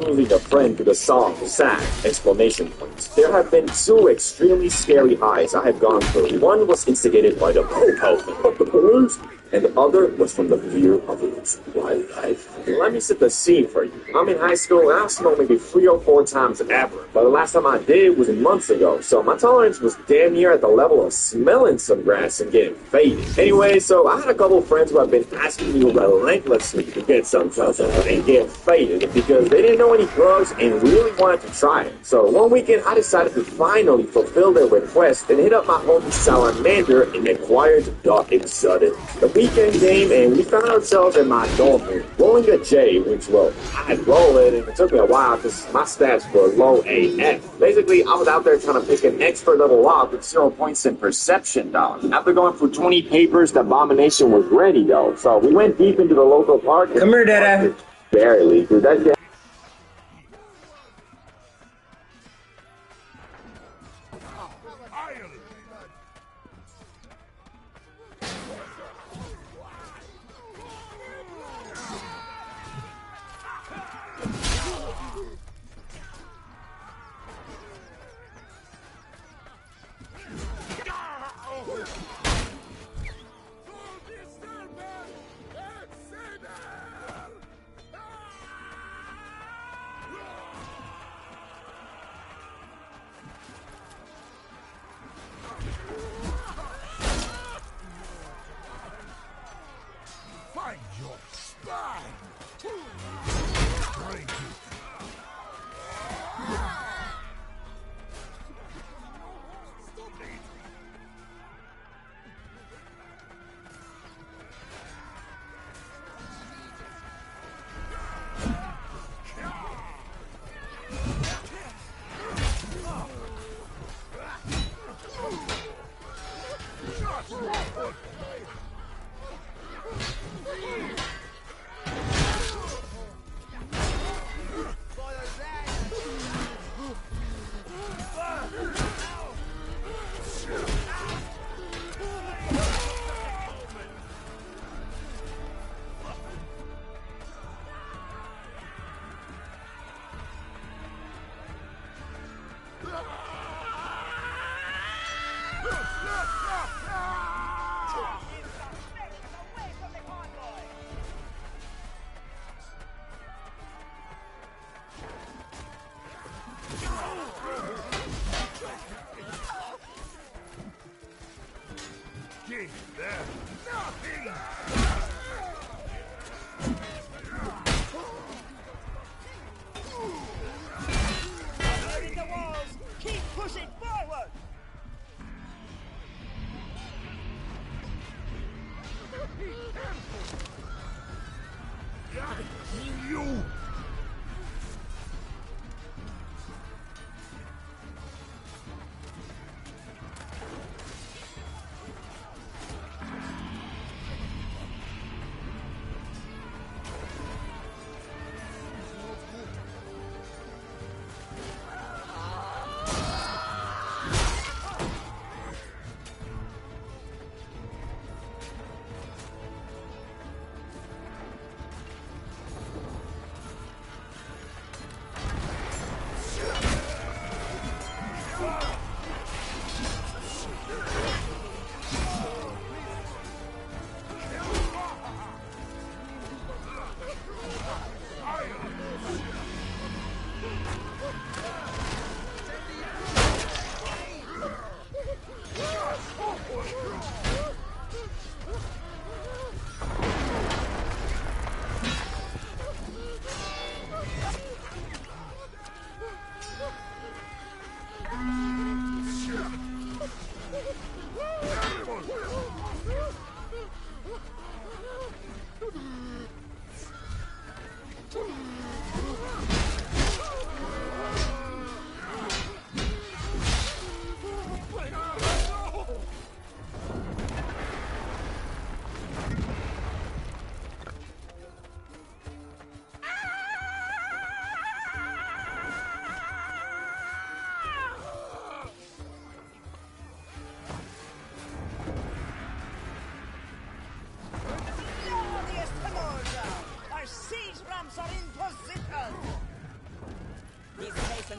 losing a friend to the song sad! Exclamation points. There have been two extremely scary highs I have gone through. One was instigated by the po-po of the police, and the other was from the fear of losing wildlife. Let me set the scene for you. I'm in high school and I smoked maybe 3 or 4 times ever, but the last time I did was months ago, so my tolerance was damn near at the level of smelling some grass and getting faded. Anyway, so I had a couple friends who have been asking me relentlessly to get some and get faded because they didn't know any drugs and really wanted to try it. So one weekend I decided to finally fulfill their request and hit up my homie Salamander and acquired the exotic. The weekend came and we found ourselves in my dorm rolling a J, which, well, I had rolled it and it took me a while because my stats were low AF. Basically, I was out there trying to pick an expert level lock with 0 points in perception, dog. After going through 20 papers, the abomination was ready, though. So we went deep into the local park. Come here, Dada. Barely, dude. That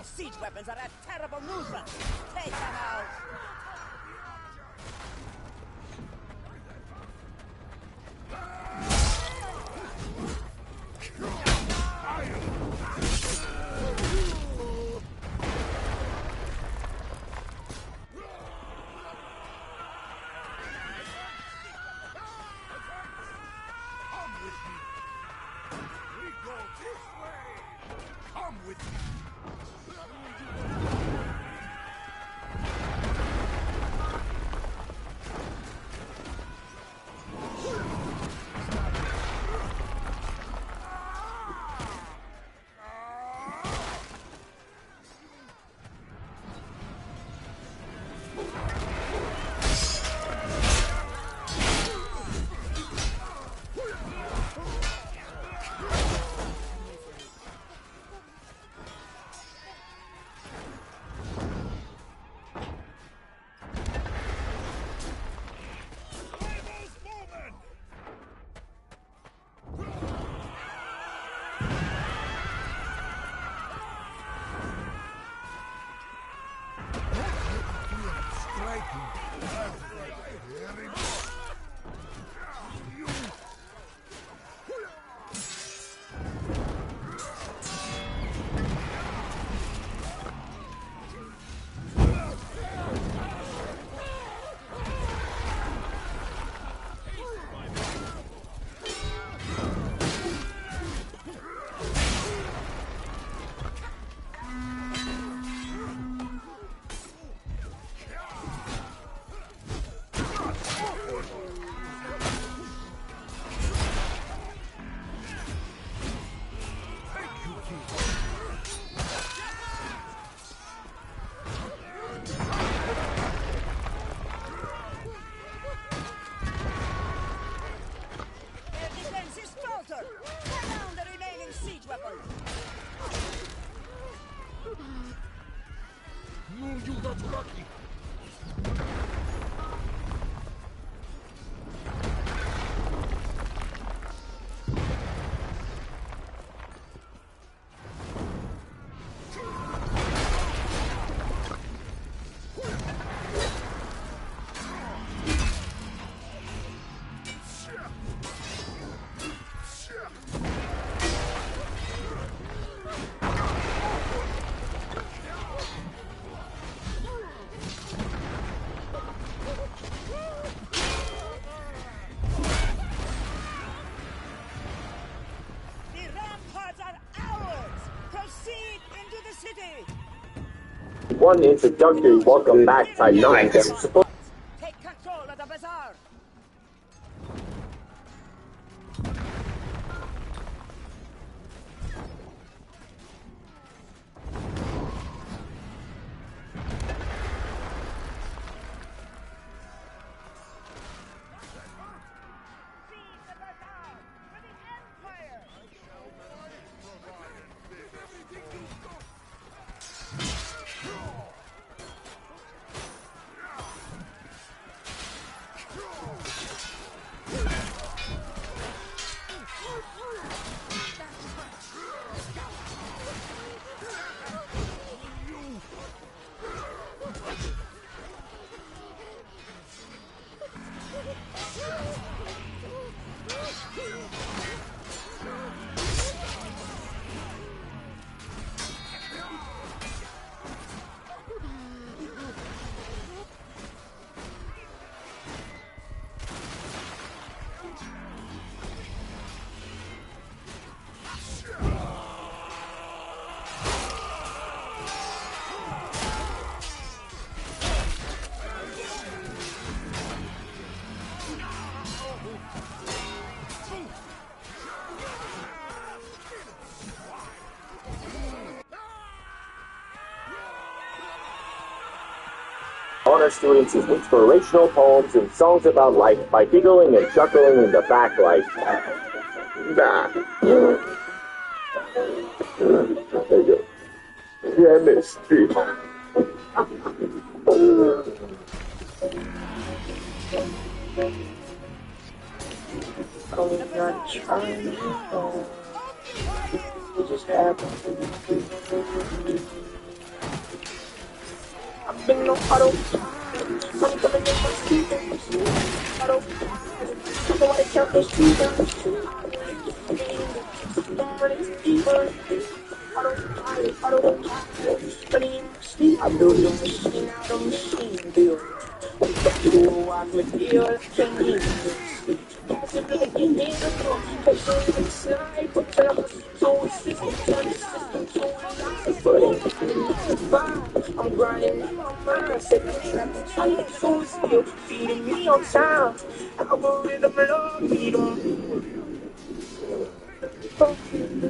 remaining siege weapons are a terrible nuisance. Take them out. One introductory welcome back by night. Take control of the bazaar. Honor students with inspirational poems and songs about life by giggling and chuckling in the backlight. Chemistry. Oh, not trying. Oh, you just happened. I'm grinding in my mind, setting traps, I'm so still feeding me on time. Algorithm love me, don't.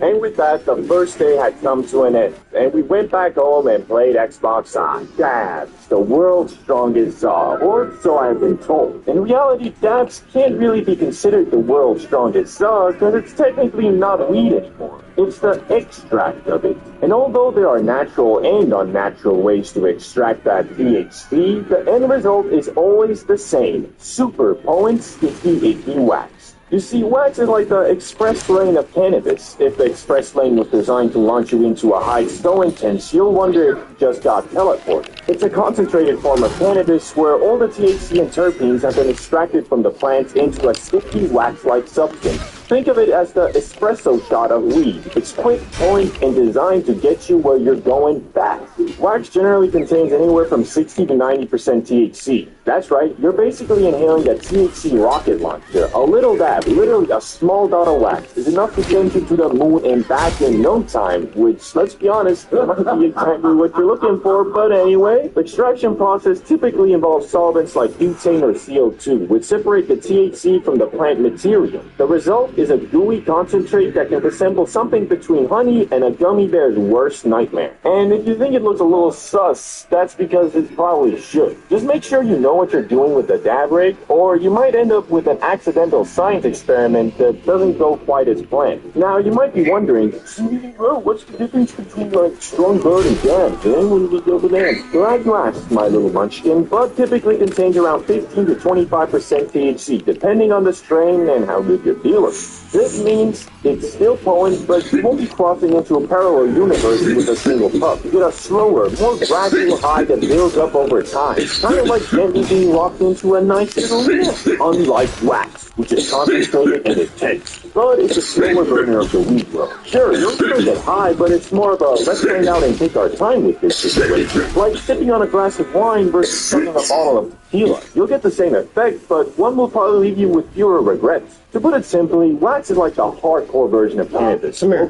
And with that, the first day had come to an end, and we went back home and played Xbox on Dabs, the world's strongest Zog, or so I've been told. In reality, Dabs can't really be considered the world's strongest Zog, because it's technically not weed anymore. It's the extract of it. And although there are natural and unnatural ways to extract that THC, the end result is always the same: super potent, sticky, icky wax. You see, wax is like the express lane of cannabis. If the express lane was designed to launch you into a height so intense, you'll wonder if you just got teleported. It's a concentrated form of cannabis where all the THC and terpenes have been extracted from the plant into a sticky wax-like substance. Think of it as the espresso shot of weed. It's quick, potent, and designed to get you where you're going fast. Wax generally contains anywhere from 60 to 90% THC. That's right, you're basically inhaling a THC rocket launcher. A little dab, literally a small dot of wax, is enough to send you to the moon and back in no time, which, let's be honest, might be exactly what you're looking for. But anyway, the extraction process typically involves solvents like butane or CO2, which separate the THC from the plant material. The result is a gooey concentrate that can resemble something between honey and a gummy bear's worst nightmare. And if you think it looks a little sus, that's because it probably should. Just make sure you know what you're doing with the dab rig, or you might end up with an accidental science experiment that doesn't go quite as planned. Now, you might be wondering, bro, what's the difference between like strong bird and dabs, eh? Glad you asked, my little munchkin. Bud typically contains around 15 to 25% THC, depending on the strain and how good your dealer. This means it's still potent, but you won't be crossing into a parallel universe with a single puff. You get a slower, more gradual high that builds up over time. Kind of like gently being locked into a nice little meal. Unlike wax, which is concentrated and intense. But it's a slower burner of the weed world. Sure, you'll still get high, but it's more of a let's hang out and take our time with this situation. Like sipping on a glass of wine versus sucking a bottle of tequila. You'll get the same effect, but one will probably leave you with fewer regrets. To put it simply, wax is like the hardcore version of cannabis. Come here.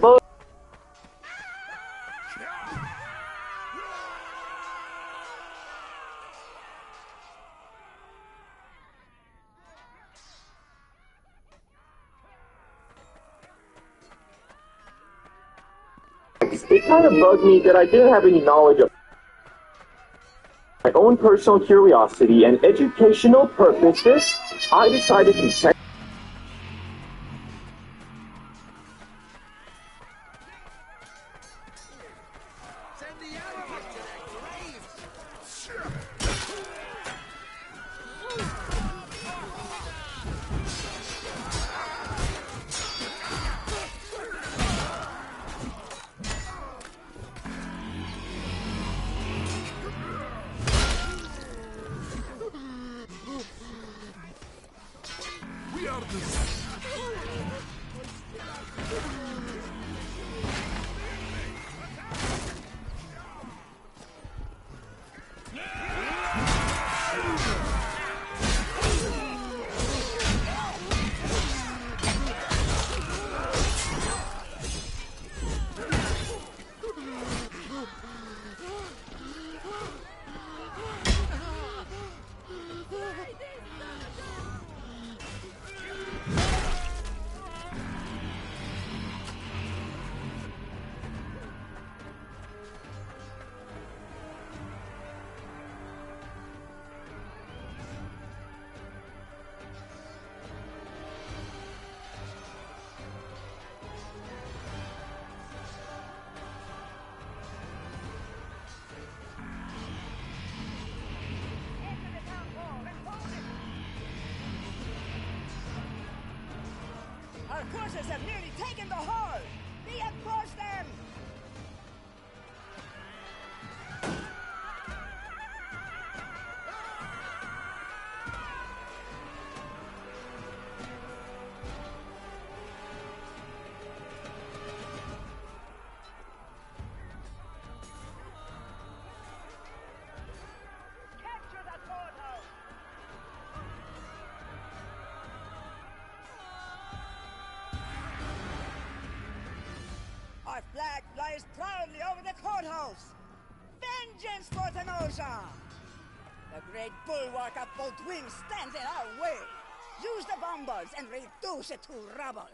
It kind of bugged me that I didn't have any knowledge of my own personal curiosity and educational purposes. I decided to check. Our courses have nearly taken the hall! Reinforce them! flag flies proudly over the courthouse. Vengeance for Tenosia! The great bulwark of both wings stands in our way. Use the bombers and reduce it to rubble.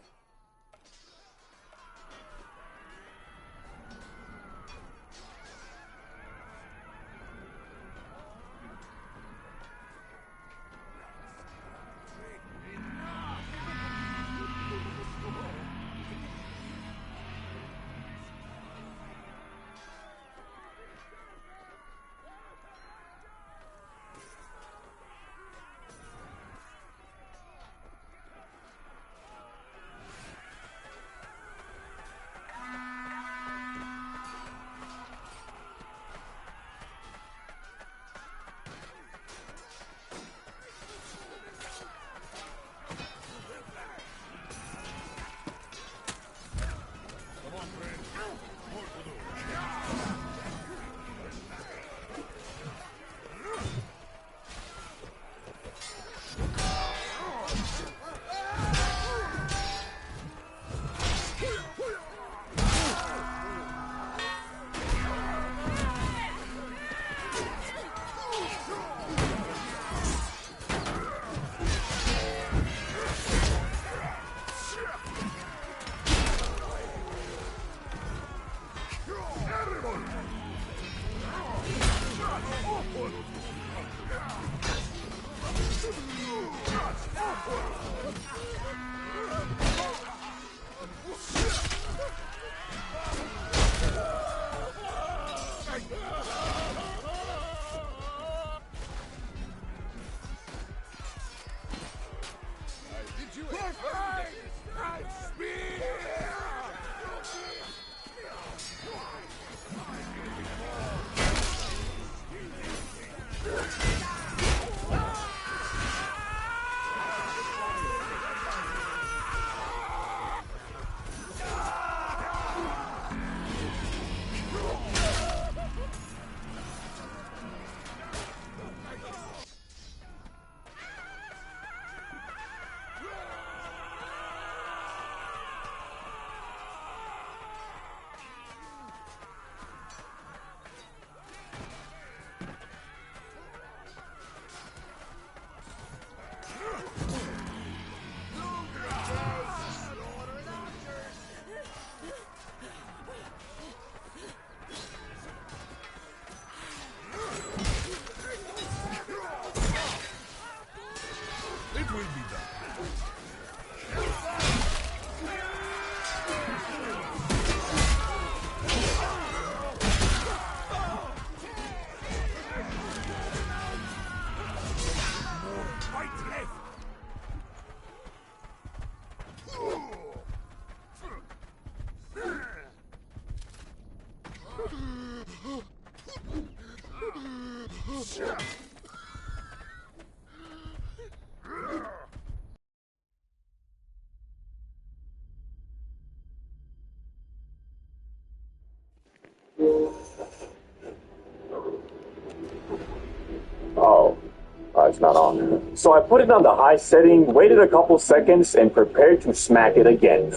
It's not on. So I put it on the high setting, waited a couple seconds, and prepared to smack it again.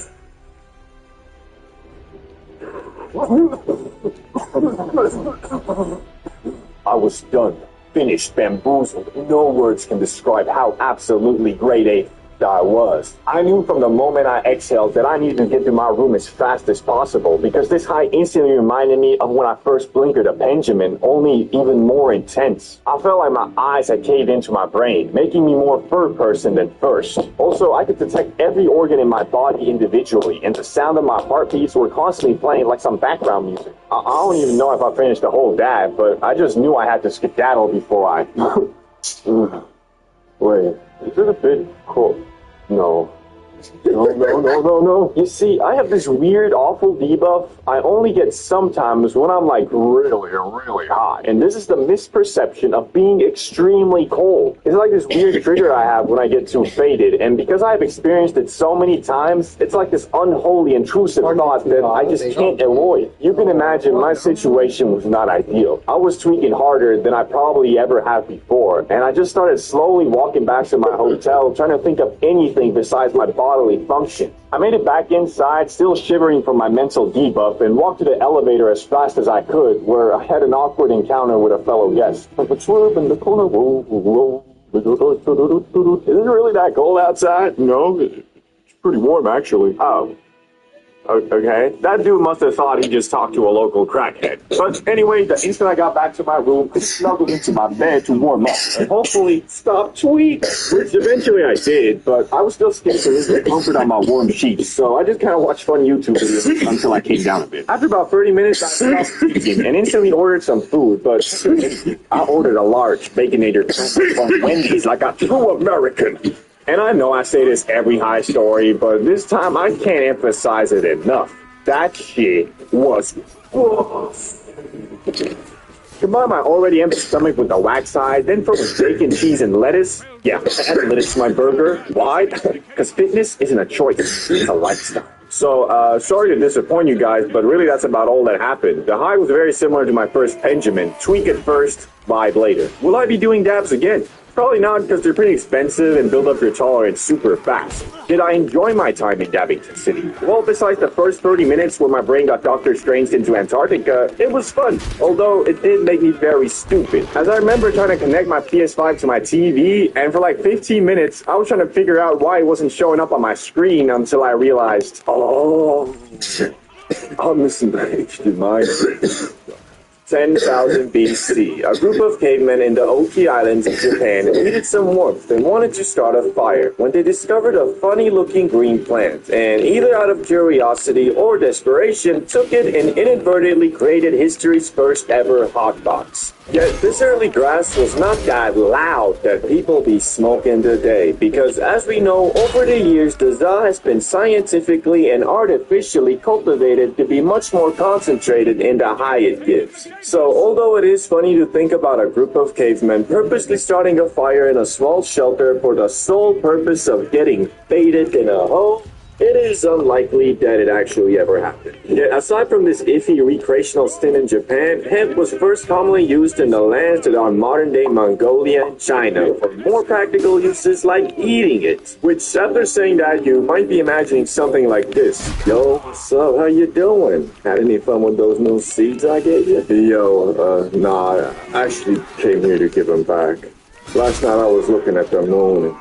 I was done, finished, bamboozled. No words can describe how absolutely grade A I was. I knew from the moment I exhaled that I needed to get to my room as fast as possible, because this high instantly reminded me of when I first blinkered a Benjamin, only even more intense. I felt like my eyes had caved into my brain, making me more third person than first. Also, I could detect every organ in my body individually, and the sound of my heartbeats were constantly playing like some background music. I don't even know if I finished the whole dab, but I just knew I had to skedaddle before I... Wait, is it a bit cold? No. No. You see, I have this weird, awful debuff I only get sometimes when I'm like really hot. And this is the misperception of being extremely cold. It's like this weird trigger I have when I get too faded. And because I've experienced it so many times, it's like this unholy, intrusive thought that I just can't avoid. You can imagine my situation was not ideal. I was tweaking harder than I probably ever have before. And I just started slowly walking back to my hotel, trying to think of anything besides my body bodily function. I made it back inside, still shivering from my mental debuff, and walked to the elevator as fast as I could, where I had an awkward encounter with a fellow guest. The swerve in the corner, whoa, whoa. Is it really that cold outside? No, it's pretty warm, actually. Oh. Okay, that dude must have thought he just talked to a local crackhead. But anyway, the instant I got back to my room, I snuggled into my bed to warm up and hopefully stop tweeting. Which eventually I did, but I was still scared to lose the comfort on my warm sheets, so I just kind of watched fun YouTube videos until I came down a bit. After about 30 minutes, I stopped tweeting and instantly ordered some food, but I ordered a large Baconator from Wendy's like a true American. And I know I say this every high story, but this time I can't emphasize it enough. That shit was combine my already empty stomach with the whack side, then throw with bacon, cheese, and lettuce. Yeah, add lettuce to my burger. Why? Because fitness isn't a choice, it's a lifestyle. So, sorry to disappoint you guys, but really that's about all that happened. The high was very similar to my first Benjamin. Tweak it first, vibe later. Will I be doing dabs again? Probably not, because they're pretty expensive and build up your tolerance super fast. Did I enjoy my time in Dabbington City? Well, besides the first 30 minutes where my brain got Doctor Strange into Antarctica, it was fun, although it did make me very stupid. As I remember trying to connect my PS5 to my TV, and for like 15 minutes, I was trying to figure out why it wasn't showing up on my screen until I realized, oh, I'm missing the HDMI. 10,000 BC, a group of cavemen in the Oki Islands of Japan needed some warmth and wanted to start a fire when they discovered a funny-looking green plant, and either out of curiosity or desperation, took it and inadvertently created history's first ever hotbox. Yet this early grass was not that loud that people be smoking today, because as we know, over the years, the za has been scientifically and artificially cultivated to be much more concentrated in the high it gives. So, although it is funny to think about a group of cavemen purposely starting a fire in a small shelter for the sole purpose of getting faded in a hole, it is unlikely that it actually ever happened. Yet, aside from this iffy recreational stint in Japan, hemp was first commonly used in the lands that are modern-day Mongolia and China for more practical uses like eating it. Which, after saying that, you might be imagining something like this. Yo, what's up? How you doing? Had any fun with those new seeds I gave you? Yo, nah, I actually came here to give them back. Last night I was looking at the moon and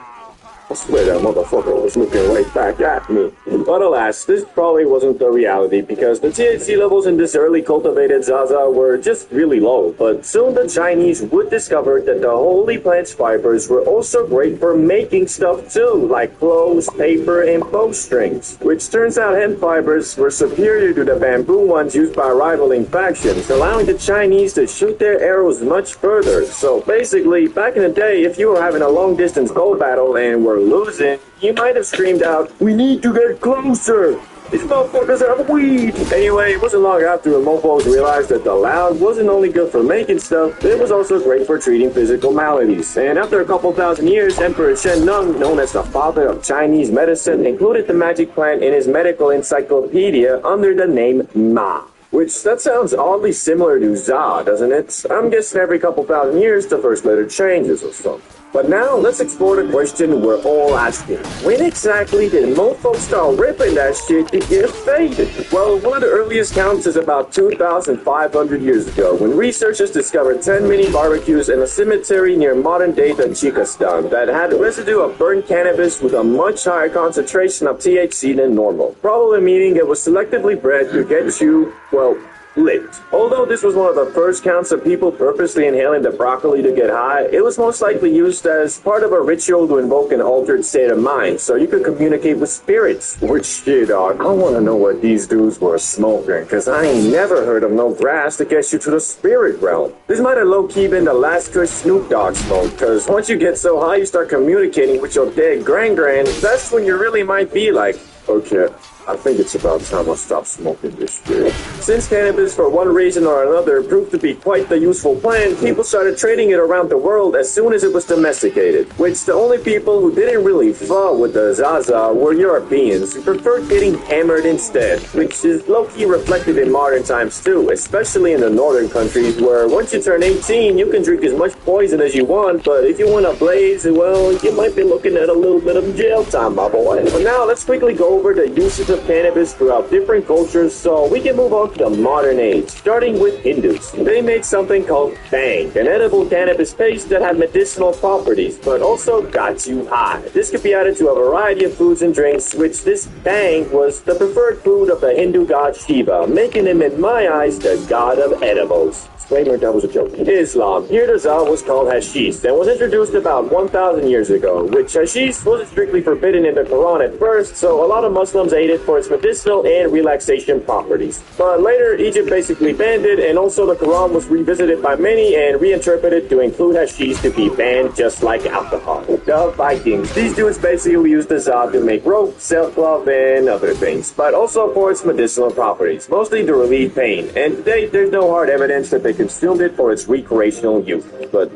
I swear that motherfucker was looking right back at me. But alas, this probably wasn't the reality, because the THC levels in this early cultivated Zaza were just really low. But soon the Chinese would discover that the holy plant's fibers were also great for making stuff too, like clothes, paper, and bowstrings. Which turns out hemp fibers were superior to the bamboo ones used by rivaling factions, allowing the Chinese to shoot their arrows much further. So basically, back in the day, if you were having a long-distance bow battle and were losing, you might have screamed out, "We need to get closer! These motherfuckers have weed!" Anyway, it wasn't long after the mofos realized that the loud wasn't only good for making stuff, it was also great for treating physical maladies. And after a couple thousand years, Emperor Shen Nung, known as the father of Chinese medicine, included the magic plant in his medical encyclopedia under the name Ma. Which, that sounds oddly similar to za, doesn't it? I'm guessing every couple thousand years the first letter changes or something. But now, let's explore the question we're all asking. When exactly did mofos start ripping that shit to get faded? Well, one of the earliest counts is about 2,500 years ago, when researchers discovered 10 mini barbecues in a cemetery near modern-day Tajikistan that had residue of burnt cannabis with a much higher concentration of THC than normal, probably meaning it was selectively bred to get you, well, lit. Although this was one of the first counts of people purposely inhaling the broccoli to get high, it was most likely used as part of a ritual to invoke an altered state of mind, so you could communicate with spirits. Which shit, dog, I wanna know what these dudes were smoking, cause I ain't never heard of no grass that gets you to the spirit realm. This might have low-key been the last kush Snoop Dogg smoked, cause once you get so high you start communicating with your dead gran-gran, that's when you really might be like, okay, I think it's about time I stop smoking this shit. Since cannabis, for one reason or another, proved to be quite the useful plant, people started trading it around the world as soon as it was domesticated. Which the only people who didn't really fuck with the Zaza were Europeans, who preferred getting hammered instead, which is low-key reflected in modern times too, especially in the northern countries where once you turn 18, you can drink as much poison as you want, but if you want to blaze, well, you might be looking at a little bit of jail time, my boy. But now, let's quickly go over the uses of cannabis throughout different cultures so we can move on to the modern age, starting with Hindus. They made something called bhang, an edible cannabis paste that had medicinal properties, but also got you high. This could be added to a variety of foods and drinks, which this bhang was the preferred food of the Hindu god Shiva, making him, in my eyes, the god of edibles. Disclaimer, that was a joke. Islam. Here the Za was called hashish and was introduced about 1,000 years ago, which hashish wasn't strictly forbidden in the Quran at first, so a lot of Muslims ate it for its medicinal and relaxation properties. But later, Egypt basically banned it, and also the Quran was revisited by many and reinterpreted to include hashish to be banned just like alcohol. The Vikings. These dudes basically used the Za to make rope, sailcloth, and other things, but also for its medicinal properties, mostly to relieve pain, and to date, there's no hard evidence that they consumed it for its recreational use, but,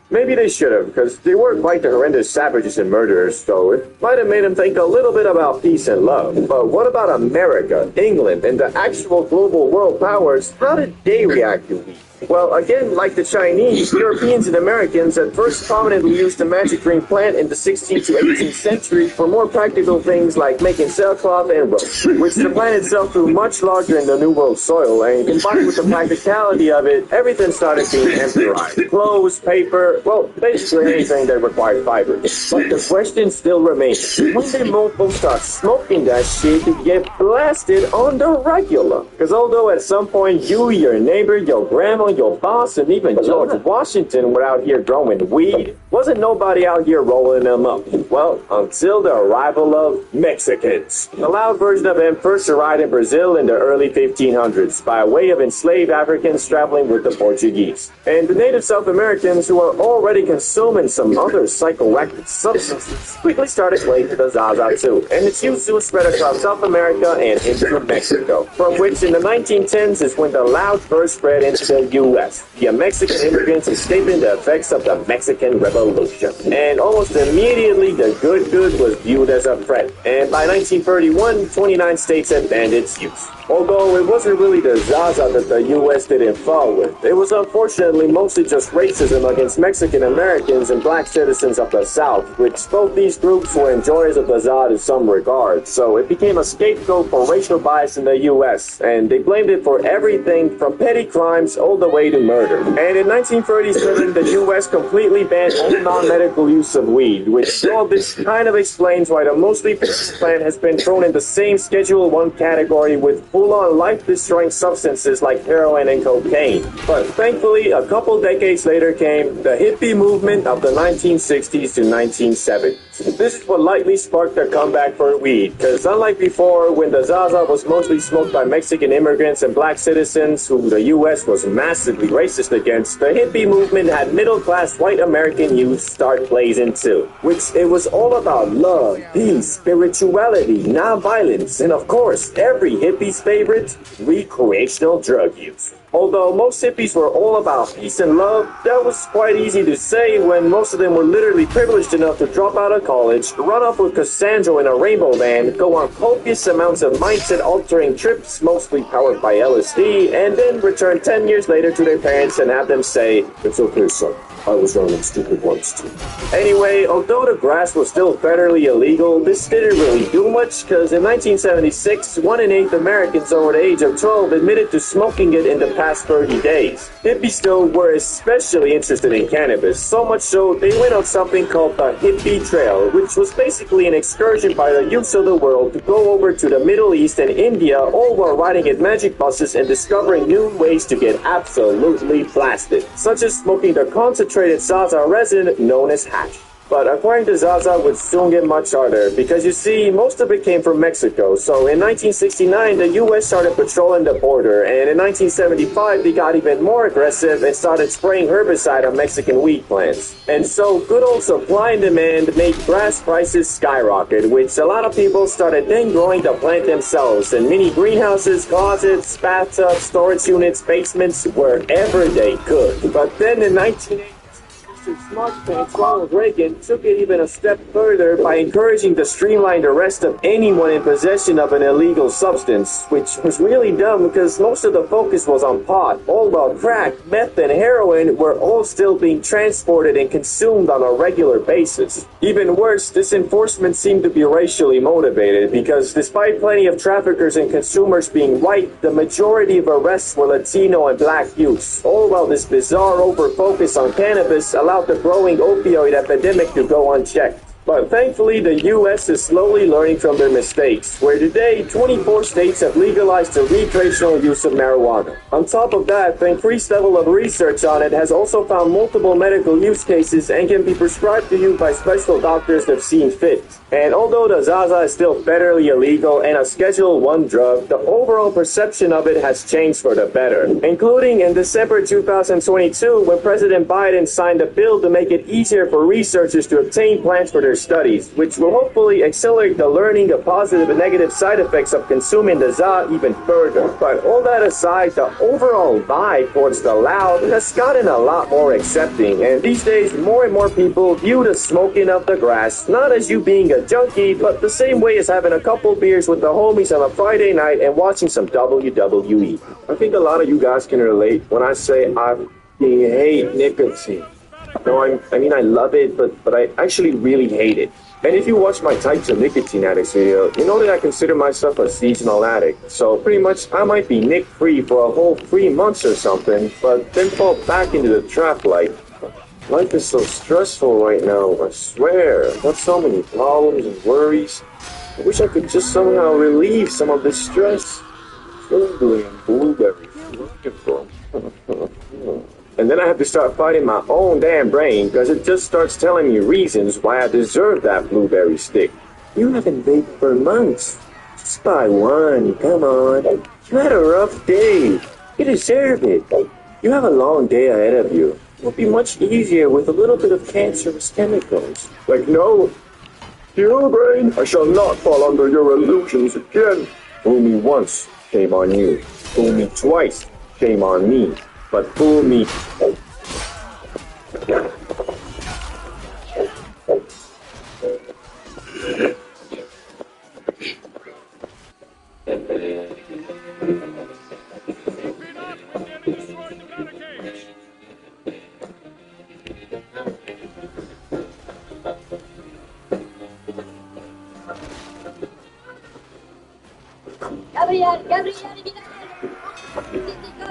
maybe they should have, because they were quite the horrendous savages and murderers, so it might have made them think a little bit about peace and love. But what about America, England, and the actual global world powers? How did they react to weed? Well, again, like the Chinese, Europeans and Americans at first prominently used the magic green plant in the 16th to 18th century for more practical things like making sailcloth and rope, which the plant itself grew much larger in the New World soil, and combined with the practicality of it, everything started being empirized. Clothes, paper, well, basically anything that required fiber. But the question still remains, when did mofos start smoking that shit to get blasted on the regular? Because although at some point you, your neighbor, your grandma, your boss, and even George Washington were out here growing weed, wasn't nobody out here rolling them up. Well, until the arrival of Mexicans. The loud version of them first arrived in Brazil in the early 1500s by way of enslaved Africans traveling with the Portuguese. And the native South Americans, who were already consuming some other psychoactive substances, quickly started playing the Zaza too, and its use soon spread across South America and into Mexico, from which in the 1910s is when the loud first spread into the U.S., the Mexican immigrants escaping the effects of the Mexican Revolution. And almost immediately, the good was viewed as a threat, and by 1931, 29 states had banned its use. Although it wasn't really the Zaza that the U.S. didn't fall with. It was unfortunately mostly just racism against Mexican Americans and black citizens of the South, which both these groups were enjoyers of the Za in some regard, so it became a scapegoat for racial bias in the U.S., and they blamed it for everything from petty crimes all the way to murder. And in 1937, the U.S. completely banned all non-medical use of weed, which all this kind of explains why the mostly vicious plant has been thrown in the same Schedule 1 category with full-on life-destroying substances like heroin and cocaine. But thankfully, a couple decades later came the hippie movement of the 1960s to 1970s. This is what likely sparked the comeback for weed, because unlike before, when the Zaza was mostly smoked by Mexican immigrants and black citizens who the U.S. was massively racist against, the hippie movement had middle-class white American youth start blazing too, which it was all about love, peace, spirituality, non-violence, and of course, every hippie's favorite, recreational drug use. Although most hippies were all about peace and love, that was quite easy to say when most of them were literally privileged enough to drop out of college, run off with Cassandra in a rainbow van, go on copious amounts of mindset-altering trips, mostly powered by LSD, and then return 10 years later to their parents and have them say, "It's okay, son. I was wrong and stupid once too." Anyway, although the grass was still federally illegal, this didn't really do much, because in 1976, 1 in 8 Americans over the age of 12 admitted to smoking it in the past 30 days. Hippies, though, were especially interested in cannabis, so much so they went on something called the Hippie Trail, which was basically an excursion by the youths of the world to go over to the Middle East and India, all while riding in magic buses and discovering new ways to get absolutely blasted, such as smoking the concentrated Zaza resin known as hash. But acquiring the Zaza would soon get much harder, because you see, most of it came from Mexico. So in 1969, the US started patrolling the border, and in 1975, they got even more aggressive and started spraying herbicide on Mexican wheat plants. And so good old supply and demand made grass prices skyrocket, which a lot of people started then growing the plant themselves in mini greenhouses, closets, bathtubs, storage units, basements, wherever they could. But then in 1980, Smart Pants, Ronald Reagan took it even a step further by encouraging the streamlined arrest of anyone in possession of an illegal substance, which was really dumb because most of the focus was on pot, all while crack, meth, and heroin were all still being transported and consumed on a regular basis. Even worse, this enforcement seemed to be racially motivated because despite plenty of traffickers and consumers being white, the majority of arrests were Latino and black youths, all while this bizarre over-focus on cannabis allowed the growing opioid epidemic to go unchecked. But thankfully, the U.S. is slowly learning from their mistakes, where today, 24 states have legalized the recreational use of marijuana. On top of that, the increased level of research on it has also found multiple medical use cases and can be prescribed to you by special doctors that have seen fit. And although the Zaza is still federally illegal and a Schedule I drug, the overall perception of it has changed for the better, including in December 2022 when President Biden signed a bill to make it easier for researchers to obtain plants for their studies, which will hopefully accelerate the learning of positive and negative side effects of consuming the Za even further. But all that aside, the overall vibe towards the loud has gotten a lot more accepting, and these days more and more people view the smoking of the grass not as you being a junkie, but the same way as having a couple beers with the homies on a Friday night and watching some WWE. I think a lot of you guys can relate when I say I hate nicotine. No, I mean I love it, but I actually really hate it. And if you watch my Types of Nicotine Addicts video, you know that I consider myself a seasonal addict. So pretty much I might be nic-free for a whole 3 months or something, but then fall back into the trap like, life is so stressful right now, I swear. I've got so many problems and worries. I wish I could just somehow relieve some of this stress. Strawberry and blueberry, wonderful. And then I have to start fighting my own damn brain because it just starts telling me reasons why I deserve that blueberry stick. You haven't vaped for months. Just buy one, come on. You had a rough day. You deserve it. You have a long day ahead of you. It will be much easier with a little bit of cancerous chemicals. Like, no. Your brain, I shall not fall under your illusions again. Fool me once, shame on you. Fool me twice, shame on me. But fool me. Gabriel,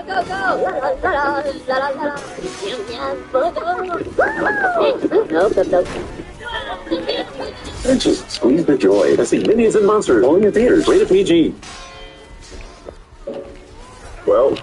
go, go, la la la la la la. Just squeeze the joy. I see Minions and Monsters only in theaters. Rated PG. Well,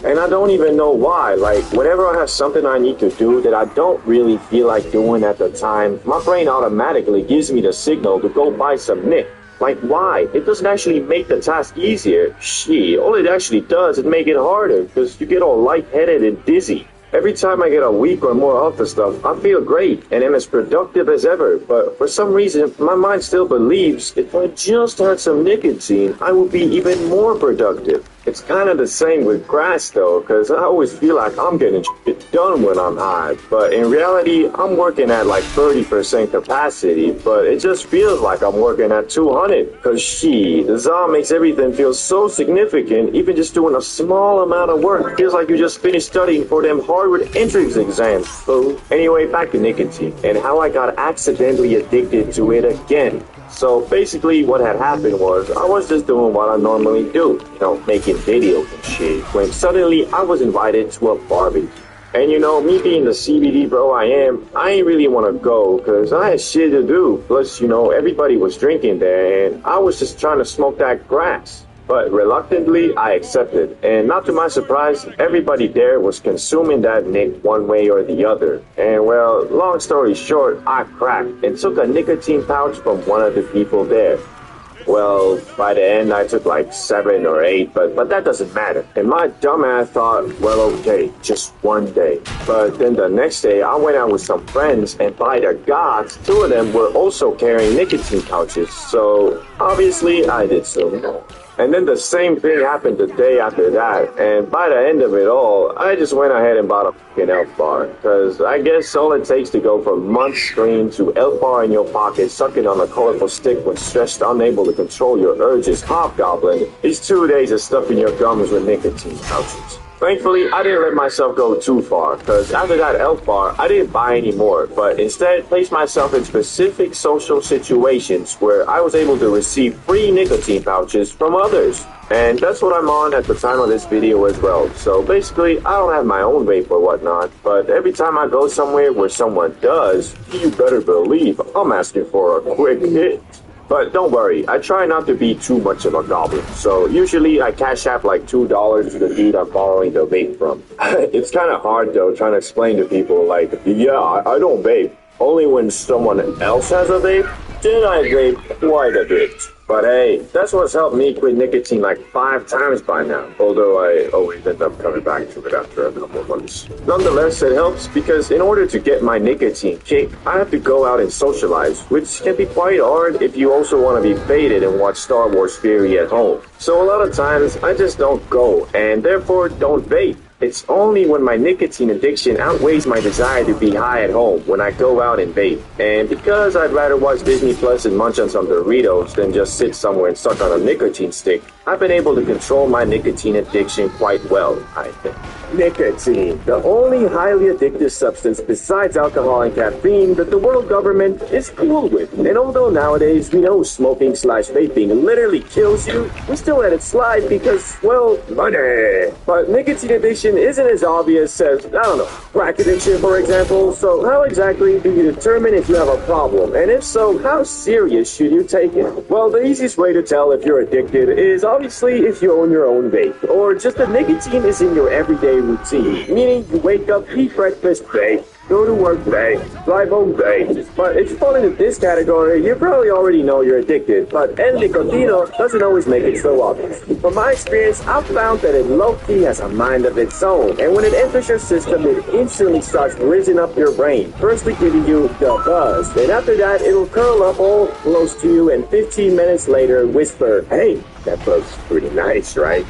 and I don't even know why. Like, whenever I have something I need to do that I don't really feel like doing at the time, my brain automatically gives me the signal to go buy some Nick. Like, why? It doesn't actually make the task easier. Shit, all it actually does is make it harder, because you get all lightheaded and dizzy. Every time I get a week or more off the stuff, I feel great and am as productive as ever, but for some reason, my mind still believes if I just had some nicotine, I would be even more productive. It's kind of the same with grass though, because I always feel like I'm getting shit done when I'm high, but in reality, I'm working at like 30% capacity, but it just feels like I'm working at 200, because shit, the ZA makes everything feel so significant, even just doing a small amount of work feels like you just finished studying for them Harvard entrance exams. So anyway, back to nicotine, and how I got accidentally addicted to it again. So basically what had happened was, I was just doing what I normally do, you know, making videos and shit, when suddenly I was invited to a barbecue. And you know, me being the CBD bro I am, I ain't really want to go, cause I had shit to do. Plus, you know, everybody was drinking there, and I was just trying to smoke that grass. But reluctantly, I accepted, and not to my surprise, everybody there was consuming that nic one way or the other. And well, long story short, I cracked and took a nicotine pouch from one of the people there. Well, by the end, I took like 7 or 8, but that doesn't matter. And my dumbass thought, well, okay, just one day. But then the next day, I went out with some friends, and by the gods, 2 of them were also carrying nicotine pouches. So obviously, I did so. And then the same thing happened the day after that, and by the end of it all, I just went ahead and bought a fucking Elf Bar, because I guess all it takes to go from munch screen to Elf Bar in your pocket, sucking on a colorful stick when stressed, unable to control your urges, hobgoblin, is 2 days of stuffing your gums with nicotine pouches. Thankfully, I didn't let myself go too far, because after that Elf Bar, I didn't buy any more, but instead placed myself in specific social situations where I was able to receive free nicotine pouches from others. And that's what I'm on at the time of this video as well. So basically, I don't have my own vape or whatnot, but every time I go somewhere where someone does, you better believe I'm asking for a quick hit. But don't worry, I try not to be too much of a goblin, so usually I cash app like $2 to the dude I'm borrowing the vape from. It's kind of hard though, trying to explain to people like, yeah, I don't vape. Only when someone else has a vape, then I vape quite a bit. But hey, that's what's helped me quit nicotine like 5 times by now, although I always end up coming back to it after a couple of months. Nonetheless, it helps because in order to get my nicotine kick, I have to go out and socialize, which can be quite hard if you also want to be faded and watch Star Wars Fury at home. So a lot of times, I just don't go, and therefore don't vape. It's only when my nicotine addiction outweighs my desire to be high at home when I go out and vape. And because I'd rather watch Disney Plus and munch on some Doritos than just sit somewhere and suck on a nicotine stick, I've been able to control my nicotine addiction quite well, I think. Nicotine, the only highly addictive substance besides alcohol and caffeine that the world government is cool with. And although nowadays we know smoking/vaping literally kills you, we still let it slide because, well, money. But nicotine addiction isn't as obvious as, I don't know, crack addiction, for example. So how exactly do you determine if you have a problem? And if so, how serious should you take it? Well, the easiest way to tell if you're addicted is obviously if you own your own vape, or just that nicotine is in your everyday routine, meaning you wake up, eat breakfast, vape, go to work, vape, drive home, vape. But if you fall into this category, you probably already know you're addicted, but el nicotino doesn't always make it so obvious. From my experience, I've found that it low-key has a mind of its own, and when it enters your system, it instantly starts rizzing up your brain, firstly giving you the buzz, and after that, it'll curl up all close to you, and 15 minutes later, whisper, hey, that bug's pretty nice, right?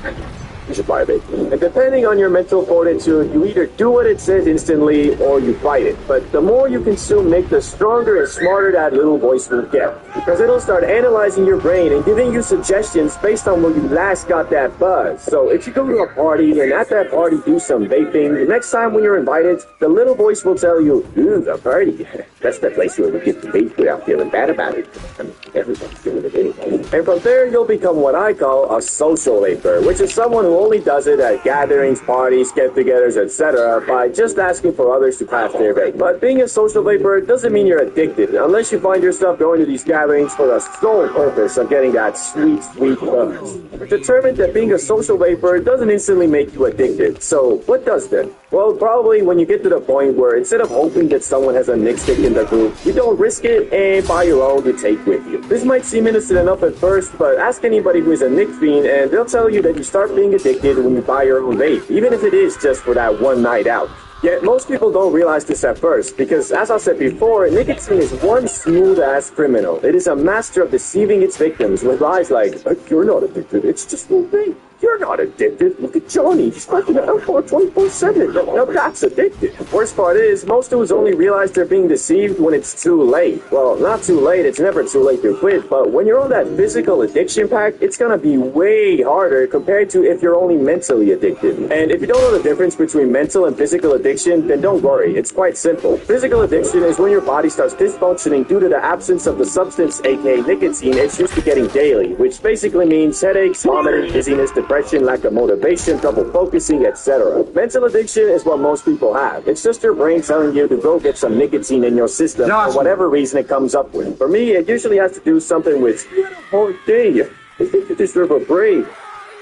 You should buy a vape. And depending on your mental fortitude, you either do what it says instantly or you fight it. But the more you consume Nick, the stronger and smarter that little voice will get. Because it'll start analyzing your brain and giving you suggestions based on where you last got that buzz. So if you go to a party and at that party do some vaping, the next time when you're invited, the little voice will tell you, ooh, the party. That's the place where you get to vape without feeling bad about it. I mean, everyone's doing it anyway. And from there, you'll become what I call a social vaper, which is someone who only does it at gatherings, parties, get-togethers, etc. by just asking for others to pass their vape. But being a social vapor doesn't mean you're addicted, unless you find yourself going to these gatherings for the sole purpose of getting that sweet, sweet buzz. Determined that being a social vapor doesn't instantly make you addicted. So what does then? Well, probably when you get to the point where instead of hoping that someone has a Nick stick in the group, you don't risk it and buy your own to take with you. This might seem innocent enough at first, but ask anybody who is a Nick fiend and they'll tell you that you start being addicted when you buy your own vape, even if it is just for that one night out. Yet most people don't realize this at first, because as I said before, nicotine is one smooth-ass criminal. It is a master of deceiving its victims with lies like, you're not addicted, it's just one vape. You're not addicted. Look at Johnny. He's fucking alcohol 24/7. Now that's addicted. Worst part is, most dudes only realize they're being deceived when it's too late. Well, not too late. It's never too late to quit. But when you're on that physical addiction pack, it's gonna be way harder compared to if you're only mentally addicted. And if you don't know the difference between mental and physical addiction, then don't worry. It's quite simple. Physical addiction is when your body starts dysfunctioning due to the absence of the substance, aka nicotine, it's used to getting daily, which basically means headaches, vomiting, dizziness, depression, lack of motivation, trouble focusing, etc. Mental addiction is what most people have. It's just your brain telling you to go get some nicotine in your system for whatever reason it comes up with. For me, it usually has to do something with, oh, day, I think you deserve a break.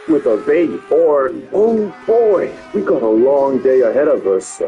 with a vape, or, oh boy, we got a long day ahead of us.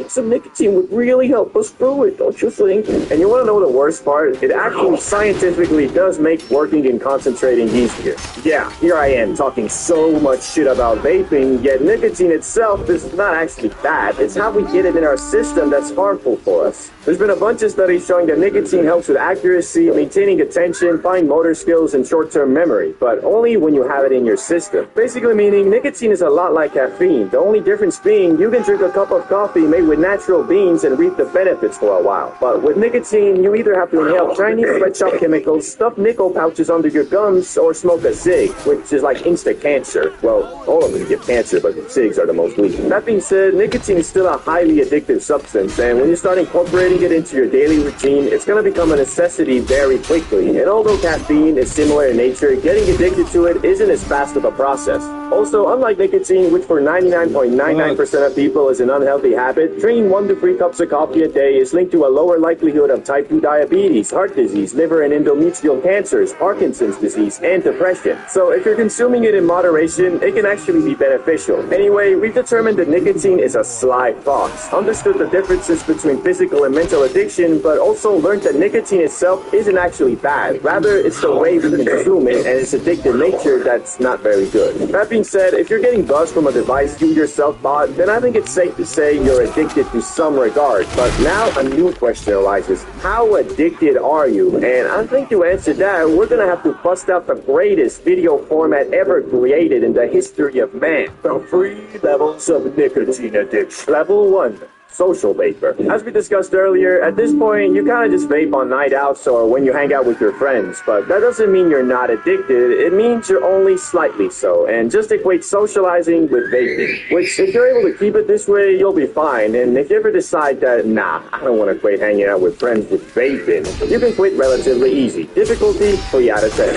Some nicotine would really help us through it, don't you think? And you want to know the worst part? It actually scientifically does make working and concentrating easier. Yeah, here I am talking so much shit about vaping, yet nicotine itself is not actually bad. It's how we get it in our system that's harmful for us. There's been a bunch of studies showing that nicotine helps with accuracy, maintaining attention, fine motor skills, and short-term memory, but only when you have it in your system. Basically meaning nicotine is a lot like caffeine. The only difference being you can drink a cup of coffee made with natural beans and reap the benefits for a while. But with nicotine, you either have to inhale tiny sweatshop chemicals, stuff nickel pouches under your gums, or smoke a cig, which is like instant cancer. Well, all of them give cancer, but cigs are the most lethal. That being said, nicotine is still a highly addictive substance, and when you start incorporating it into your daily routine, it's going to become a necessity very quickly. And although caffeine is similar in nature, getting addicted to it isn't as fast of a process. Also, unlike nicotine, which for 99.99% of people is an unhealthy habit, drinking 1 to 3 cups of coffee a day is linked to a lower likelihood of type 2 diabetes, heart disease, liver and endometrial cancers, Parkinson's disease, and depression. So if you're consuming it in moderation, it can actually be beneficial. Anyway, we've determined that nicotine is a sly fox, understood the differences between physical and mental addiction, but also learned that nicotine itself isn't actually bad. Rather, it's the way we consume it and its addictive nature that's not very good. That being said, if you're getting buzz from a device you yourself bought, then I think it's safe to say you're addicted to some regard. But now a new question arises. How addicted are you? And I think to answer that, we're going to have to bust out the greatest video format ever created in the history of man. The 3 levels of nicotine addiction. Level 1. Social vapor. As we discussed earlier, at this point, you kind of just vape on night outs or when you hang out with your friends, but that doesn't mean you're not addicted. It means you're only slightly so, and just equate socializing with vaping, which if you're able to keep it this way, you'll be fine. And if you ever decide that, nah, I don't want to quit hanging out with friends with vaping, you can quit relatively easy. Difficulty, 3 out of 10.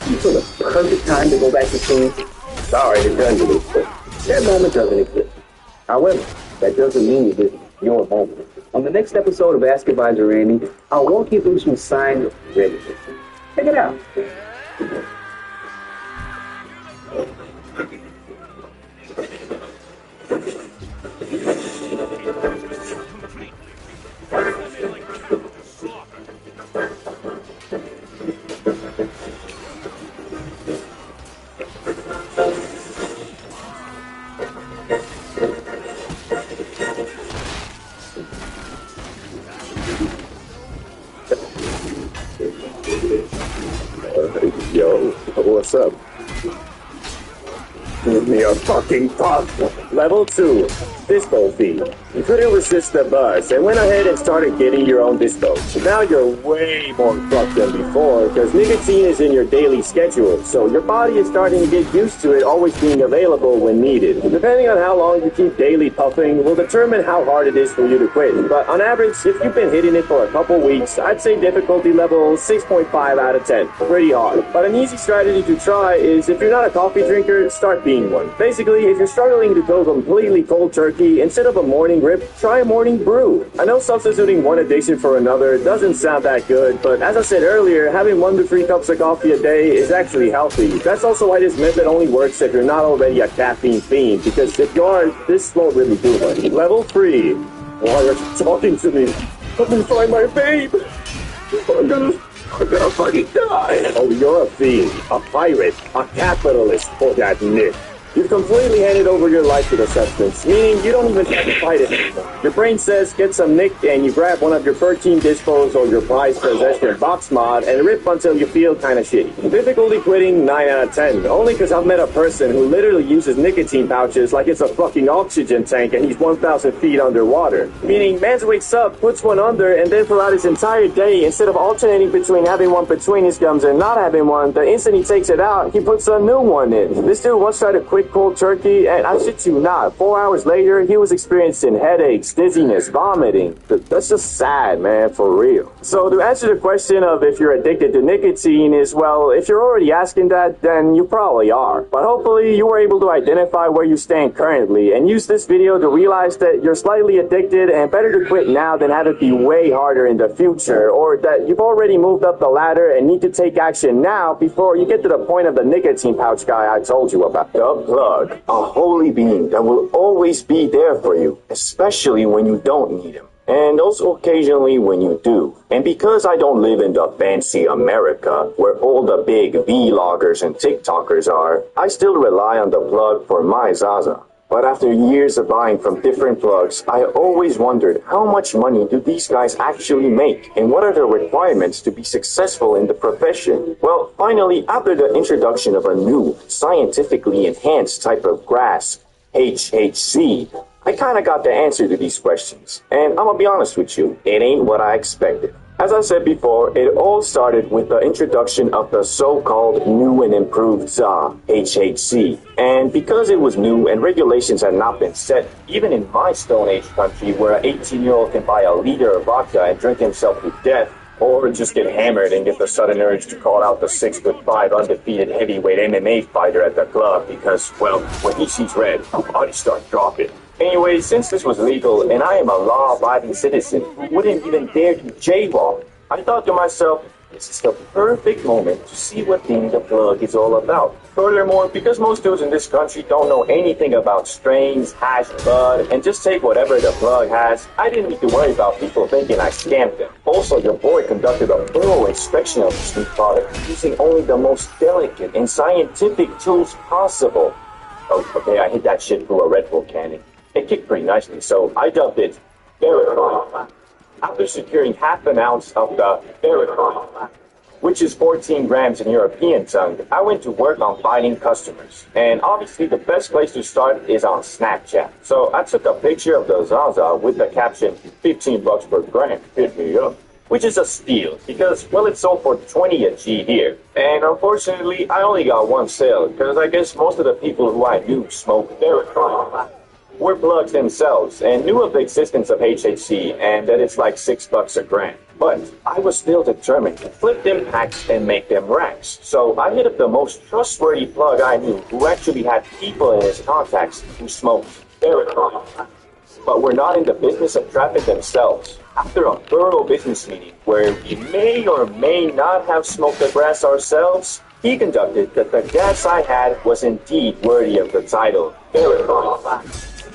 You feel the perfect time to go back to school. Sorry to turn to this, but That moment doesn't exist. However, that doesn't mean it isn't your moment. On the next episode of Ask Advisor Randy, I'll walk you through some signed registers. Check it out. Yo, what's up? Give me a fucking puff. Level 2. Dispo feed. You couldn't resist the buzz and went ahead and started getting your own dispo. Now you're way more fucked than before because nicotine is in your daily schedule, so your body is starting to get used to it always being available when needed. Depending on how long you keep daily puffing will determine how hard it is for you to quit, but on average, if you've been hitting it for a couple weeks, I'd say difficulty level 6.5 out of 10. Pretty hard. But an easy strategy to try is if you're not a coffee drinker, start being one. Basically, if you're struggling to go completely cold turkey, instead of a morning rip, try a morning brew. I know substituting one addiction for another doesn't sound that good, but as I said earlier, having 1 to 3 cups of coffee a day is actually healthy. That's also why this method only works if you're not already a caffeine fiend, because if you are, this won't really do much. Level 3. Why are you talking to me? Let me find my babe. I'm gonna fucking die. Oh, you're a fiend, a pirate, a capitalist for that myth. You've completely handed over your life to the substance, meaning you don't even have to fight it anymore. Your brain says, get some nick, and you grab one of your 13 dispos or your prized possession box mod and rip until you feel kinda shitty. Difficulty quitting, 9 out of 10, only because I've met a person who literally uses nicotine pouches like it's a fucking oxygen tank and he's 1,000 feet underwater. Meaning, man wakes up, puts one under, and then throughout his entire day, instead of alternating between having one between his gums and not having one, the instant he takes it out, he puts a new one in. This dude once tried to quit quick cold turkey, and I shit you not, 4 hours later, he was experiencing headaches, dizziness, vomiting. That's just sad, man, for real. So to answer the question of if you're addicted to nicotine is, well, if you're already asking that, then you probably are. But hopefully you were able to identify where you stand currently and use this video to realize that you're slightly addicted and better to quit now than have it be way harder in the future, or that you've already moved up the ladder and need to take action now before you get to the point of the nicotine pouch guy I told you about. The plug, a holy being that will always be there for you, especially when you don't need him. And also occasionally when you do. And because I don't live in the fancy America, where all the big vloggers and TikTokers are, I still rely on the plug for my Zaza. But after years of buying from different plugs, I always wondered how much money do these guys actually make, and what are the requirements to be successful in the profession? Well, finally, after the introduction of a new, scientifically enhanced type of grass, HHC, I kinda got the answer to these questions. And I'm gonna be honest with you, it ain't what I expected. As I said before, it all started with the introduction of the so-called new and improved ZA, HHC. And because it was new and regulations had not been set, even in my Stone Age country where an 18-year-old can buy a liter of vodka and drink himself to death, or just get hammered and get the sudden urge to call out the 6'5" undefeated heavyweight MMA fighter at the club because, well, when he sees red, his body starts dropping. Anyway, since this was legal and I am a law-abiding citizen who wouldn't even dare to jaywalk, I thought to myself, this is the perfect moment to see what thing the plug is all about. Furthermore, because most dudes in this country don't know anything about strains, hash, bud, and just take whatever the plug has, I didn't need to worry about people thinking I scammed them. Also, your boy conducted a thorough inspection of this new product using only the most delicate and scientific tools possible. Oh, okay, I hit that shit through a Red Bull cannon. It kicked pretty nicely, so I dubbed it Verify. After securing half an ounce of the Verify, which is 14 grams in European tongue, I went to work on finding customers. And obviously the best place to start is on Snapchat. So I took a picture of the Zaza with the caption, 15 bucks per gram, hit me up. Which is a steal, because, well, it sold for 20 a G here. And unfortunately, I only got one sale, because I guess most of the people who I knew smoked Verify were plugs themselves and knew of the existence of HHC and that it's like $6 a gram. But I was still determined to flip them packs and make them racks. So I hit up the most trustworthy plug I knew who actually had people in his contacts who smoked Verify, but were not in the business of trapping themselves. After a thorough business meeting where we may or may not have smoked the grass ourselves, he conducted that the gas I had was indeed worthy of the title, Verify,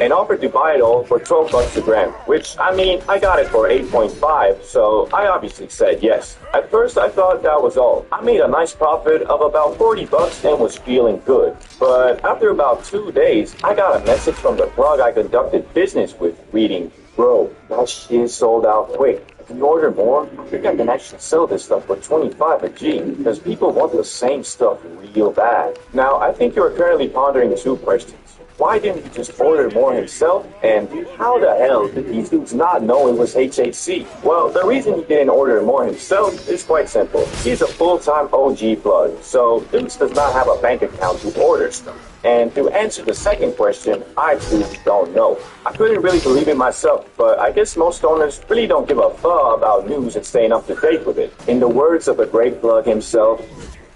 and offered to buy it all for 12 bucks a gram, which, I mean, I got it for 8.5, so I obviously said yes. At first, I thought that was all. I made a nice profit of about 40 bucks and was feeling good. But after about 2 days, I got a message from the plug I conducted business with reading, "Bro, that shit sold out quick. If you order more, I think I can actually sell this stuff for 25 a G, because people want the same stuff real bad." Now, I think you're currently pondering two questions. Why didn't he just order more himself? And how the hell did these dudes not know it was HHC? Well, the reason he didn't order more himself is quite simple. He's a full-time OG plug, so Dukes does not have a bank account to order stuff. And to answer the second question, I truly don't know. I couldn't really believe it myself, but I guess most owners really don't give a fuck about news and staying up to date with it. In the words of the great plug himself,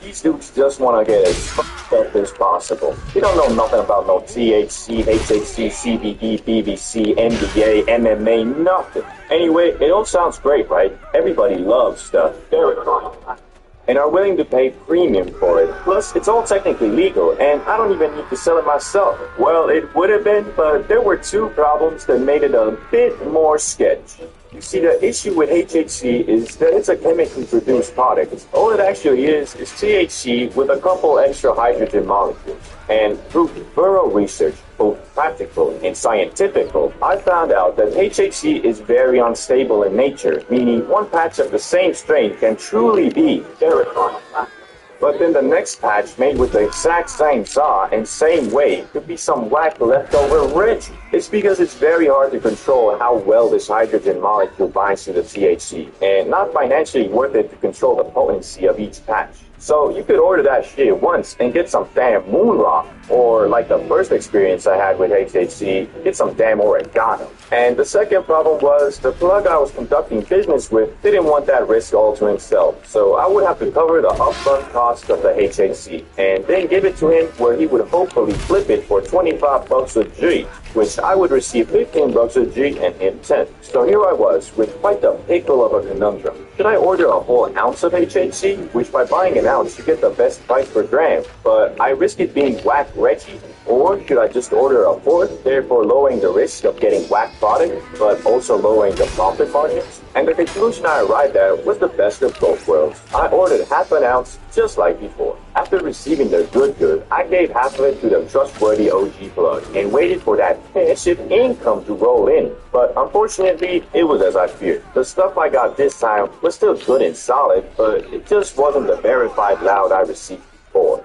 these dudes just want to get as fucked up as possible. They don't know nothing about no THC, HHC, CBD, BBC, NBA, MMA, nothing. Anyway, it all sounds great, right? Everybody loves stuff. Verify. And are willing to pay premium for it. Plus, it's all technically legal, and I don't even need to sell it myself. Well, it would have been, but there were two problems that made it a bit more sketch. You see, the issue with HHC is that it's a chemically produced product. All it actually is THC with a couple extra hydrogen molecules. And through thorough research, both practical and scientific, I found out that HHC is very unstable in nature, meaning one patch of the same strain can truly be terrifying. But then the next patch made with the exact same saw and same weight could be some whack leftover rich. It's because it's very hard to control how well this hydrogen molecule binds to the THC, and not financially worth it to control the potency of each patch. So you could order that shit once and get some damn moon rock. Or like the first experience I had with HHC, get some damn oregano. And the second problem was the plug I was conducting business with didn't want that risk all to himself. So I would have to cover the upfront cost of the HHC and then give it to him where he would hopefully flip it for 25 bucks a G, which I would receive 15 bucks a G and him 10. So here I was with quite the pickle of a conundrum. Should I order a whole ounce of HHC, which by buying an ounce you get the best price per gram, but I risk it being whack Reggie? Or should I just order a fourth, therefore lowering the risk of getting whack product, but also lowering the profit margins? And the conclusion I arrived at was the best of both worlds. I ordered half an ounce, just like before. After receiving the good, I gave half of it to the trustworthy OG plug and waited for that passive income to roll in. But unfortunately, it was as I feared. The stuff I got this time was still good and solid, but it just wasn't the verified loud I received.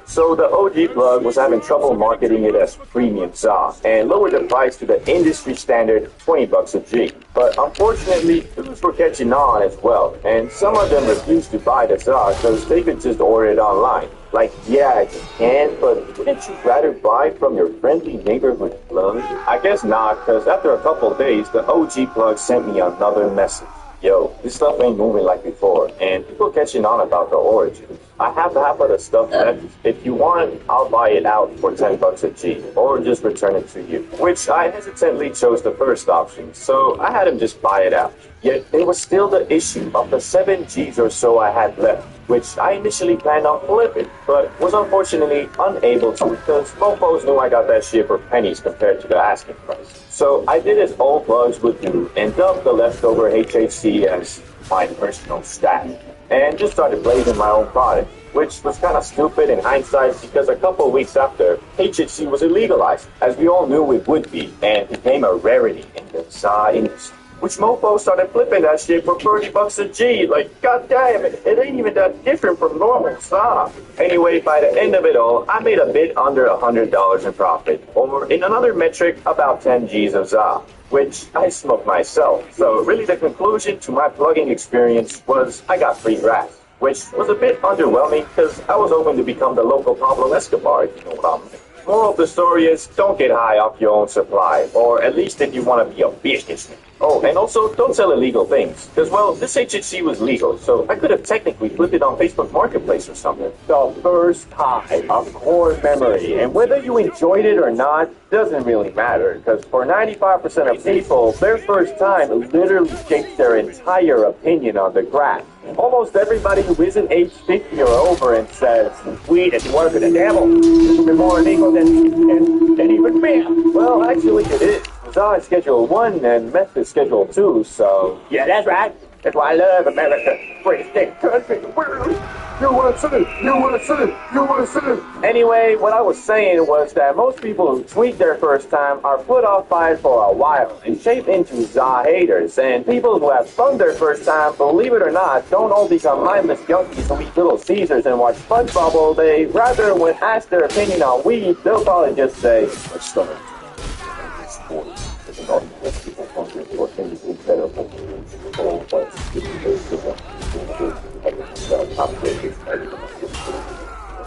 So the OG plug was having trouble marketing it as premium ZA and lowered the price to the industry standard 20 bucks a G. But unfortunately, crews were catching on as well, and some of them refused to buy the ZA because they could just order it online. Like, yeah, you can, but wouldn't you rather buy from your friendly neighborhood plug? I guess not, because after a couple days, the OG plug sent me another message. Yo, this stuff ain't moving like before, and people catching on about the origins. I have half of the stuff left. If you want, I'll buy it out for 10 bucks a G, or just return it to you. Which I hesitantly chose the first option, so I had him just buy it out. Yet there was still the issue of the 7 Gs or so I had left, which I initially planned on flipping, but was unfortunately unable to because mofos knew I got that shit for pennies compared to the asking price. So I did as all plugs would do and dumped the leftover HHC as my personal stash, and just started blazing my own product, which was kind of stupid in hindsight because a couple of weeks after, HHC was illegalized, as we all knew it would be, and became a rarity in the ZA industry. Which mofos started flipping that shit for 30 bucks a G. Like, goddamn, it ain't even that different from normal ZA. Anyway, by the end of it all, I made a bit under $100 in profit, or in another metric, about 10 Gs of ZA, which I smoked myself. So really the conclusion to my plugging experience was I got free grass, which was a bit underwhelming because I was hoping to become the local Pablo Escobar, if you know what I mean. Moral of the story is, don't get high off your own supply, or at least if you want to be a businessman. Oh, and also, don't sell illegal things, because, well, this HHC was legal, so I could have technically flipped it on Facebook Marketplace or something. The first high, a core memory, and whether you enjoyed it or not, doesn't really matter, because for 95% of people, their first time literally shapes their entire opinion on the graph. Almost everybody who isn't age 50 or over and says, weed is the work of the devil, this will be more illegal than even beer. Well, actually it is. ZA is Schedule 1 and meth is Schedule 2, so... Yeah, that's right. That's why I love America. Greatest country in the world. USA! USA! USA! Anyway, what I was saying was that most people who tweet their first time are put off by it for a while and shape into ZA haters. And people who have spun their first time, believe it or not, don't all become mindless junkies who eat Little Caesars and watch SpongeBob all day. Rather, when asked their opinion on weed, they'll probably just say, let's start.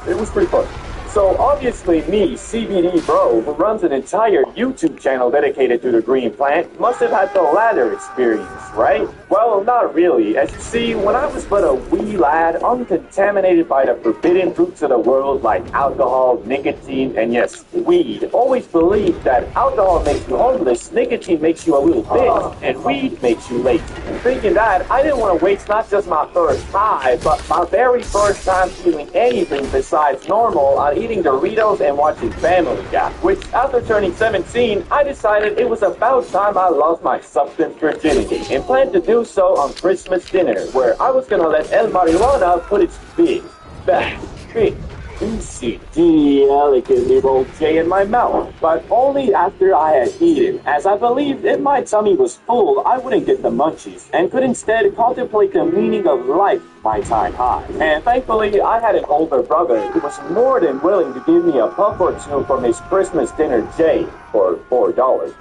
It was pretty fun. So obviously me, CBD Bro, who runs an entire YouTube channel dedicated to the green plant, must have had the latter experience, right? Well, not really. As you see, when I was but a wee lad, uncontaminated by the forbidden fruits of the world like alcohol, nicotine, and yes, weed, always believed that alcohol makes you homeless, nicotine makes you a little bitch, and weed makes you lazy. Thinking that, I didn't want to waste not just my first high, but my very first time feeling anything besides normal on eating Doritos and watching Family Guy, which after turning 17, I decided it was about time I lost my substance virginity and planned to do so on Christmas dinner, where I was gonna let El Marijuana put its big, fat, big, juicy, delicately rolled J in my mouth, but only after I had eaten, as I believed if my tummy was full, I wouldn't get the munchies, and could instead contemplate the meaning of life my time high. And thankfully, I had an older brother who was more than willing to give me a puff or two from his Christmas dinner J for $4.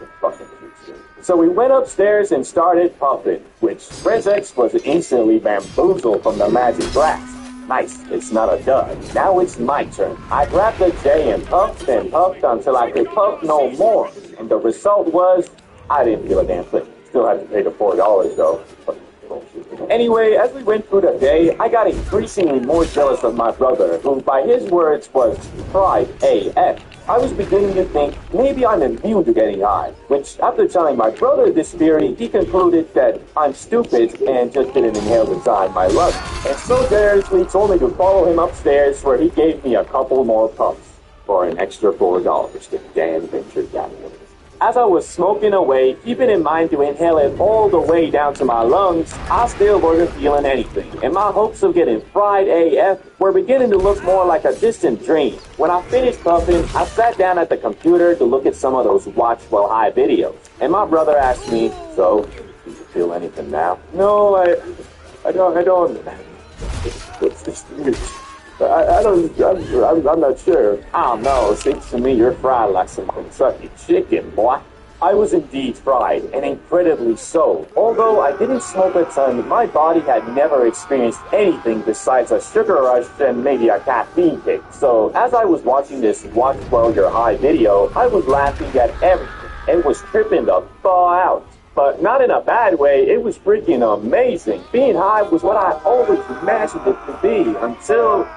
So we went upstairs and started puffing, which Rezex was instantly bamboozled from the magic glass. Nice, it's not a dud. Now it's my turn. I grabbed the J and puffed until I could puff no more. And the result was, I didn't feel a damn thing. Still had to pay the $4 though. Anyway, as we went through the day, I got increasingly more jealous of my brother, who by his words was fried AF. I was beginning to think maybe I'm immune to getting high, which after telling my brother this theory, he concluded that I'm stupid and just didn't inhale the Za in my lungs. And so generously told me to follow him upstairs where he gave me a couple more puffs for an extra $4 to damn venture capitalist. As I was smoking away, keeping in mind to inhale it all the way down to my lungs, I still wasn't feeling anything, and my hopes of getting fried AF were beginning to look more like a distant dream. When I finished puffing, I sat down at the computer to look at some of those watch while high videos, and my brother asked me, "So, do you feel anything now?" "No, I don't. What's this news? I'm not sure." "I don't know. Seems to me you're fried like some Kentucky chicken, boy." I was indeed fried, and incredibly so. Although I didn't smoke a ton, my body had never experienced anything besides a sugar rush and maybe a caffeine kick. So, as I was watching this watch while you're high video, I was laughing at everything and was tripping the fuck out. But not in a bad way, it was freaking amazing. Being high was what I always imagined it to be until...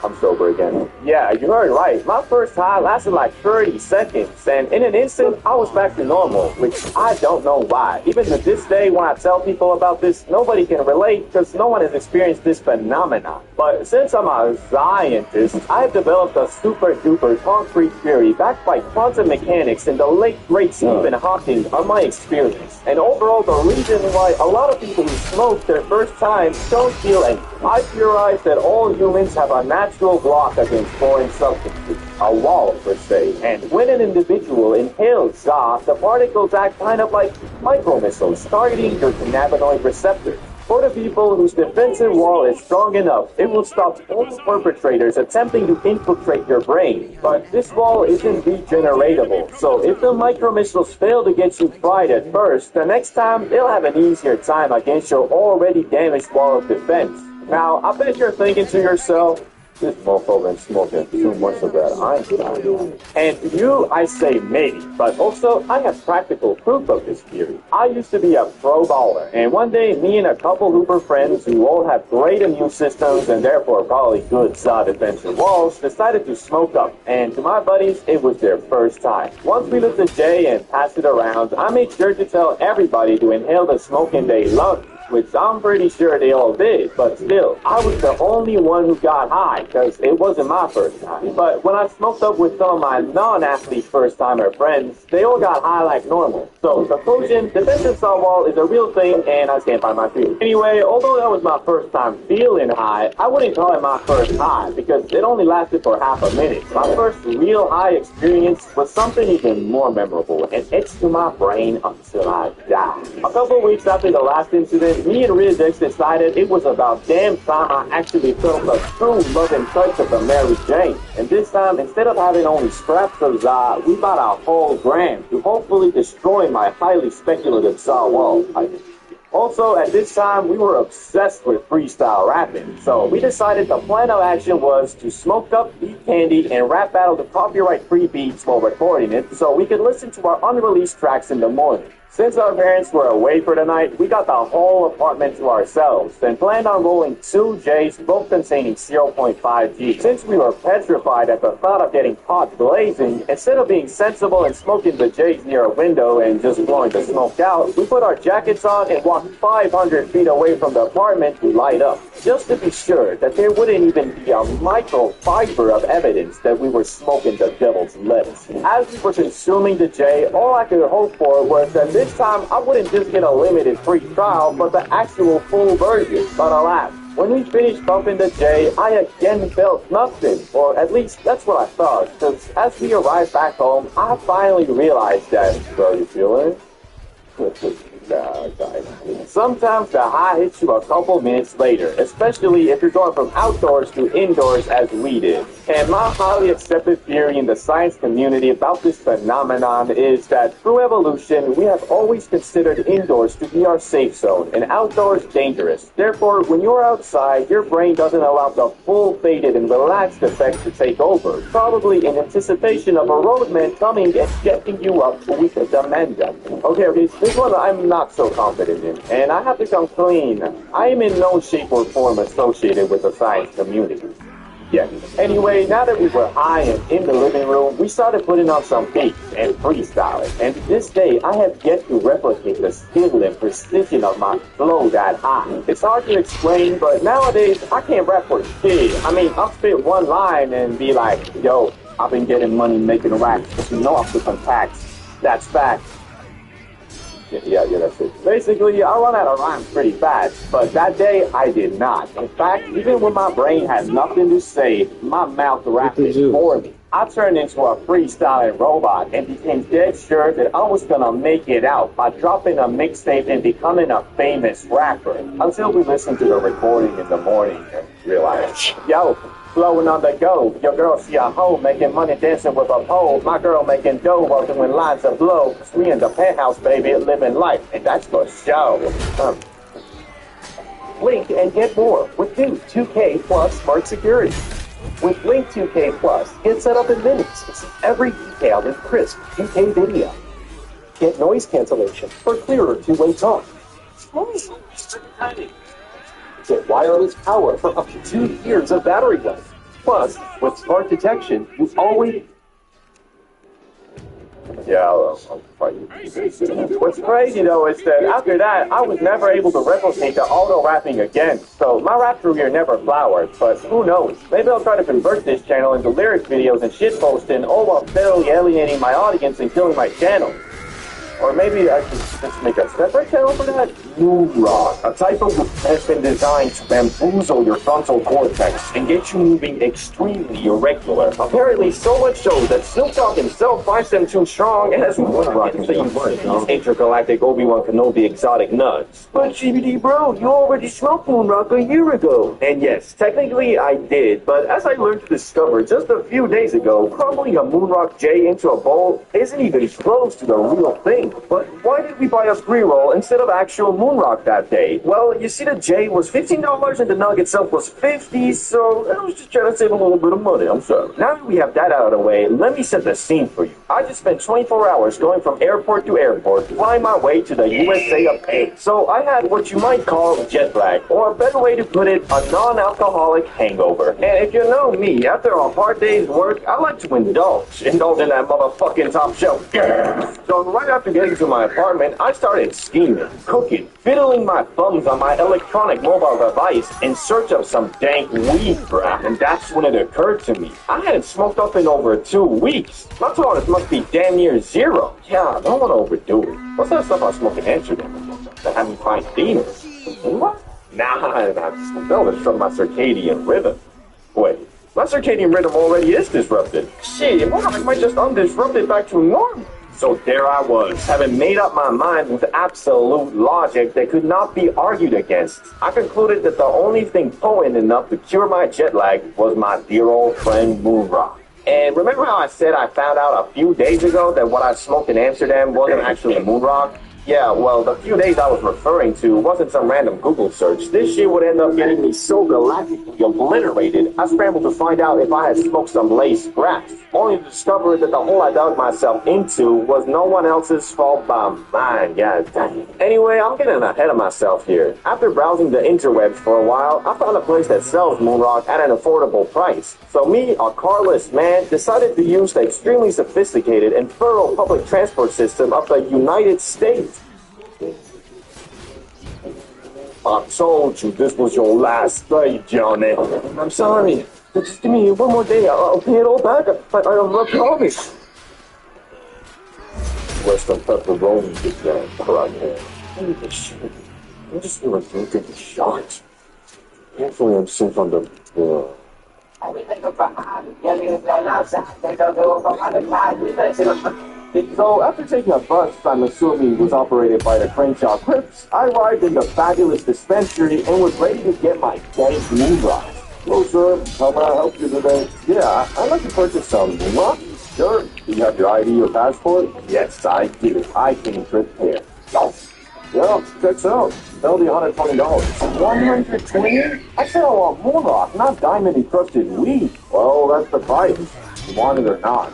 I'm sober again. Yeah, you heard right. My first high lasted like 30 seconds, and in an instant, I was back to normal, which I don't know why. Even to this day, when I tell people about this, nobody can relate because no one has experienced this phenomenon. But since I'm a scientist, I have developed a super-duper concrete theory backed by quantum mechanics and the late great Stephen Hawking on my experience. And overall, the reason why a lot of people who smoke their first time don't feel anything. I theorize that all humans have a natural block against foreign substances, a wall per se, and when an individual inhales Za, the particles act kind of like micromissiles targeting your cannabinoid receptors. For the people whose defensive wall is strong enough, it will stop all perpetrators attempting to infiltrate your brain. But this wall isn't regeneratable, so if the micromissiles fail to get you fried at first, the next time they'll have an easier time against your already damaged wall of defense. Now, I bet you're thinking to yourself, this mofo been smoking too much of that Einstein. And you, I say maybe, but also I have practical proof of this theory. I used to be a pro baller, and one day me and a couple Hooper friends who all have great immune systems and therefore probably good Za defensive walls decided to smoke up, and to my buddies, it was their first time. Once we lit the J and passed it around, I made sure to tell everybody to inhale the smoke in their lungs, which I'm pretty sure they all did, but still, I was the only one who got high, because it wasn't my first time. But when I smoked up with some of my non-athlete first-timer friends, they all got high like normal. So, conclusion, defensive Za wall is a real thing, and I stand by my theory. Anyway, although that was my first time feeling high, I wouldn't call it my first high, because it only lasted for half a minute. My first real high experience was something even more memorable, and etched to my brain until I died. A couple weeks after the last incident, me and Riz decided it was about damn time I actually felt a true loving touch of a Mary Jane. And this time, instead of having only scraps of Za, we bought a whole gram to hopefully destroy my highly speculative Za wall. Also, at this time, we were obsessed with freestyle rapping, so we decided the plan of action was to smoke up, eat candy, and rap battle the copyright-free beats while recording it so we could listen to our unreleased tracks in the morning. Since our parents were away for the night, we got the whole apartment to ourselves and planned on rolling 2 J's, both containing 0.5 G. Since we were petrified at the thought of getting caught blazing, instead of being sensible and smoking the J's near a window and just blowing the smoke out, we put our jackets on and walked 500 feet away from the apartment to light up, just to be sure that there wouldn't even be a microfiber of evidence that we were smoking the devil's lettuce. As we were consuming the J, all I could hope for was that this time I wouldn't just get a limited free trial, but the actual full version. But alas, when we finished pumping the J, I again felt nothing, or at least that's what I thought, because as we arrived back home, I finally realized that, so you feeling? Sometimes the high hits you a couple minutes later, especially if you're going from outdoors to indoors as we did. And my highly accepted theory in the science community about this phenomenon is that through evolution, we have always considered indoors to be our safe zone and outdoors dangerous. Therefore, when you're outside, your brain doesn't allow the full faded and relaxed effect to take over, probably in anticipation of a roadman coming and jetting you up with a dementia. Okay, this one I'm not so confident in, and I have to come clean. I am in no shape or form associated with the science community. Yeah. Anyway, now that we were high and in the living room, we started putting on some beats and freestyling. And to this day, I have yet to replicate the skill and precision of my flow that high. It's hard to explain, but nowadays, I can't rap for shit. I mean, I'll spit one line and be like, yo, I've been getting money making raps, but you know I put some packs. That's fact. Yeah, that's it. Basically, I run out of rhymes pretty fast, but that day I did not. In fact, even when my brain had nothing to say, my mouth rapped for me. I turned into a freestyling robot and became dead sure that I was gonna make it out by dropping a mixtape and becoming a famous rapper. Until we listened to the recording in the morning and realized, yo, flowing on the go. Your girl see a hoe making money dancing with a pole. My girl making dough while doing lines of blow. We in the penthouse, baby, living life, and that's for show. Link and get more with new 2K Plus Smart Security. With Link 2K Plus, get set up in minutes to see every detail in crisp 2K video. Get noise cancellation for clearer two-way talk. Get wireless power for up to 2 years of battery life. Plus, with smart detection, you always... Yeah, I'll fight you. What's crazy, though, is that after that, I was never able to replicate the auto-rapping again. So my rap career never flowered, but who knows? Maybe I'll try to convert this channel into lyric videos and shitposting, all while steadily alienating my audience and killing my channel. Or maybe I should just make a separate channel for that? Moonrock, a type of whip has been designed to bamboozle your frontal cortex and get you moving extremely irregular. Apparently, so much so that Snoop Dogg himself finds them too strong and has Moonrock these intergalactic Obi-Wan Kenobi exotic nuts. But GBD bro, you already smoked Moonrock a year ago. And yes, technically I did, but as I learned to discover just a few days ago, crumbling a Moonrock J into a bowl isn't even close to the real thing. But why did we buy a pre-roll instead of actual Moonrock that day? Well, you see the J was $15 and the nug itself was $50, so I was just trying to save a little bit of money, I'm sorry. Now that we have that out of the way, let me set the scene for you. I just spent 24 hours going from airport to airport, flying my way to the USA of A. So I had what you might call jet lag, or a better way to put it, a non-alcoholic hangover. And if you know me, after a hard day's work, I like to indulge in that motherfucking top shelf. So right after getting to my apartment, I started scheming, cooking, fiddling my thumbs on my electronic mobile device in search of some dank weed crap. And that's when it occurred to me. I hadn't smoked up in over 2 weeks. My tolerance must be damn near 0. Yeah, I don't want to overdo it. What's that stuff I smoke in Amsterdam that had me find demons? What? Nah, that'll disrupt my circadian rhythm. Wait, my circadian rhythm already is disrupted. Shit, what if I might just undisrupt it back to normal? So there I was, having made up my mind with absolute logic that could not be argued against. I concluded that the only thing potent enough to cure my jet lag was my dear old friend Moonrock. And remember how I said I found out a few days ago that what I smoked in Amsterdam wasn't actually Moonrock? Yeah, well, the few days I was referring to wasn't some random Google search. This shit would end up getting me so galactically obliterated, I scrambled to find out if I had smoked some lace scraps, only to discover that the hole I dug myself into was no one else's fault but mine, god dang it. Anyway, I'm getting ahead of myself here. After browsing the interwebs for a while, I found a place that sells Moonrock at an affordable price. So me, a carless man, decided to use the extremely sophisticated and thorough public transport system of the United States. I told you this was your last day, Johnny. I'm sorry. Just give me one more day. I'll pay it all back. I promise. Western pepperoni is that crackhead. I'm just gonna drink the shot. Hopefully I'm safe on the floor. So after taking a bus I'm assuming was operated by the Crenshaw Crips, I arrived in the fabulous dispensary and was ready to get my dank moon rock. Hello, sir. How may I help you today? Yeah, I'd like to purchase some moon rock. Sure. Do you have your ID or passport? Yes, I do. I came prepared. Oh. Yeah, checks out. That'll be $120. $120? I said I want moon rock, not diamond-encrusted weed. Well, that's the price. You want it or not.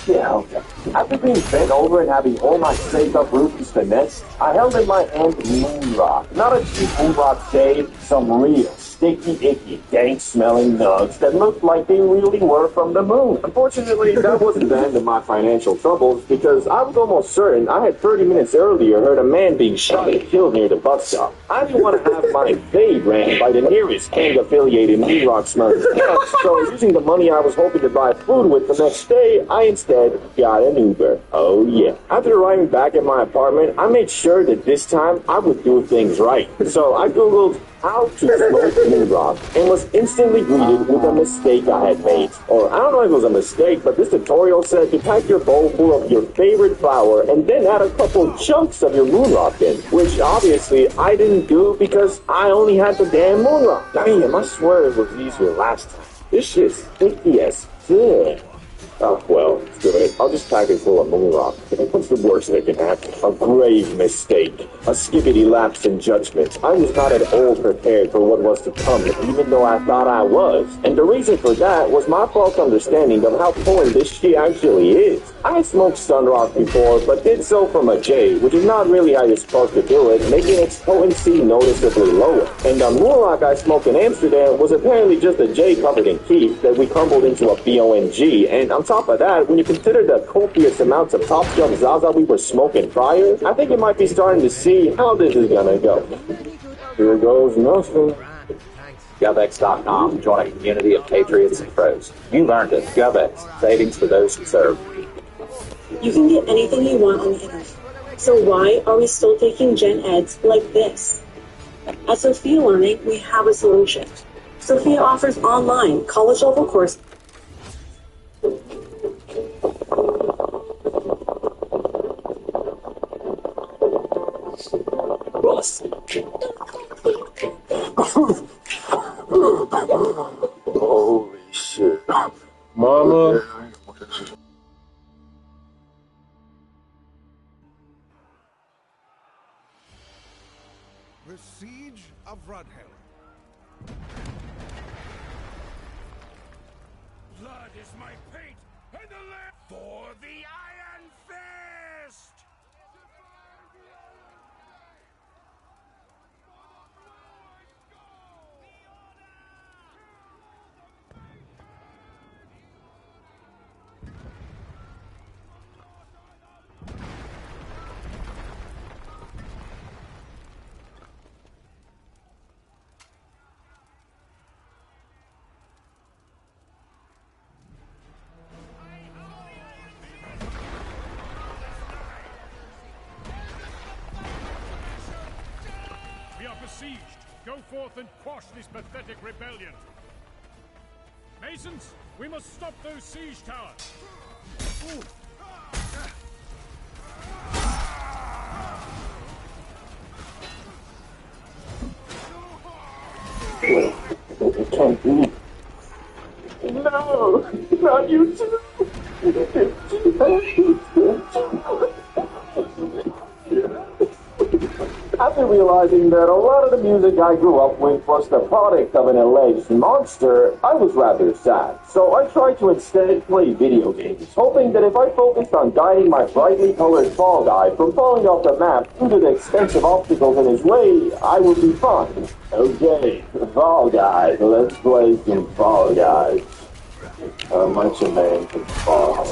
Yeah, okay. After being bent over and having all my saved-up rupees finessed, I held in my hand moon rock. Not a cheap moon rock shade, some real sticky, icky, dank-smelling nugs that looked like they really were from the moon. Unfortunately, that wasn't the end of my financial troubles because I was almost certain I had 30 minutes earlier heard a man being shot and killed near the bus stop. I didn't want to have my fade ran by the nearest gang-affiliated moon rock smelling thugs, so using the money I was hoping to buy food with the next day, I instead got an Uber. Oh yeah. After arriving back at my apartment, I made sure that this time I would do things right. So I googled how to smoke moon rock and was instantly greeted with a mistake I had made. Or I don't know if it was a mistake, but this tutorial said to pack your bowl full of your favorite flower and then add a couple chunks of your moon rock in, which obviously I didn't do because I only had the damn moon rock. Damn, I swear it was easier last time. This shit's sticky as shit. Oh, well, screw it. I'll just pack it full of moon rock. What's the worst that can happen? A grave mistake. A skibbity lapse in judgment. I was not at all prepared for what was to come, even though I thought I was. And the reason for that was my false understanding of how potent this shit actually is. I had smoked Sun Rock before, but did so from a J, which is not really how you're supposed to do it, making its potency noticeably lower. And the moon rock I smoked in Amsterdam was apparently just a J covered in keef that we crumbled into a BONG, and on top of that, when you consider the copious amounts of top shelf Zaza we were smoking prior, I think you might be starting to see how this is gonna go. Here goes nothing. GovX.com. Join a community of patriots and pros. You learned it. GovX. Savings for those who serve. You can get anything you want on the internet. So why are we still taking gen eds like this? At Sophia Learning, we have a solution. Sophia offers online college-level courses. Holy shit. Mama. The Siege of Rudhill. Blood is my paint, and the land for the Iron Fist! We are besieged. Go forth and quash this pathetic rebellion. Masons, we must stop those siege towers. Ooh. It can't be. No, not you too. After realizing that a lot of the music I grew up with was the product of an alleged monster, I was rather sad. So I tried to instead play video games, hoping that if I focused on guiding my brightly colored Fall Guy from falling off the map due to the expensive obstacles in his way, I would be fine. Okay, Fall Guy, let's play some Fall Guys. How much a man can fall?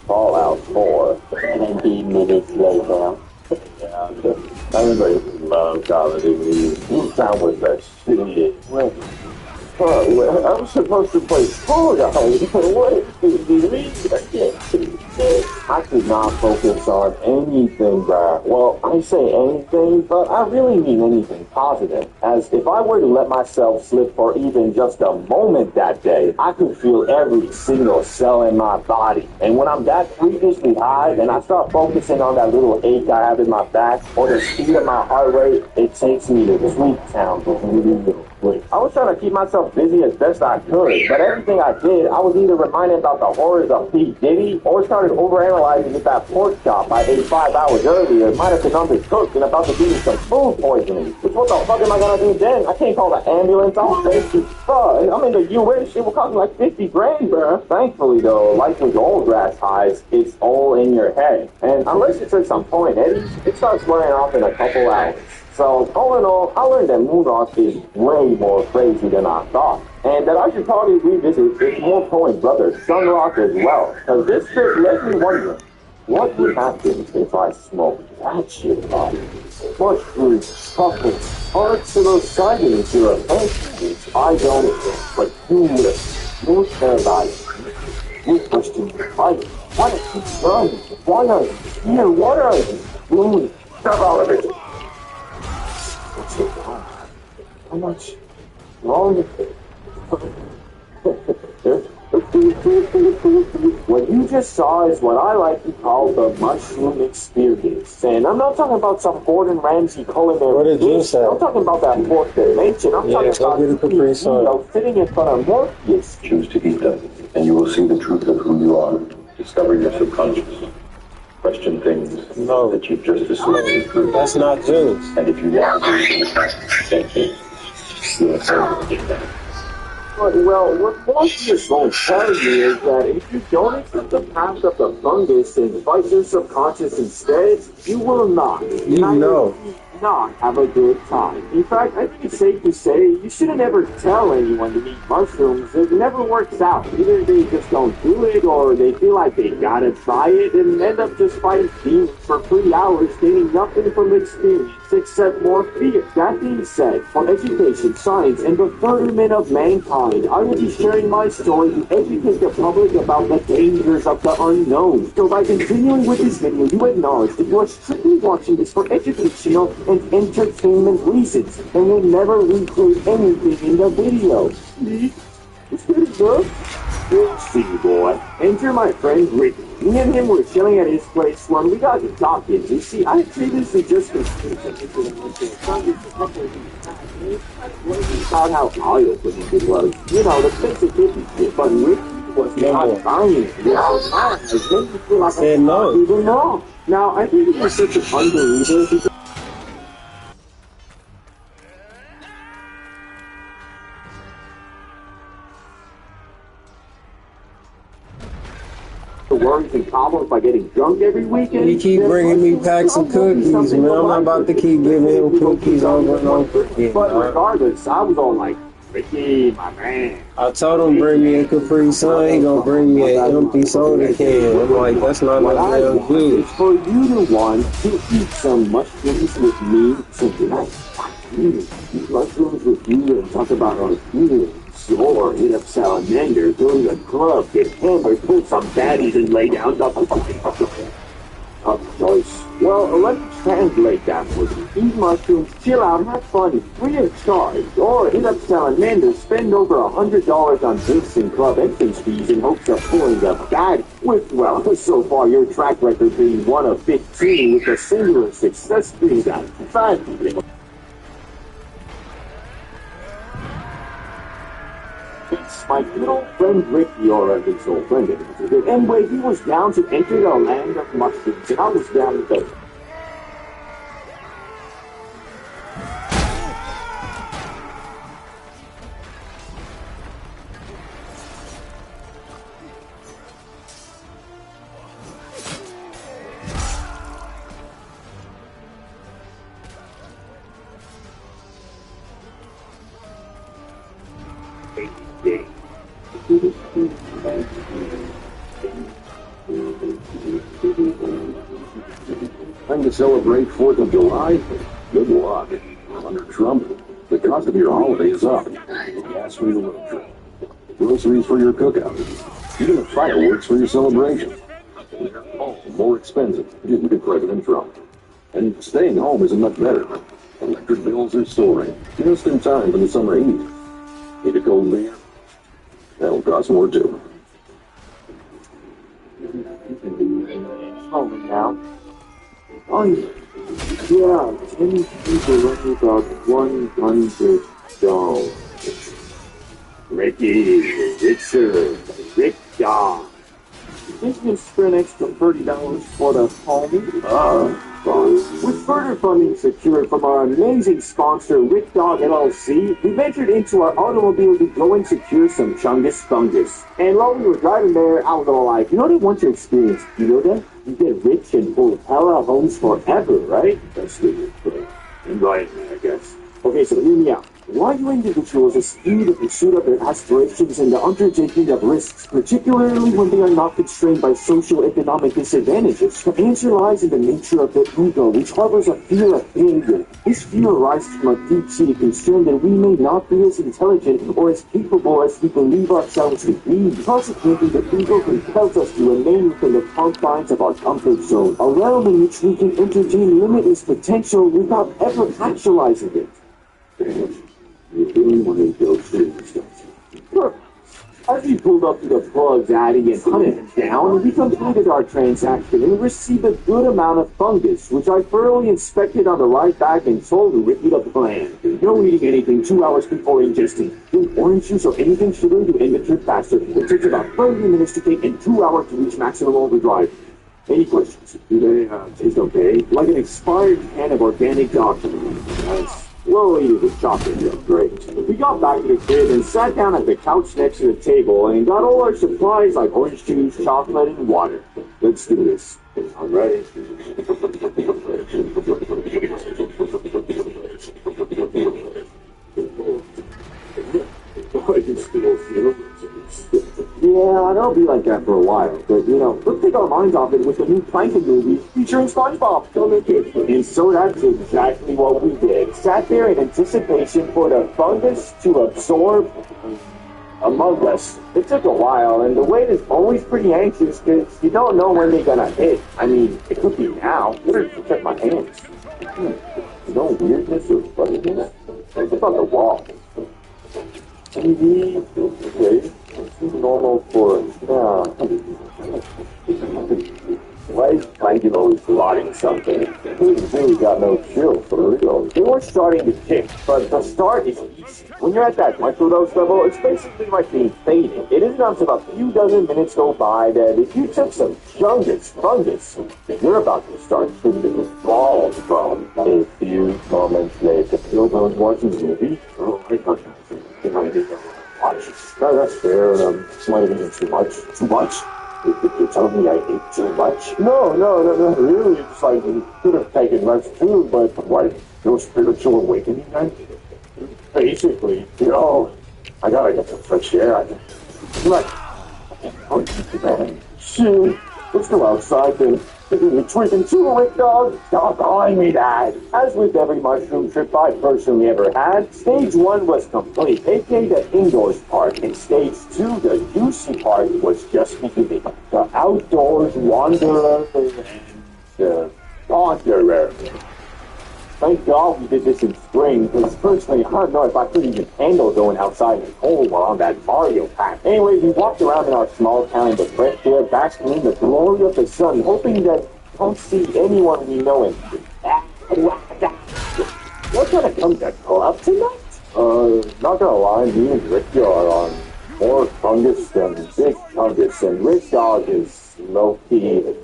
Fallout 4, 20 minutes later. Yeah, everybody loves Call of Duty. This time was that shit. I'm supposed to play Fall Guys. What is this? I can't see this. I could not focus on anything, bruh. Well, I say anything, but I really mean anything positive. As if I were to let myself slip for even just a moment that day, I could feel every single cell in my body. And when I'm that freakishly high, and I start focusing on that little ache I have in my back, or the speed of my heart rate, it takes me to Tweet Town with really little sleep. I was trying to keep myself busy as best I could, but everything I did, I was either reminded about the horrors of P. Diddy, or started overanalyzing if that pork chop I ate 5 hours earlier might have been undercooked and about to give me some food poisoning. Which what the fuck am I gonna do then? I can't call the ambulance. I'm crazy. Bro, I'm in the U.S. It will cost me like 50 grand, bro. Thankfully, though, like with all grass highs, it's all in your head. And unless you took some point, Eddie, it starts wearing off in a couple hours. So, all in all, I learned that Moonrock is way more crazy than I thought. And that I should probably revisit its more Coen Brothers Sunrock as well. Because this trip left me wondering, what would happen if I smoked that shit up? Mushrooms, chocolate, hard psilocybin into a fancy. I don't, but who would? Who cares I? You question me, right? Why are you done? Why are you here? What are you doing? Stop all of it. What's so wrong? How much wrong is it? What you just saw is what I like to call the mushroom experience. And I'm not talking about some Gordon Ramsay culinary. What did you say? I'm talking about that pork they mentioned. I'm talking about sitting in front of Morpheus. Choose to eat them, and you will see the truth of who you are. Discover your subconscious. Question things that you've just assumed is true. That's not juice. And if you want to do the same thing, you will certainly get that. Well, what Morpheus won't tell you is that if you don't accept the path of the fungus and fight your subconscious instead, you will not. Not have a good time. In fact, I think it's safe to say you shouldn't ever tell anyone to eat mushrooms. It never works out. Either they just don't do it, or they feel like they gotta try it and end up just fighting demons for 3 hours, gaining nothing from the experience except more fear. That being said, for education, science, and the furtherment of mankind, I will be sharing my story to educate the public about the dangers of the unknown. So by continuing with this video, you acknowledge that you are strictly watching this for educational and entertainment reasons, and will never recreate anything in the video. See? It's pretty good. We'll see, boy. Enter my friend Rick. Me and him were chilling at his place when we got to talking. You see, I had previously just been about how eye-opening it was. You know, the 50-50 shit, but Rick was not buying it. I made me feel like I didn't even know. Now, I think it was such an unbeliever because the worries and problems by getting drunk every weekend. He keep bringing me packs of cookies, man. I'm not about to keep giving him cookies over and over again. But regardless, I was all like, Ricky, my man. I told him bring me a Capri Sun, he gonna bring me an empty soda can. I'm like, that's not what enough I damn want juice. is for you to want to eat some mushrooms with me tonight. Eat mushrooms with you and talk about our feelings. Or hit up Salamander, go to the club, get hammered, pull some baddies, and lay down the fucking up choice. Well, let me translate that for you. Eat mushrooms, chill out, have fun, free of charge. Or hit up Salamander, spend over $100 on drinks and club entrance fees in hopes of pulling a baddie. With, well, so far your track record being 1 of 15 with a singular success being out of 5. It's my good old friend Ricky, or at least old friend. Anyway, he was down to enter the land of mushrooms, and I was down to go. Time to celebrate 4th of July? Good luck. Under Trump, the cost of your holiday is up. Gas for your road trip. Groceries for your cookout. Even the fireworks for your celebration. They're all more expensive due to President Trump. And staying home isn't much better. Electric bills are soaring, just in time for the summer heat. Need a cold beer? That'll cost more too. Home now. Oh, yeah, 10 people only about $100. Ricky, Richard, Rick Dog. Think you spend extra $30 for the homie? With further funding secured from our amazing sponsor, Rick Dog LLC, we ventured into our automobile to go and secure some Chungus fungus. And while we were driving there, I was all like, you know that once you experience that you get rich and full hella homes forever, right? That's the environment, I guess. Okay, so hear me out. Why do individuals aspire to pursue their aspirations and the undertaking of risks, particularly when they are not constrained by social-economic disadvantages? The answer lies in the nature of the ego, which harbors a fear of failure. This fear arises from a deep-seated concern that we may not be as intelligent or as capable as we believe ourselves to be. Consequently, the ego compels us to remain within the confines of our comfort zone, a realm in which we can entertain limitless potential without ever actualizing it. You really want to go serious, don't you? Sure. As we pulled up to the plug's attic and hunted him down, we completed our transaction and received a good amount of fungus, which I thoroughly inspected on the ride back and told Ricky the plan. No eating anything 2 hours before ingesting. Drink orange juice or anything sugary to end the trip faster. It takes about 30 minutes to take and 2 hours to reach maximum overdrive. Any questions? Do they taste okay? Like an expired can of organic dog food. Nice. We'll eat it with chocolate, though. Great. We got back to the crib and sat down at the couch next to the table and got all our supplies like orange juice, chocolate, and water. Let's do this. I'm ready. Yeah, it'll be like that for a while, but let's take our minds off it with the new Plankton movie featuring SpongeBob. And so that's exactly what we did. Sat there in anticipation for the fungus to absorb among us. It took a while, and the wait is always pretty anxious because you don't know when they're gonna hit. I mean, it could be now. Better check my hands. No weirdness or funniness. Think about the wall. TV, okay. Normal for why is Plankton always plotting something? He really got no chill for real. They were starting to kick, but the start is easy. When you're at that microdose level, it's basically like being faded. It isn't until a few dozen minutes go by that if you took some fungus, you're about to start tripping with balls from. A few moments later, you're watching the movie. Oh, I thought that's fair. Might have been too much. Too much? You're telling me I ate too much? No. Really, it's like you could have taken less too, but what? No spiritual awakening then? Basically, I gotta get some fresh air. Man. Shoot, let's go outside then. You're tweaking too, Rick Dog. Stop calling me that. As with every mushroom trip I personally ever had, stage 1 was complete, aka the indoors part, and stage 2, the juicy part, was just beginning. The outdoors wanderer and the wanderer. Thank God we did this in spring, because personally, I don't know if I could even handle going outside in the cold while on that Mario pack. Anyway, we walked around in our small town in the fresh air, basking in the glory of the sun, hoping that we don't see anyone we know in. What kind of comes to club tonight? Not gonna lie, me and Ricky are on more fungus than big fungus, and Rick Dog is low-key.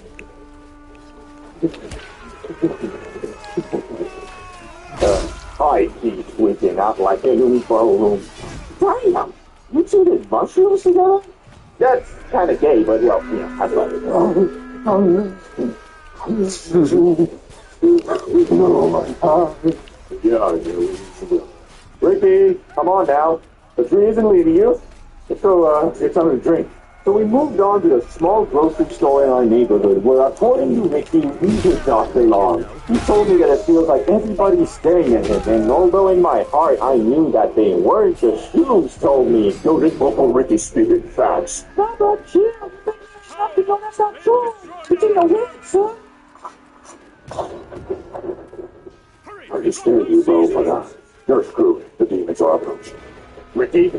I keep tweaking out like a new ballroom. Damn! You two did mushrooms together? That's kind of gay, but well, I love it. Yeah. Ricky, come on now. The tree isn't leaving you. Let's go get something to drink. So we moved on to a small grocery store in our neighborhood where, according to Ricky, we did not belong. He told me that it feels like everybody's staring at him, and although in my heart I knew that they weren't, the shoes told me, yo, this local Ricky's speaking facts. No, chill. That's not true. It's in the wind, son. I just scared you, bro, but you're screwed. The demons are approaching. Ricky,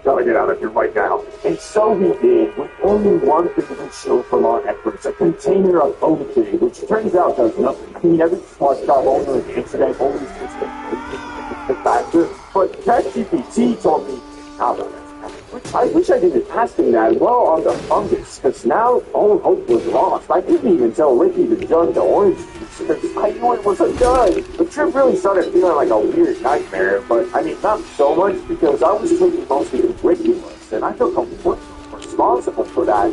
gotta get out of here right now. And so we did, with only one thing to show from our efforts, a container of OJ, which turns out does nothing. I mean, every smart job owner in the incident always thinks the factor, but ChatGPT told me, I wish I didn't ask him that well on the fungus, because now all hope was lost. I couldn't even tell Ricky to jug the orange juice, because I knew it was a dud. The trip really started feeling like a weird nightmare, but I mean, not so much, because I was taking mostly who Ricky was, and I feel completely responsible for that.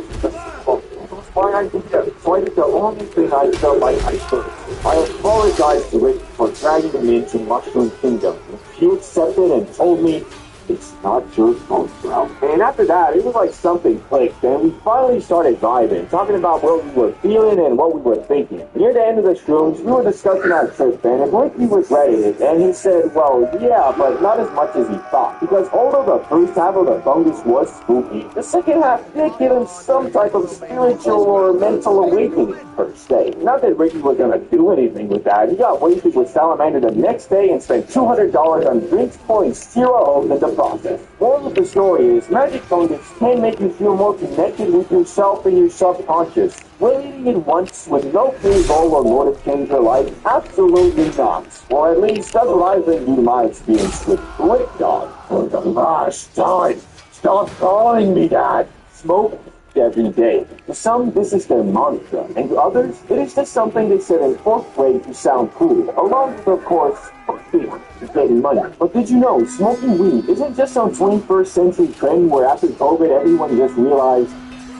Well, it was my idea, so I did the only thing I felt like I could. I apologized to Ricky for dragging him into Mushroom Kingdom. He accepted and told me, it's not your fault, bro. And after that, it was like something clicked, and we finally started vibing, talking about what we were feeling and what we were thinking. Near the end of the shrooms, we were discussing our trip, and Ricky regretted it, and he said, well, yeah, but not as much as he thought. Because although the first half of the fungus was spooky, the second half did give him some type of spiritual or mental awakening, per se. Not that Ricky was gonna do anything with that. He got wasted with Salamander the next day and spent $200 on drinks pouring zero hope in the process. Moral of the story is, magic fungus can make you feel more connected with yourself and your subconscious. Will eating it once with no clear goal or more to change your life? Absolutely not. Or at least that's what I've been due to my experience with Brick Dog. For the last time, stop calling me that. Smoke every day. To some, this is their mantra, and to others, it is just something they said in fourth grade to sound cool, along with, of course, getting money. But did you know, smoking weed isn't just some 21st century trend where after COVID everyone just realized,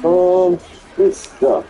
man, this stuff.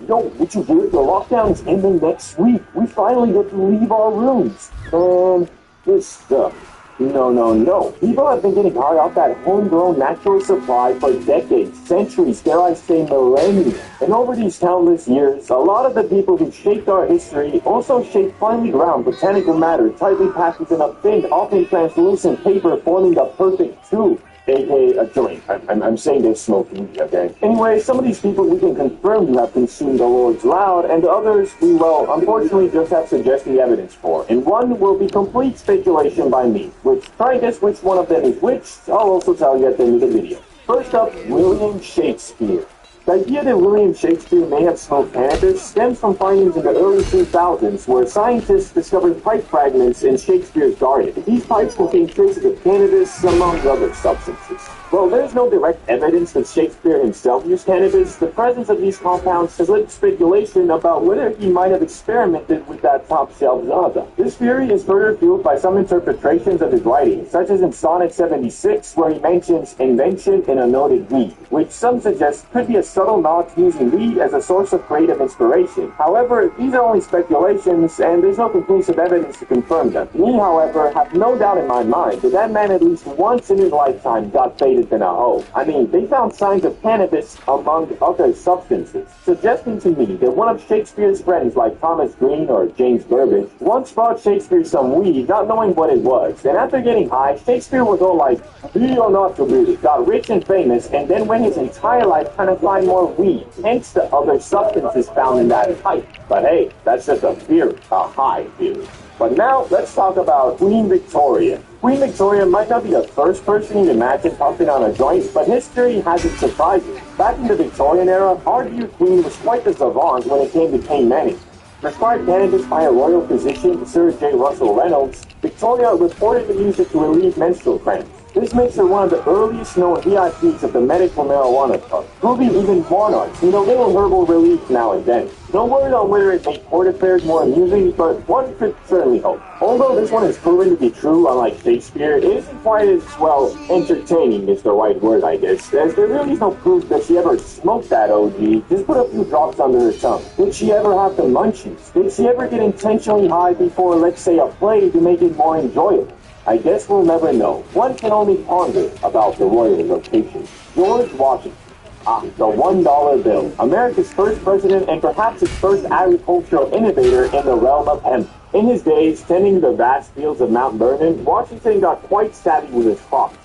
Yo, would you hear it? The lockdown is ending next week. We finally get to leave our rooms. Man, this stuff. No. People have been getting high off that homegrown natural supply for decades, centuries, dare I say millennia. And over these countless years, a lot of the people who shaped our history also shaped finely ground botanical matter tightly packaged in a thin, often translucent paper forming the perfect tube. aka a joint. I'm saying they're smoking, okay? Anyway, some of these people we can confirm you have consumed the Lord's loud, and others we will unfortunately just have suggested evidence for. And one will be complete speculation by me, which, try and guess which one of them is which, I'll also tell you at the end of the video. First up, William Shakespeare. The idea that William Shakespeare may have smoked cannabis stems from findings in the early 2000s where scientists discovered pipe fragments in Shakespeare's garden. These pipes contained traces of cannabis, among other substances. While there's no direct evidence that Shakespeare himself used cannabis, the presence of these compounds has led to speculation about whether he might have experimented with that top-shelf Zaza. This theory is further fueled by some interpretations of his writings, such as in Sonnet 76, where he mentions invention in a noted weed, which some suggest could be a subtle nod to using weed as a source of creative inspiration. However, these are only speculations, and there's no conclusive evidence to confirm them. Me, however, have no doubt in my mind that that man at least once in his lifetime got faded than a hoe. I mean, they found signs of cannabis among other substances, suggesting to me that one of Shakespeare's friends like Thomas Green or James Burbage once bought Shakespeare some weed, not knowing what it was, and after getting high, Shakespeare was all like, be or not to be, got rich and famous, and then went his entire life trying to find more weed, hence the other substances found in that pipe. But hey, that's just a theory, a high theory. But now, let's talk about Queen Victoria. Queen Victoria might not be the first person you'd imagine pumping on a joint, but history has its surprises. Back in the Victorian era, our dear Queen was quite the savant when it came to pain management. Prescribed cannabis by a royal physician, Sir J. Russell Reynolds, Victoria reportedly used it to relieve menstrual cramps. This makes her one of the earliest known VIPs of the medical marijuana club, proving even monarchs need a little herbal relief now and then. No word on whether it made court affairs more amusing, but one could certainly hope. Although this one is proven to be true, unlike Shakespeare, it isn't quite as, well, entertaining is the right word, I guess, as there really is no proof that she ever smoked that OG, just put a few drops under her tongue. Did she ever have the munchies? Did she ever get intentionally high before, let's say, a play to make it more enjoyable? I guess we'll never know. One can only ponder about the royal location. George Washington. The $1 bill. America's first president and perhaps its first agricultural innovator in the realm of hemp. In his days, tending the vast fields of Mount Vernon, Washington got quite savvy with his crops.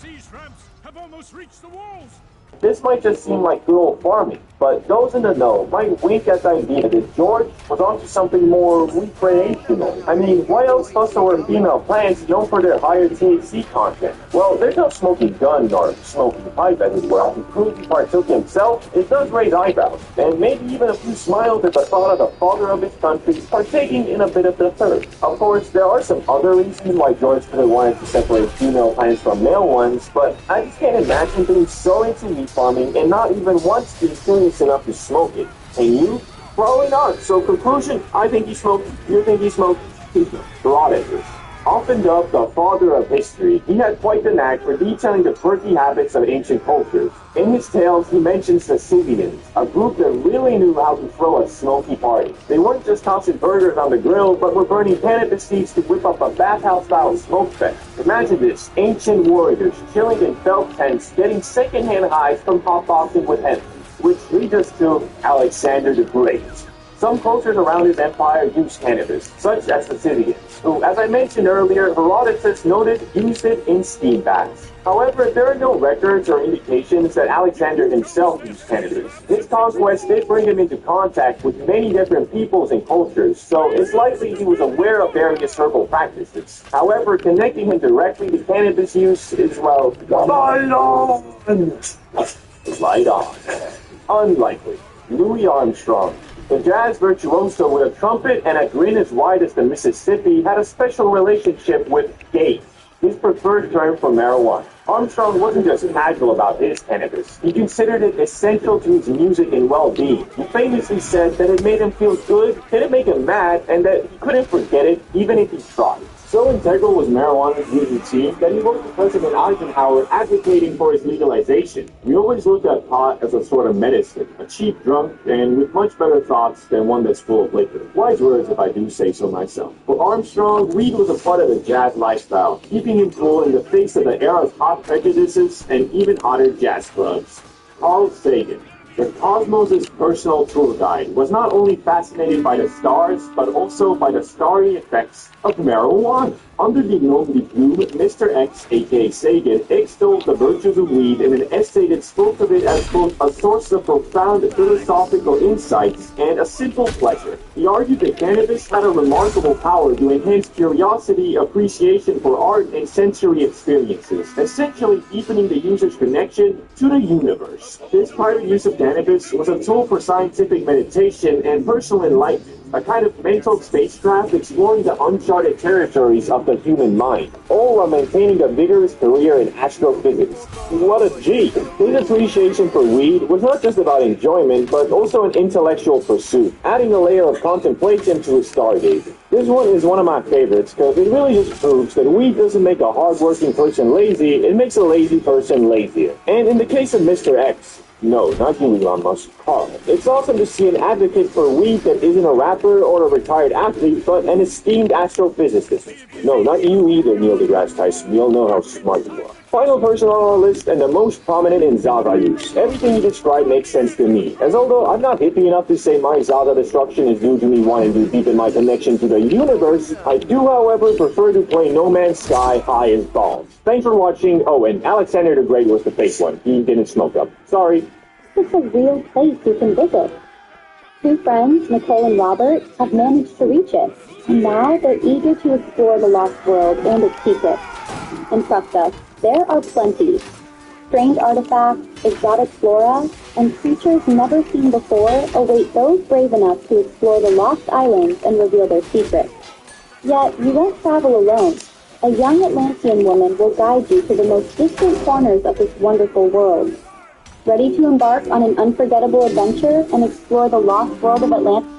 siege ramps have almost reached the walls. This might just seem like good old farming, but those in the know might wink at the idea that George was onto something more recreational. I mean, why else hustle or female plants known for their higher THC content? Well, there's no smoking gun or smoking pipe as it were. To prove he partook himself, it does raise eyebrows, and maybe even a few smiles at the thought of the father of his country partaking in a bit of the third. Of course, there are some other reasons why George could have wanted to separate female plants from male ones, but I just can't imagine being so into weed farming and not even once being curious enough to smoke it. And you? Probably not. So conclusion, I think he smoked. You think he smoked? He smoked. Herodotus. Often dubbed the father of history, he had quite the knack for detailing the quirky habits of ancient cultures. In his tales, he mentions the Scythians, a group that really knew how to throw a smoky party. They weren't just tossing burgers on the grill, but were burning cannabis seeds to whip up a bathhouse-style smoke fest. Imagine this, ancient warriors chilling in felt tents, getting secondhand highs from hotboxing with hemp, which leads us to Alexander the Great. Some cultures around his empire used cannabis, such as the Scythians, who, as I mentioned earlier, Herodotus noted used it in steam baths. However, there are no records or indications that Alexander himself used cannabis. His conquest did bring him into contact with many different peoples and cultures, so it's likely he was aware of various herbal practices. However, connecting him directly to cannabis use is, well, light on. Unlikely. Louis Armstrong, the jazz virtuoso with a trumpet and a grin as wide as the Mississippi, had a special relationship with gauge, his preferred term for marijuana. Armstrong wasn't just casual about his cannabis. He considered it essential to his music and well-being. He famously said that it made him feel good, didn't make him mad, and that he couldn't forget it even if he tried. So integral was marijuana's use routine that he wrote to President Eisenhower advocating for its legalization. We always looked at pot as a sort of medicine, a cheap drunk, and with much better thoughts than one that's full of liquor. Wise words if I do say so myself. For Armstrong, weed was a part of the jazz lifestyle, keeping him cool in the face of the era's hot prejudices and even hotter jazz clubs. Carl Sagan, the Cosmos' personal tour guide, was not only fascinated by the stars, but also by the starry effects of marijuana. Under the nom de plume, Mr. X, aka Sagan, extolled the virtues of weed in an essay that spoke of it as both a source of profound philosophical insights and a simple pleasure. He argued that cannabis had a remarkable power to enhance curiosity, appreciation for art, and sensory experiences, essentially deepening the user's connection to the universe. This private use of cannabis was a tool for scientific meditation and personal enlightenment, a kind of mental spacecraft exploring the uncharted territories of the human mind, all while maintaining a vigorous career in astrophysics. What a G! His appreciation for weed was not just about enjoyment, but also an intellectual pursuit, adding a layer of contemplation to his stargazing. This one is one of my favorites because it really just proves that weed doesn't make a hardworking person lazy, it makes a lazy person lazier. And in the case of Mr. X, no, not you, Elon Musk, Carl. It's awesome to see an advocate for weed that isn't a rapper or a retired athlete, but an esteemed astrophysicist. No, not you either, Neil deGrasse Tyson. We all know how smart you are. Final person on our list, and the most prominent in Zaga use. Everything you described makes sense to me, as although I'm not hippie enough to say my Zaga destruction is due to me wanting to deepen my connection to the universe, I do, however, prefer to play No Man's Sky high as balls. Thanks for watching. Oh, and Alexander the Great was the fake one. He didn't smoke up. Sorry. It's a real place you can visit. Two friends, Nicole and Robert, have managed to reach it, and now they're eager to explore the lost world and its secrets. And trust us, there are plenty. Strange artifacts, exotic flora, and creatures never seen before await those brave enough to explore the lost islands and reveal their secrets. Yet, you won't travel alone. A young Atlantean woman will guide you to the most distant corners of this wonderful world. Ready to embark on an unforgettable adventure and explore the lost world of Atlantis?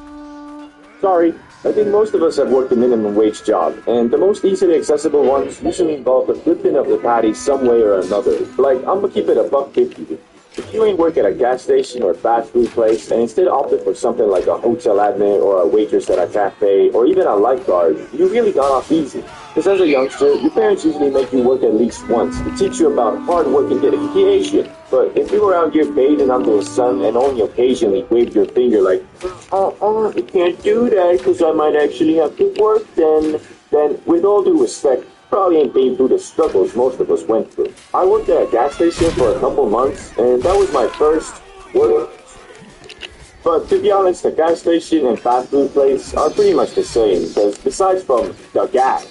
Sorry, I think most of us have worked a minimum wage job, and the most easily accessible ones usually involve the flipping of the patty some way or another. Like, I'm gonna keep it $1.50. If you ain't work at a gas station or a fast food place and instead opted for something like a hotel admin or a waitress at a cafe or even a lifeguard, you really got off easy. Because as a youngster, your parents usually make you work at least once to teach you about hard work and dedication. But if you were out here bathing under the sun and only occasionally waved your finger like, you can't do that because I might actually have to work then with all due respect, probably ain't been through the struggles most of us went through. I worked at a gas station for a couple months, and that was my first work. But to be honest, the gas station and fast food place are pretty much the same, because besides from the gas,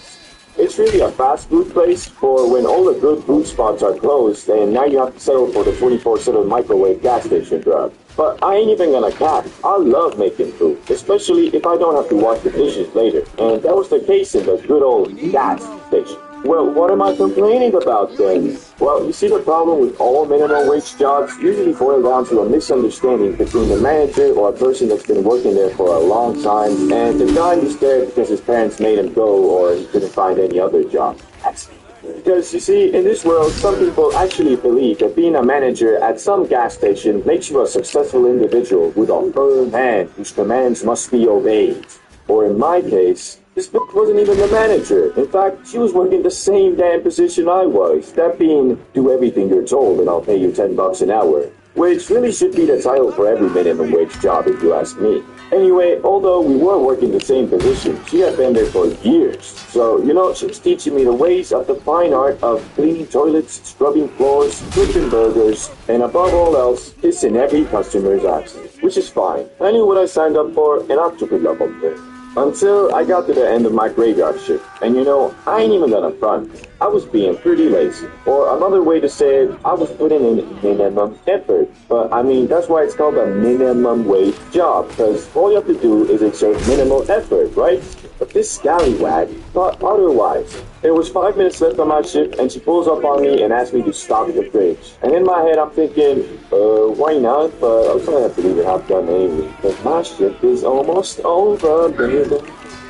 it's really a fast food place for when all the good food spots are closed and now you have to settle for the 24/7 microwave gas station drug. But I ain't even gonna cap. I love making food, especially if I don't have to wash the dishes later. And that was the case in the good old gas station. Well, what am I complaining about then? Well, you see, the problem with all minimum wage jobs usually boil down to a misunderstanding between the manager or a person that's been working there for a long time and the guy who's there because his parents made him go or he couldn't find any other job. That's me. Because, you see, in this world, some people actually believe that being a manager at some gas station makes you a successful individual with a firm hand whose commands must be obeyed. Or in my case, this bitch wasn't even the manager. In fact, she was working the same damn position I was. That being, do everything you're told and I'll pay you $10 an hour. Which really should be the title for every minimum wage job if you ask me. Anyway, although we were working the same position, she had been there for years. So, you know, she was teaching me the ways of the fine art of cleaning toilets, scrubbing floors, flipping burgers, and above all else, kissing every customer's ass. Which is fine. I knew what I signed up for, and I took it up on there. Until I got to the end of my graveyard shift. And you know, I ain't even gonna front. I was being pretty lazy. Or another way to say it, I was putting in minimum effort. But I mean, that's why it's called a minimum wage job. Because all you have to do is exert minimal effort, right? But this scallywag thought otherwise. There was 5 minutes left on my shift, and she pulls up on me and asks me to stock the fridge. And in my head, I'm thinking, why not? But I'm gonna have to leave it half done anyway, because my shift is almost over, baby.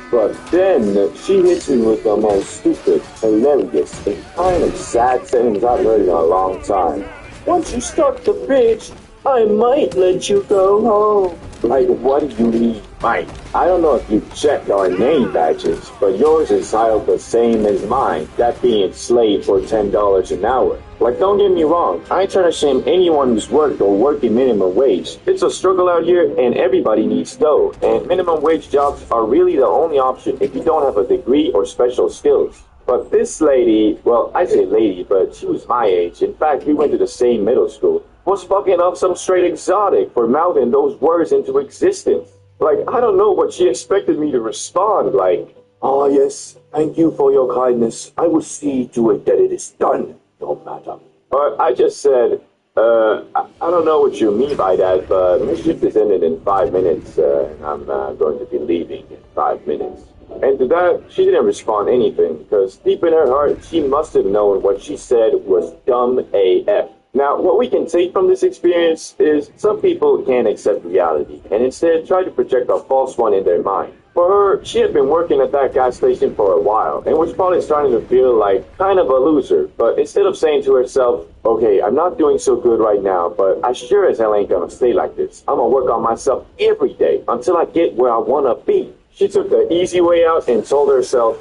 But then, she hits me with the most stupid, hilarious, and kind of sad sentence I've heard in a long time. Once you stock the fridge, I might let you go home. Like, what do you mean, Mike? I don't know if you checked our name badges, but yours is tiled the same as mine, that being slave for $10 an hour. Like, don't get me wrong, I ain't trying to shame anyone who's worked or working minimum wage. It's a struggle out here, and everybody needs dough, and minimum wage jobs are really the only option if you don't have a degree or special skills. But this lady, well, I say lady, but she was my age. In fact, we went to the same middle school. Was fucking up some straight exotic for mouthing those words into existence. Like, I don't know what she expected me to respond, like, "Ah, yes, thank you for your kindness. I will see to it that it is done, no matter." But I just said, I don't know what you mean by that, but my shift is ended in 5 minutes, and I'm going to be leaving in 5 minutes. And to that, she didn't respond anything, because deep in her heart, she must have known what she said was dumb AF. Now, what we can take from this experience is some people can't accept reality and instead try to project a false one in their mind. For her, she had been working at that gas station for a while and was probably starting to feel like kind of a loser. But instead of saying to herself, okay, I'm not doing so good right now, but I sure as hell ain't gonna stay like this. I'm gonna work on myself every day until I get where I wanna be. She took the easy way out and told herself,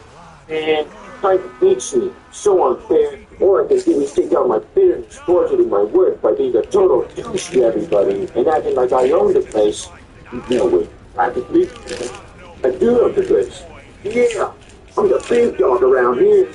man, life beats me. So unfair. Or I can see me stick out my bitterness towards it in my work by being a total douche to everybody and acting like I own the place. You know what? Practically, I do own the place. Yeah, I'm the big dog around here.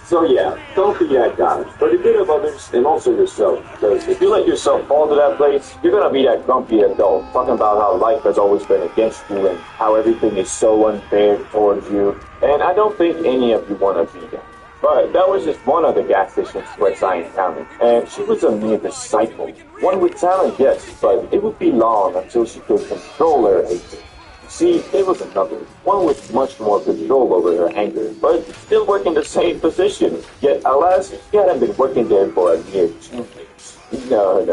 So yeah, don't be that guy. For the good of others and also yourself. Because if you let yourself fall to that place, you're gonna be that grumpy adult talking about how life has always been against you and how everything is so unfair towards you. And I don't think any of you want to be that. But that was just one of the gas stations where I encountered. And she was a mere disciple. One with talent, yes, but it would be long until she could control her hatred. See, there was another, one with much more control over her anger, but still working the same position. Yet, alas, she hadn't been working there for a mere 2 weeks. No.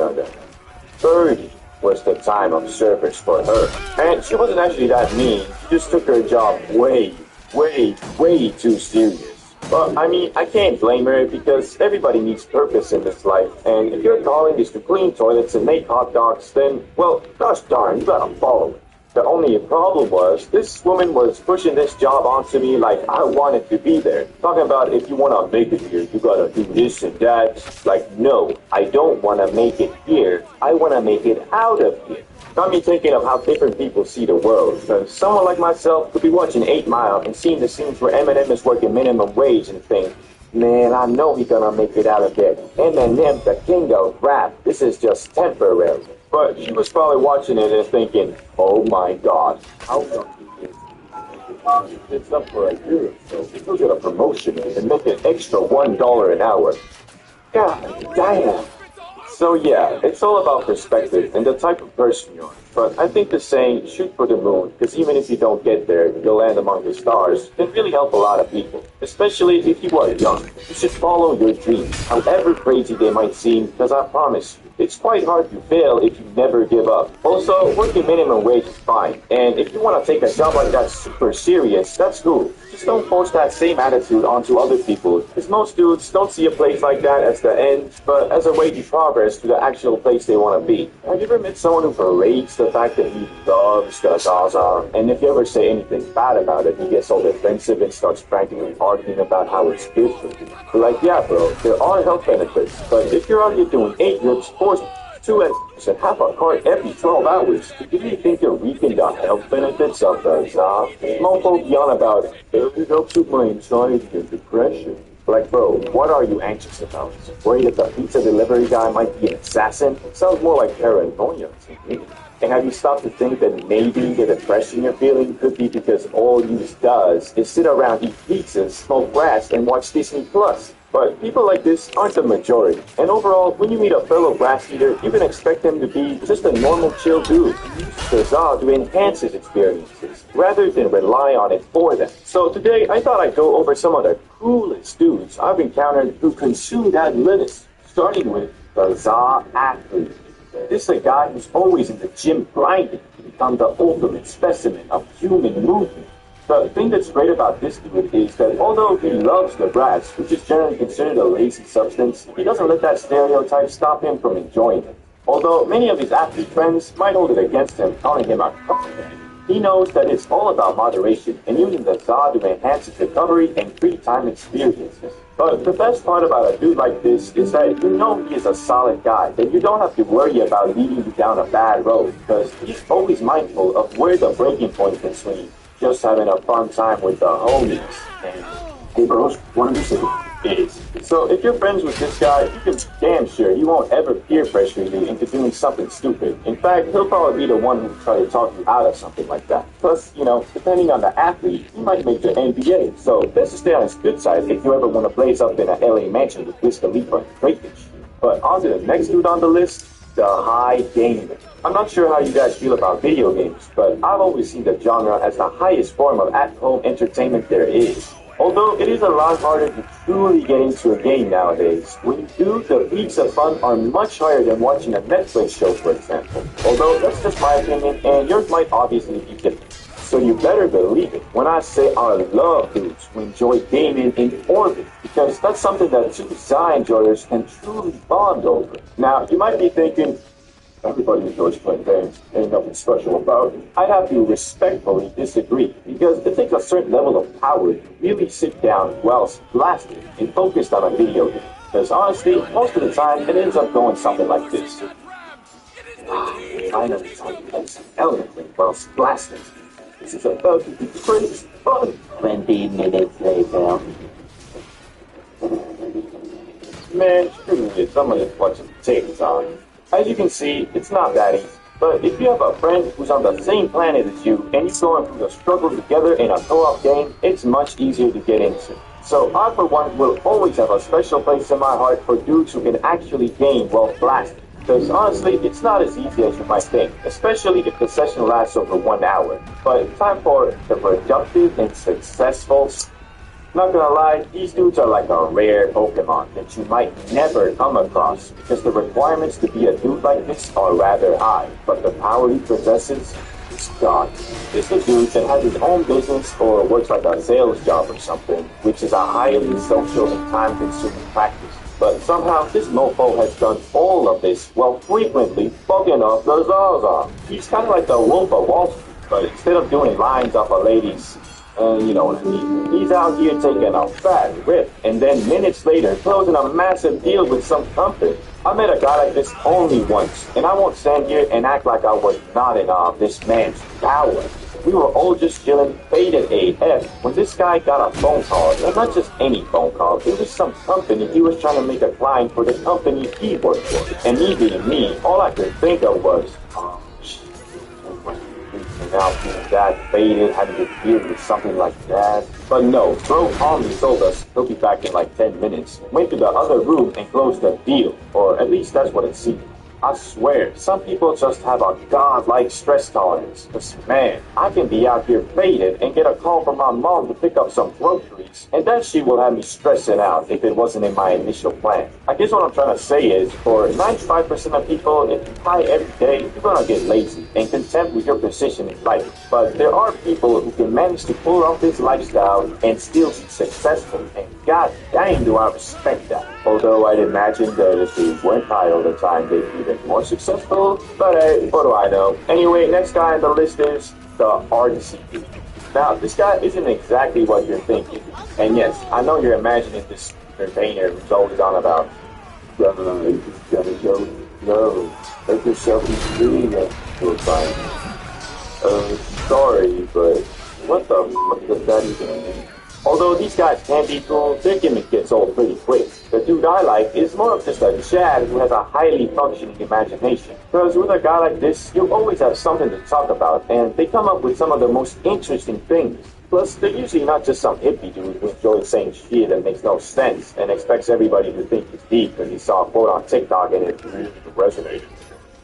30 was the time of service for her. And she wasn't actually that mean. She just took her job way too serious. But, I mean, I can't blame her because everybody needs purpose in this life. And if your calling is to clean toilets and make hot dogs, then, well, gosh darn, you gotta follow it. The only problem was, this woman was pushing this job onto me like I wanted to be there. Talking about if you want to make it here, you gotta do this and that. Like, no, I don't want to make it here. I want to make it out of here. Got me thinking of how different people see the world. Because someone like myself could be watching 8 Mile and seeing the scenes where Eminem is working minimum wage and think, man, I know he's gonna make it out of there. Eminem, the king of rap, this is just temporary. But she was probably watching it and thinking, oh my god, how lucky is he? It's up for a year or so. He'll get a promotion and make an extra $1 an hour. God damn. So yeah, it's all about perspective and the type of person you are. But I think the saying, shoot for the moon, because even if you don't get there, you'll land among the stars, can really help a lot of people. Especially if you are young. You should follow your dreams, however crazy they might seem, because I promise you, it's quite hard to fail if you never give up. Also, working minimum wage is fine, and if you want to take a job like that super serious, that's cool. Just don't force that same attitude onto other people, because most dudes don't see a place like that as the end, but as a way to progress to the actual place they want to be. Have you ever met someone who parades the fact that he loves the Zaza, and if you ever say anything bad about it, he gets all defensive and starts practically arguing about how it's good for you? You're like, yeah bro, there are health benefits, but if you're already doing 8 reps, 4 2 extras, and half a cart every 12 hours, do you really think you're reaping the health benefits of the Za? Mofo yawn about it helps with my anxiety and depression. Like, bro, what are you anxious about? Worried that the pizza delivery guy might be an assassin? Sounds more like paranoia to me. And have you stopped to think that maybe the depression you're feeling could be because all you does is sit around, eat pizzas, smoke grass, and watch Disney Plus? But people like this aren't the majority. And overall, when you meet a fellow grass eater, you can expect him to be just a normal, chill dude who uses the Za to enhance his experiences, rather than rely on it for them. So today, I thought I'd go over some of the coolest dudes I've encountered who consume that lettuce, starting with the Za athlete. This is a guy who's always in the gym grinding to become the ultimate specimen of human movement. The thing that's great about this dude is that although he loves the grass, which is generally considered a lazy substance, he doesn't let that stereotype stop him from enjoying it. Although many of his athlete friends might hold it against him, calling him a cockhead, he knows that it's all about moderation and using the Za to enhance his recovery and free time experiences. But the best part about a dude like this is that you know he is a solid guy, that you don't have to worry about leading you down a bad road, because he's always mindful of where the breaking point is when he's just having a fun time with the homies. And hey bros, wanna do something? It is. So if you're friends with this guy, you can be damn sure he won't ever peer pressure you into doing something stupid. In fact, he'll probably be the one who will try to talk you out of something like that. Plus, you know, depending on the athlete, he might make the NBA. So best to stay on his good side if you ever want to blaze up in a LA mansion with Wiz Khalifa and Drake. But on to the next dude on the list, the high gamer. I'm not sure how you guys feel about video games, but I've always seen the genre as the highest form of at-home entertainment there is. Although it is a lot harder to truly get into a game nowadays, when you do, the peaks of fun are much higher than watching a Netflix show, for example. Although that's just my opinion, and yours might obviously be different. So you better believe it when I say I love dudes who enjoy gaming in orbit, because that's something that two Za enjoyers can truly bond over. Now, you might be thinking, everybody enjoys playing games, ain't nothing special about it. I have to respectfully disagree, because it takes a certain level of power to really sit down whilst blasted and focused on a video game. Because honestly, most of the time, it ends up going something like this. Finally, it's elegantly whilst blasting. This is about to be crazy fun. 20 minutes later. Man, screw it, somebody's watching potatoes on. As you can see, it's not that easy. But if you have a friend who's on the same planet as you, and you're going through the struggle together in a co-op game, it's much easier to get into. So I, for one, will always have a special place in my heart for dudes who can actually game while blasting. Because honestly, it's not as easy as you might think, especially if the session lasts over 1 hour. But time for the productive and successful. Not gonna lie, these dudes are like a rare Pokemon that you might never come across, because the requirements to be a dude like this are rather high, but the power he possesses is God. It's a dude that has his own business or works like a sales job or something, which is a highly social and time-consuming practice. But somehow this mofo has done all of this while frequently fucking up the Zaza. He's kind of like the Wolf of Wall Street, but instead of doing lines off of ladies, you know what I mean, he's out here taking a fat rip and then minutes later closing a massive deal with some company. I met a guy like this only once, and I won't stand here and act like I was not in awe of this man's power. We were all just chilling, faded AF, when this guy got a phone call, and not just any phone call, it was some company he was trying to make a client for the company he worked for. And me being me, all I could think of was, oh, shit, and now being that faded, having to deal with something like that. But no, bro calmly told us he'll be back in like 10 minutes, went to the other room and closed the deal, or at least that's what it seemed. I swear, some people just have a godlike stress tolerance. Because, man, I can be out here faded and get a call from my mom to pick up some groceries, and that shit will have me stressing out if it wasn't in my initial plan. I guess what I'm trying to say is, for 95% of people, if you high every day, you're gonna get lazy and content with your position in life. But there are people who can manage to pull off this lifestyle and still be successful, and god dang do I respect that. Although I'd imagine that if they weren't high all the time, they'd be even more successful. But hey, what do I know? Anyway, next guy on the list is the artsy dude. Now, this guy isn't exactly what you're thinking. And yes, I know you're imagining this entertainer who's always on about, gotta go, no, let yourself be free, you'll find. Sorry, but what the fuck does that even mean? Although these guys can be cool, their gimmick gets old pretty quick. The dude I like is more of just a Chad who has a highly functioning imagination. Because with a guy like this, you always have something to talk about, and they come up with some of the most interesting things. Plus, they're usually not just some hippie dude who enjoys saying shit that makes no sense and expects everybody to think he's deep because he saw a quote on TikTok and it really resonated.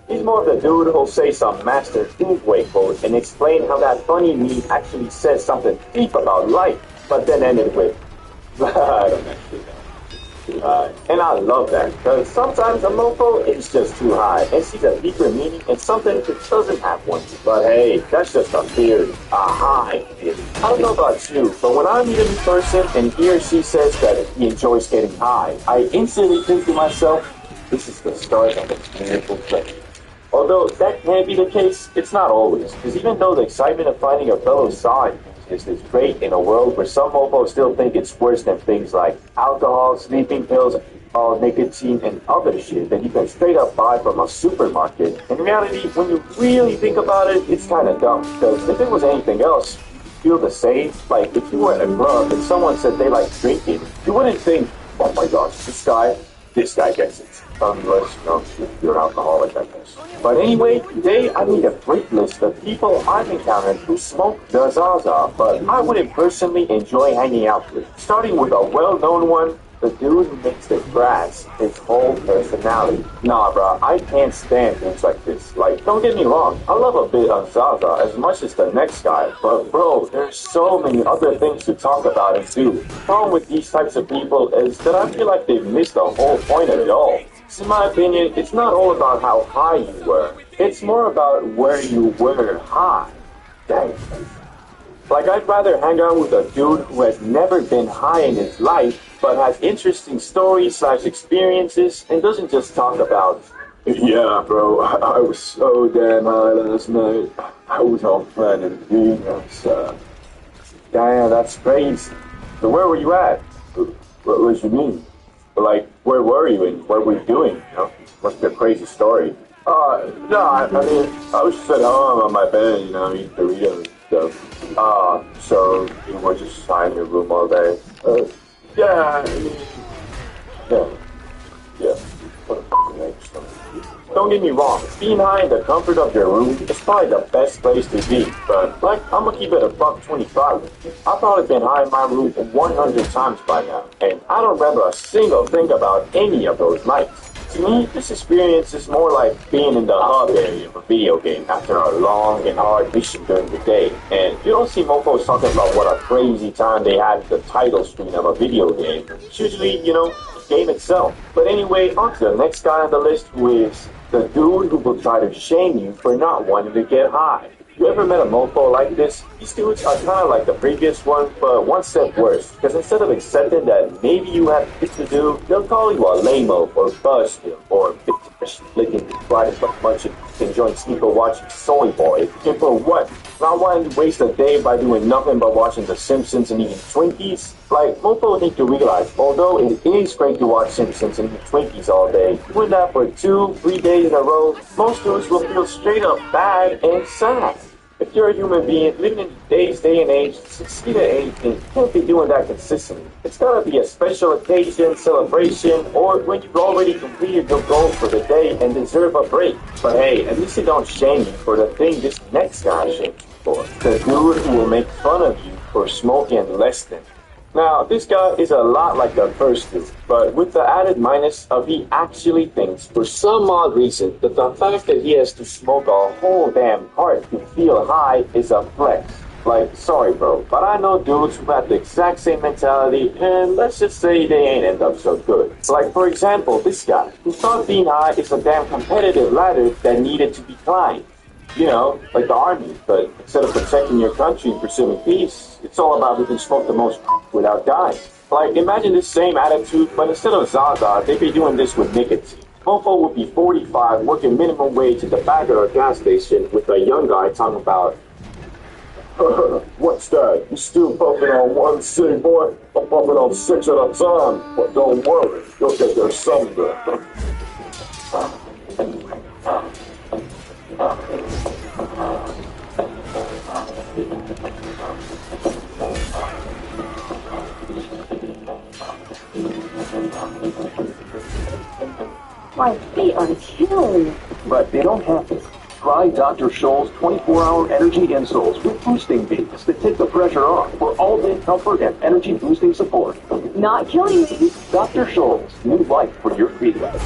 He's more of the dude who'll say some master Doomway quote and explain how that funny meme actually says something deep about life, but then ended with, I don't actually know. Too high. And I love that, because sometimes a mofo is just too high and sees a deeper meaning in something that doesn't have one. But hey, that's just a theory, a high theory. I don't know about you, but when I meet a new person and he or she says that he enjoys getting high, I instantly think to myself, this is the start of a miracle trip. Although that can't be the case, it's not always, because even though the excitement of finding a fellow side is great in a world where some mofos still think it's worse than things like alcohol, sleeping pills, nicotine, and other shit that you can straight up buy from a supermarket. In reality, when you really think about it, it's kind of dumb, because if it was anything else, you feel the same. Like, if you were at a club and someone said they like drinking, you wouldn't think, oh my gosh, this guy gets it. Unless, you know, you're an alcoholic, I guess. But anyway, today I made a great list of people I've encountered who smoke the Zaza, but I wouldn't personally enjoy hanging out with. Starting with a well-known one, the dude who makes the grass his whole personality. Nah, bro, I can't stand things like this. Like, don't get me wrong, I love a bit of Zaza as much as the next guy, but bro, there's so many other things to talk about and do. The problem with these types of people is that I feel like they've missed the whole point of it all. In my opinion, it's not all about how high you were. It's more about where you were high. Dang. Like, I'd rather hang out with a dude who has never been high in his life, but has interesting stories / experiences, and doesn't just talk about, yeah, bro, I was so damn high last night. I was on planet Venus. Damn, that's crazy. So where were you at? What you mean? Like, where were you and what were you doing? You know, must be a crazy story. No, I mean, I was just at home on my bed, you know, eating Doritos and stuff. So you were just high in your room all day? Yeah, I mean, yeah. What a fucking extra. Don't get me wrong, being high in the comfort of your room is probably the best place to be, but like, I'm gonna keep it a buck 25 with you. I've probably been high in my room 100 times by now, and I don't remember a single thing about any of those nights. To me, this experience is more like being in the hub area of a video game after a long and hard mission during the day, and you don't see mofos talking about what a crazy time they had at the title screen of a video game. It's usually, you know, the game itself. But anyway, on to the next guy on the list, who is the dude who will try to shame you for not wanting to get high. You ever met a mofo like this? These dudes are kind of like the previous one, but one step worse. Because instead of accepting that maybe you have shit to do, they'll call you a lame-o or buzzkill or bitch licking brightest bunch of enjoying sleeper watching Soy Boy. And for what? Not wanting to waste a day by doing nothing but watching The Simpsons and eating Twinkies? Like, Mofo need to realize, although it is great to watch Simpsons and eat Twinkies all day, doing that for 2-3 days in a row, most dudes will feel straight up bad and sad. If you're a human being living in today's day and age, to succeed at anything, you can't be doing that consistently. It's gotta be a special occasion, celebration, or when you've already completed your goals for the day and deserve a break. But hey, at least it don't shame you for the thing this next guy shames you for. The dude who will make fun of you for smoking less than. Now, this guy is a lot like the first dude, but with the added minus of he actually thinks, for some odd reason, that the fact that he has to smoke a whole damn heart to feel high is a flex. Like, sorry bro, but I know dudes who have the exact same mentality, and let's just say they ain't end up so good. Like, for example, this guy, who thought being high is a damn competitive ladder that needed to be climbed. You know, like the army, but instead of protecting your country and pursuing peace, it's all about who can smoke the most without dying. Like, imagine this same attitude, but instead of Zaza, they'd be doing this with nicotine. Mofo would be 45, working minimum wage at the back of a gas station with a young guy talking about, what's that? You still puffing on one cig, boy? I'm puffing on 6 at a time. But don't worry, you'll get there someday. My feet are killing. But they don't have to. Try Dr. Scholl's 24-hour energy insoles with boosting beats that take the pressure off for all-day comfort and energy-boosting support. Not killing me. Dr. Scholl's, new life for your feet. I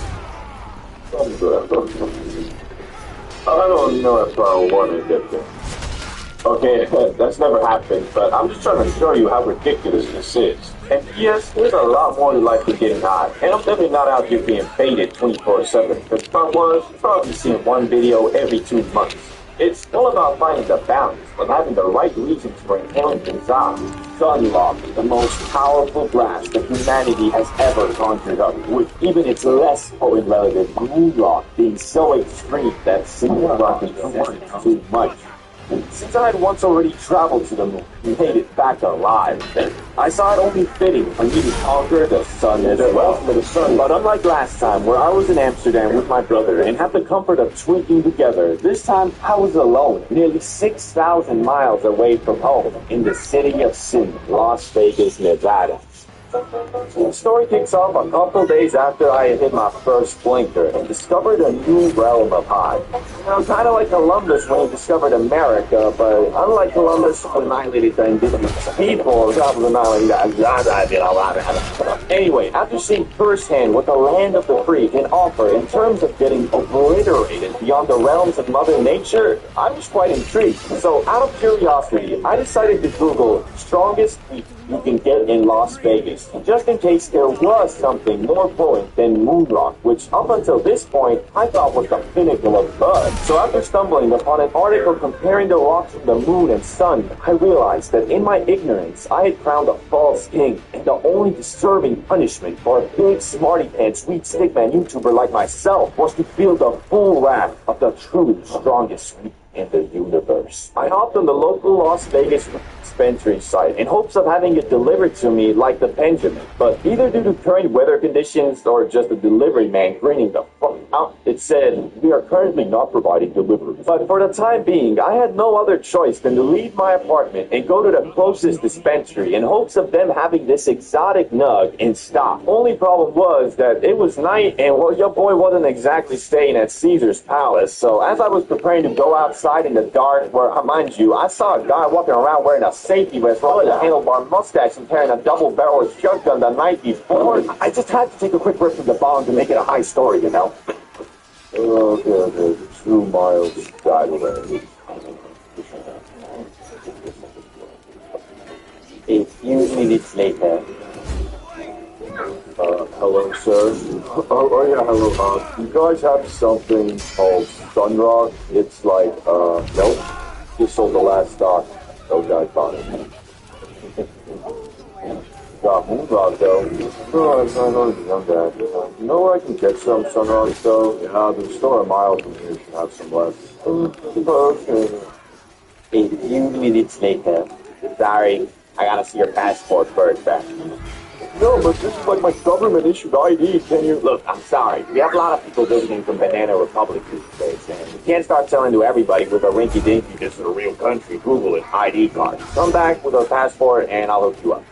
don't know if I want to get there. Okay, that's never happened, but I'm just trying to show you how ridiculous this is. And yes, there's a lot more to life than getting high. And I'm definitely not out here being faded 24/7. Because if I was, you'd probably be seeing one video every 2 months. It's all about finding the balance of having the right reasons for inhaling Gonzal. Gunlock is the most powerful blast that humanity has ever conjured up, with even its less potent relative, Moonlock, being so extreme that Moonlock is too much. Since I had once already traveled to the moon and made it back alive, I saw it only fitting for me to conquer the sun as well. But unlike last time, where I was in Amsterdam with my brother and had the comfort of tweaking together, this time I was alone, nearly 6,000 miles away from home, in the city of sin, Las Vegas, Nevada. The story kicks off a couple days after I had hit my first blinker and discovered a new realm of high. Kind of like Columbus when he discovered America, but unlike Columbus, who annihilated the indigenous people, anyway, after seeing firsthand what the land of the free can offer in terms of getting obliterated beyond the realms of Mother Nature, I was quite intrigued. So, out of curiosity, I decided to Google strongest heat you can get in Las Vegas, just in case there was something more potent than Moonrock, which up until this point I thought was the pinnacle of bud. So after stumbling upon an article comparing the rocks from the moon and sun, I realized that in my ignorance I had crowned a false king, and the only disturbing punishment for a big smarty pants sweet stickman YouTuber like myself was to feel the full wrath of the truly strongest sweet in the universe. I hopped on the local Las Vegas dispensary site in hopes of having it delivered to me like the Benjamin, but either due to current weather conditions or just the delivery man grinning the fuck out, it said, "We are currently not providing delivery." But for the time being, I had no other choice than to leave my apartment and go to the closest dispensary in hopes of them having this exotic nug in stock. Only problem was that it was night and, well, your boy wasn't exactly staying at Caesar's Palace, so as I was preparing to go outside in the dark, where, mind you, I saw a guy walking around wearing a safety vest, rolling a handlebar mustache, and carrying a double-barreled shotgun the night before, I just had to take a quick rip from the bomb to make it a high story, you know? Okay, 2 miles that way. A few minutes later. Hello, sir. Oh, yeah, hello. You guys have something called Sunrock? It's like, nope. Just sold the last stock. Those guys bought it. Moonrock though. No, I know you've done that. You know where I can get some Sunrock though? Yeah, the store a mile from here should have some left. Okay. A few minutes later. Sorry, I gotta see your passport first, back. No, but this is like my government issued ID. Can you Look, I'm sorry. We have a lot of people visiting from Banana Republic these days, and you can't start selling to everybody with a rinky-dinky, this is a real country, Google it, ID card. Come back with a passport, and I'll hook you up.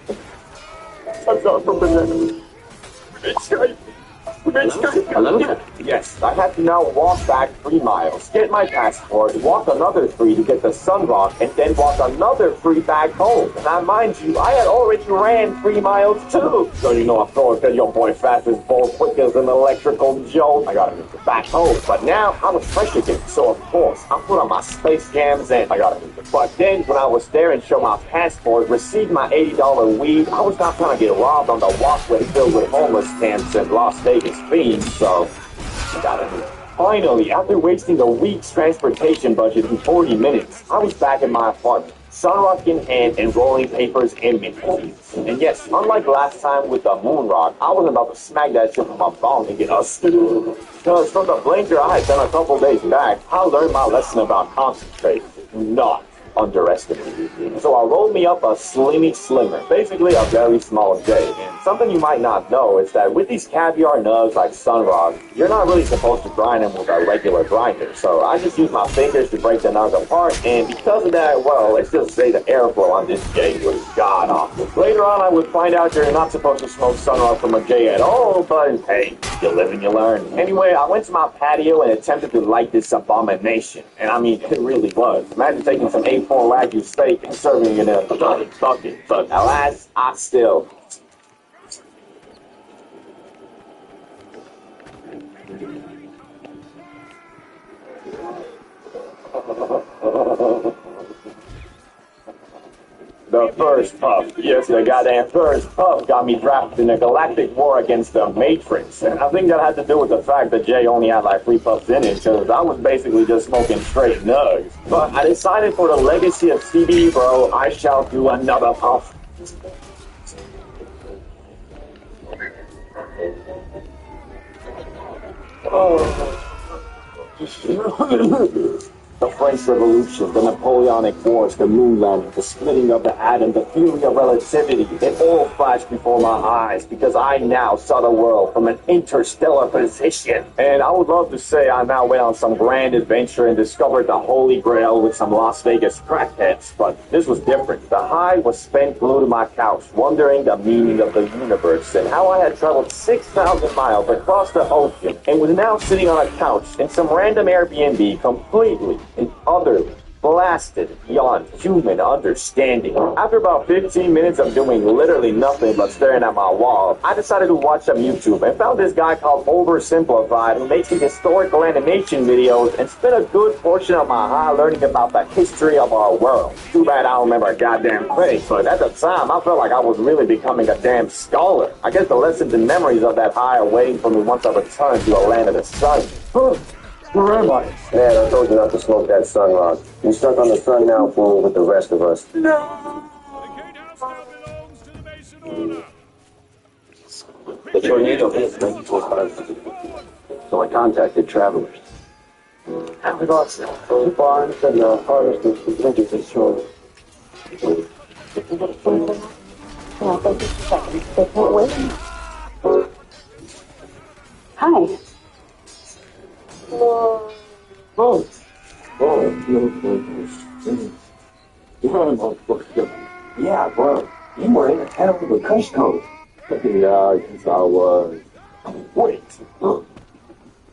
I'm not from Banana. It's Skype. Yes, I have to now walk back 3 miles, get my passport, walk another 3 to get the Sunrock, and then walk another 3 back home. Now, mind you, I had already ran 3 miles too. So you know I'm throwing that your boy fast as bull, quick as an electrical jolt. I gotta make it back home. But now I was fresh again, so of course I put on my Space Jams and I gotta make it. But then when I was there and showed my passport, received my $80 weed, I was not trying to get robbed on the walkway filled with homeless camps in Las Vegas fiends, so got it. Finally, after wasting a week's transportation budget in 40 minutes, I was back in my apartment, Sunrock in hand and rolling papers and minutes. And yes, unlike last time with the Moonrock, I wasn't about to smack that shit with my phone and get usted. Because from the blinker I had done a couple days back, I learned my lesson about concentrate. Do not underestimate it. So I rolled me up a Slimmy Slimmer, basically a very small J. And something you might not know is that with these caviar nugs like Sunrock, you're not really supposed to grind them with a regular grinder. So I just use my fingers to break the nugs apart, and because of that, well, let's just say the airflow on this J was god awful. Later on I would find out you're not supposed to smoke Sunrock from a J at all, but hey, you live and you learn. Anyway, I went to my patio and attempted to light this abomination. And I mean, it really was. Imagine taking some A4 Wagyu steak and serving it in a bucket. But alas, I still. The first puff, yes, the goddamn first puff got me drafted in a galactic war against the Matrix. And I think that had to do with the fact that Jay only had like 3 puffs in it, because I was basically just smoking straight nugs. But I decided for the legacy of CB, bro, I shall do another puff. The French Revolution, the Napoleonic Wars, the moon landing, the splitting of the atom, the theory of relativity, it all flashed before my eyes because I now saw the world from an interstellar position. And I would love to say I now went on some grand adventure and discovered the Holy Grail with some Las Vegas crackheads, but this was different. The high was spent glued to my couch, wondering the meaning of the universe and how I had traveled 6,000 miles across the ocean and was now sitting on a couch in some random Airbnb completely and utterly blasted beyond human understanding. After about 15 minutes of doing literally nothing but staring at my wall, I decided to watch some YouTube and found this guy called Oversimplified who makes these historical animation videos and spent a good portion of my high learning about the history of our world. Too bad I don't remember a goddamn thing, but at the time I felt like I was really becoming a damn scholar. I guess the lessons and memories of that high are waiting for me once I return to a land of the sun. Where am I? Man, I told you not to smoke that Sunrock. You're stuck on the sun now, fool, with the rest of us. No! The gatehouse now belongs to the Mason Order. The tornado hit 94 so I contacted travelers. We lost the barns and the harvesters for winter destroyed. Hi. Yeah, bro. You were in a hell of a cush coat. Yeah, I guess I was. Wait.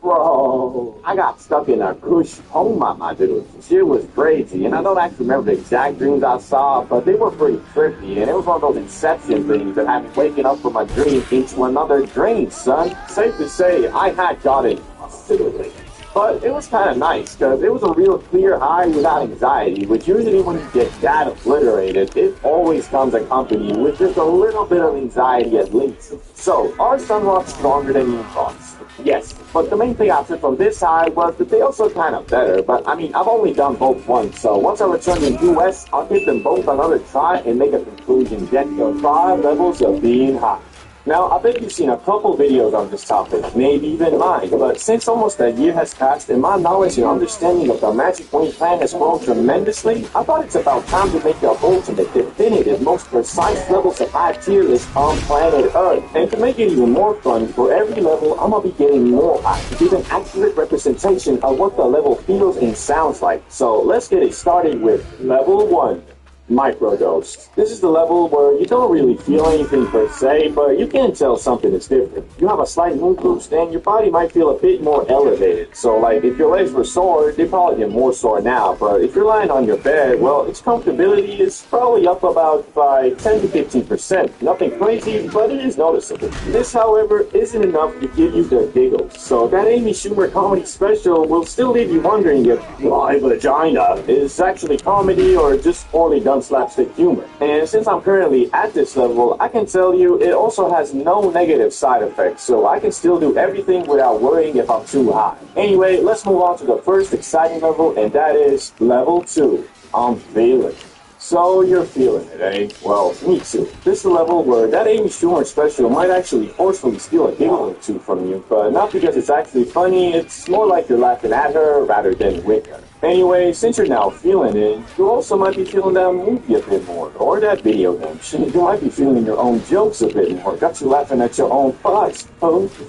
Bro, I got stuck in a cush coma, my dude. Shit was crazy, and I don't actually remember the exact dreams I saw, but they were pretty trippy, and it was one of those inception things that had me waking up from a dream into another dream, son. Safe to say, I had gotten acidity. But it was kind of nice, because it was a real clear high without anxiety, which usually when you get that obliterated, it always comes accompanied with just a little bit of anxiety at least. So, are Sunrock stronger than you thought? Yes, But the main thing I took from this high was that they also kind of better. But I mean, I've only done both once, so once I return to the US, I'll give them both another try and make a conclusion. Get the 5 levels of being high. Now, I bet you've seen a couple videos on this topic, maybe even mine, but since almost a year has passed and my knowledge and understanding of the Magic Wing plan has grown tremendously, I thought it's about time to make the ultimate, definitive, most precise levels of high tier list on planet Earth. And to make it even more fun, for every level, I'm gonna be getting more high to give an accurate representation of what the level feels and sounds like. So let's get it started with level 1. Microdose. This is the level where you don't really feel anything per se, but you can tell something is different. You have a slight mood boost and your body might feel a bit more elevated. So like if your legs were sore, they probably get more sore now, but if you're lying on your bed, well, its comfortability is probably up about by 10 to 15%. Nothing crazy, but it is noticeable. This, however, isn't enough to give you the giggles. So that Amy Schumer comedy special will still leave you wondering if my vagina is actually comedy or just poorly done slapstick humor. And since I'm currently at this level, I can tell you it also has no negative side effects, so I can still do everything without worrying if I'm too high. Anyway, let's move on to the first exciting level, and that is level 2. I'm feeling. So you're feeling it, eh? Well, me too. This is the level where that Amy Schumer special might actually forcefully steal a giggle or two from you, but not because it's actually funny, it's more like you're laughing at her rather than with her. Anyway, since you're now feeling it, you also might be feeling that movie a bit more, or that video game. Shit, you might be feeling your own jokes a bit more. Got you laughing at your own thoughts.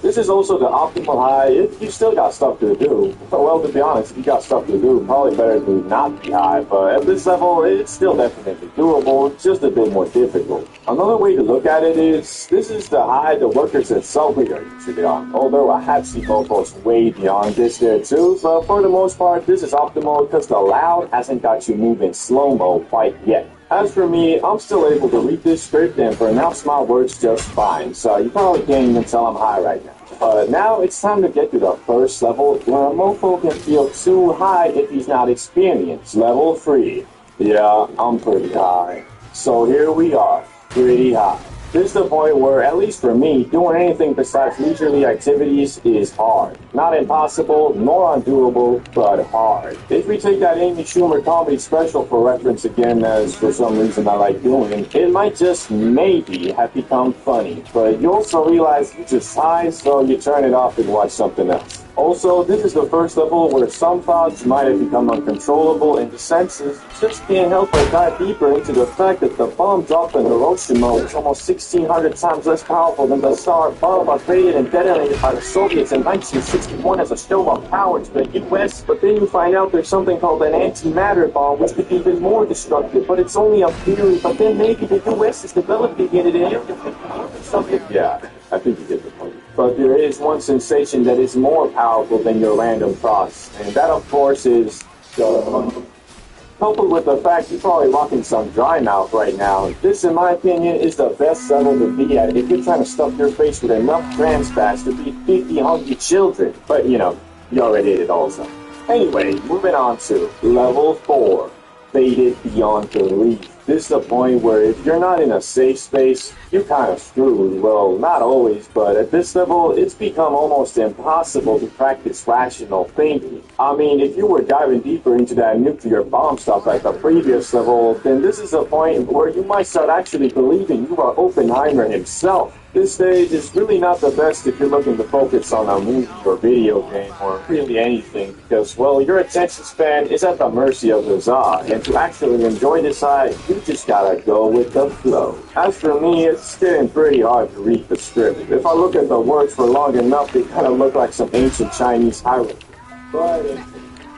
This is also the optimal high if you still got stuff to do. Well, to be honest, if you got stuff to do, probably better to not be high, but at this level, it's still definitely doable, it's just a bit more difficult. Another way to look at it is, this is the high the workers at Subway are usually on, although I have seen locals way beyond this there too, but for the most part, this is optimal because the loud hasn't got you moving slow-mo quite yet. As for me, I'm still able to read this script and pronounce my words just fine, so you probably can't even tell I'm high right now. But now it's time to get to the first level where a mofo can feel too high if he's not experienced. Level 3. Yeah, I'm pretty high. So here we are, pretty high. This is the point where, at least for me, doing anything besides leisurely activities is hard. Not impossible, nor undoable, but hard. If we take that Amy Schumer comedy special for reference again, as for some reason I like doing, it might just maybe have become funny. But you also realize you just high, so you turn it off and watch something else. Also, this is the first level where some thoughts might have become uncontrollable in the senses. You just can't help but dive deeper into the fact that the bomb dropped in Hiroshima is almost 1,600 times less powerful than the Tsar bomb created and detonated by the Soviets in 1961 as a show of power to the U.S. But then you find out there's something called an antimatter bomb, which could be even more destructive. But it's only a theory. But then maybe the U.S. is developing it in something. Yeah, I think you get the point. But there is one sensation that is more powerful than your random thoughts, and that, of course, is coupled with the fact you're probably rocking some dry mouth right now. This, in my opinion, is the best level to be at if you're trying to stuff your face with enough trans fats to feed 50 hungry children. But, you know, you already did it also. Anyway, moving on to level 4. Faded beyond belief. This is the point where if you're not in a safe space, you're kind of screwed. Well, not always, but at this level, it's become almost impossible to practice rational thinking. I mean, if you were diving deeper into that nuclear bomb stuff at the previous level, then this is a point where you might start actually believing you are Oppenheimer himself. This stage is really not the best if you're looking to focus on a movie or video game or really anything because, well, your attention span is at the mercy of the Zod, and to actually enjoy this high, you just gotta go with the flow. As for me, it's getting pretty hard to read the script. If I look at the words for long enough, they kind of look like some ancient Chinese hieroglyphs. But if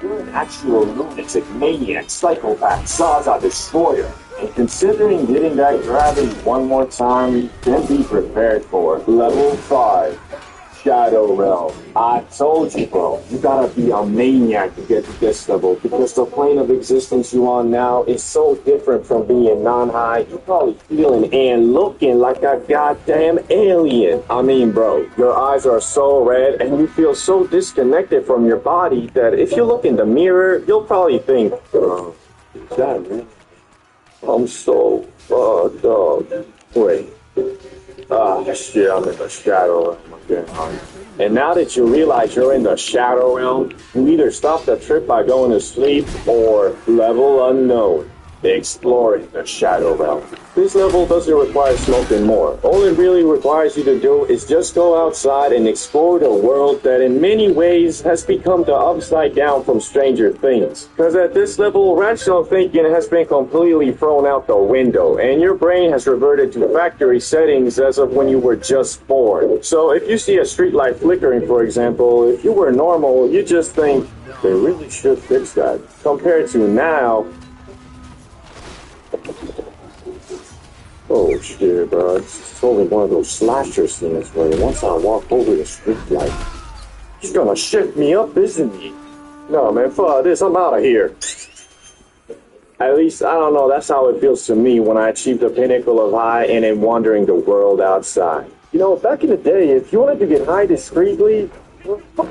you're an actual lunatic, maniac, psychopath, Zaza destroyer, and considering getting that gravity one more time, then be prepared for level 5, Shadow Realm. I told you, bro, you gotta be a maniac to get to this level, because the plane of existence you on now is so different from being non-high. You probably feeling and looking like a goddamn alien. I mean, bro, your eyes are so red and you feel so disconnected from your body that if you look in the mirror, you'll probably think, is that real? I'm so fucked up. Wait. Shit, I'm in the shadow. I'm getting hungry. And now that you realize you're in the Shadow Realm, you either stop the trip by going to sleep or level unknown. Exploring the Shadow Realm. This level doesn't require smoking more. All it really requires you to do is just go outside and explore the world that in many ways has become the upside down from Stranger Things. Because at this level, rational thinking has been completely thrown out the window, and your brain has reverted to factory settings as of when you were just born. So if you see a streetlight flickering, for example, if you were normal, you just think, they really should fix that. Compared to now, oh shit, bro. It's only one of those slasher scenes where once I walk over the street light, he's gonna shift me up, isn't he? No, man, fuck this. I'm out of here. At least, I don't know, that's how it feels to me when I achieve the pinnacle of high and am wandering the world outside. You know, back in the day, if you wanted to get high discreetly,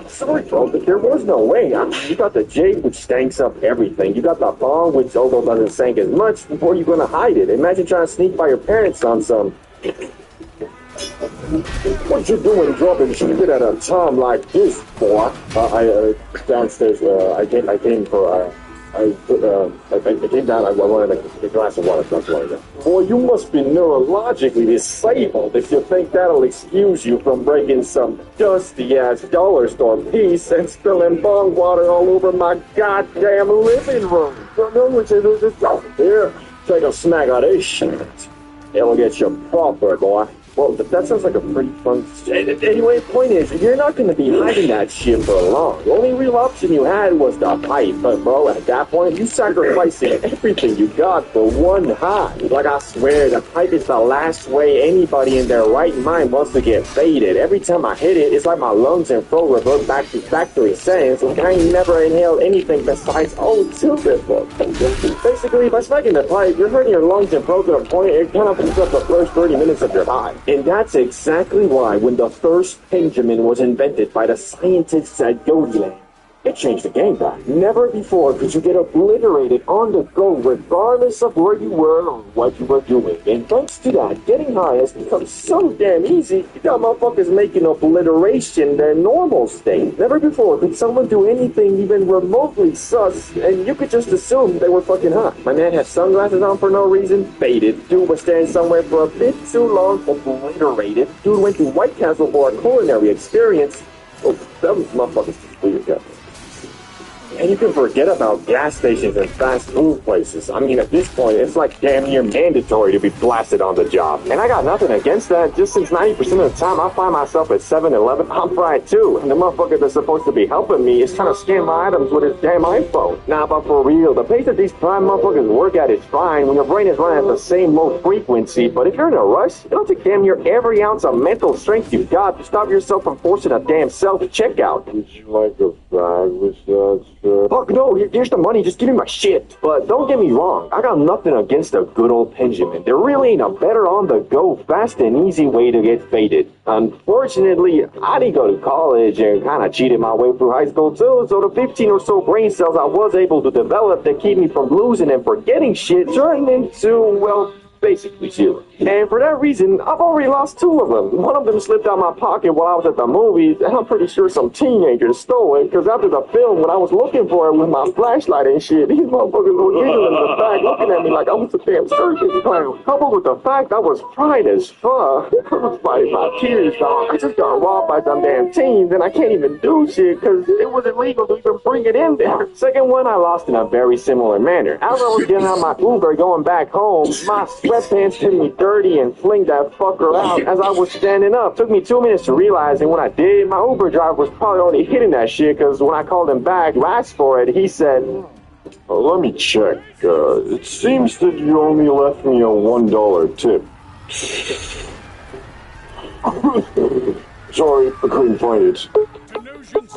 sorry, bro, but there was no way. I mean, you got the J, which stanks up everything. You got the bomb, which although doesn't stank as much, before you're gonna hide it. Imagine trying to sneak by your parents on some. What you doing dropping shit at a time like this, boy? Downstairs, I came for, I came down, I wanted a glass of water, that's what I got. Boy, you must be neurologically disabled if you think that'll excuse you from breaking some dusty-ass dollar store piece and spilling bong water all over my goddamn living room. Here, take a smack of this shit. It'll get you proper, boy. Well, that sounds like a pretty fun... Anyway, point is, you're not going to be hiding that shit for long. The only real option you had was the pipe. But, bro, at that point, you sacrificing everything you got for one high. Like, I swear, the pipe is the last way anybody in their right mind wants to get faded. Every time I hit it, it's like my lungs and throat revert back to factory settings. Like, I ain't never inhaled anything besides O2 before. Basically, by smacking the pipe, you're hurting your lungs and throat to the point it kind of picks up the first 30 minutes of your high. And that's exactly why when the first Benjamin was invented by the scientists at Yodiland, it changed the game, bro. Never before could you get obliterated on the go regardless of where you were or what you were doing. And thanks to that, getting high has become so damn easy, you got motherfuckers making obliteration their normal state. Never before could someone do anything even remotely sus, and you could just assume they were fucking high. My man had sunglasses on for no reason, faded. Dude was standing somewhere for a bit too long, obliterated. Dude went to White Castle for a culinary experience. Oh, that was motherfuckers weird, guys. And you can forget about gas stations and fast food places. I mean, at this point, it's like damn near mandatory to be blasted on the job. And I got nothing against that, just since 90% of the time I find myself at 7-Eleven, I'm fried too. And the motherfucker that's supposed to be helping me is trying to scan my items with his damn iPhone. Nah, but for real, the pace that these prime motherfuckers work at is fine when your brain is running at the same low frequency. But if you're in a rush, it'll take damn near every ounce of mental strength you've got to stop yourself from forcing a damn self-checkout. Would you like a fry with that? Fuck no, here's the money, just give me my shit. But don't get me wrong, I got nothing against a good old Benjamin. There really ain't a better on-the-go, fast and easy way to get faded. Unfortunately, I didn't go to college and kind of cheated my way through high school too, so the 15 or so brain cells I was able to develop that keep me from losing and forgetting shit turned into, well, basically zero. And for that reason, I've already lost 2 of them. One of them slipped out my pocket while I was at the movies, and I'm pretty sure some teenagers stole it, because after the film, when I was looking for it with my flashlight and shit, these motherfuckers were giggling in the back, looking at me like I was a damn circus clown. Coupled with the fact I was fried as fuck. I was fighting my tears, dog. I just got robbed by some damn teens, and I can't even do shit, because it was illegal to even bring it in there. Second one, I lost in a very similar manner. As I was getting out my Uber going back home, my sweatpants hit me dirty and flinged that fucker out as I was standing up. Took me 2 minutes to realize, and when I did, my Uber driver was probably already hitting that shit, because when I called him back to ask for it, he said, let me check. It seems that you only left me a $1 tip. Sorry, I couldn't find it.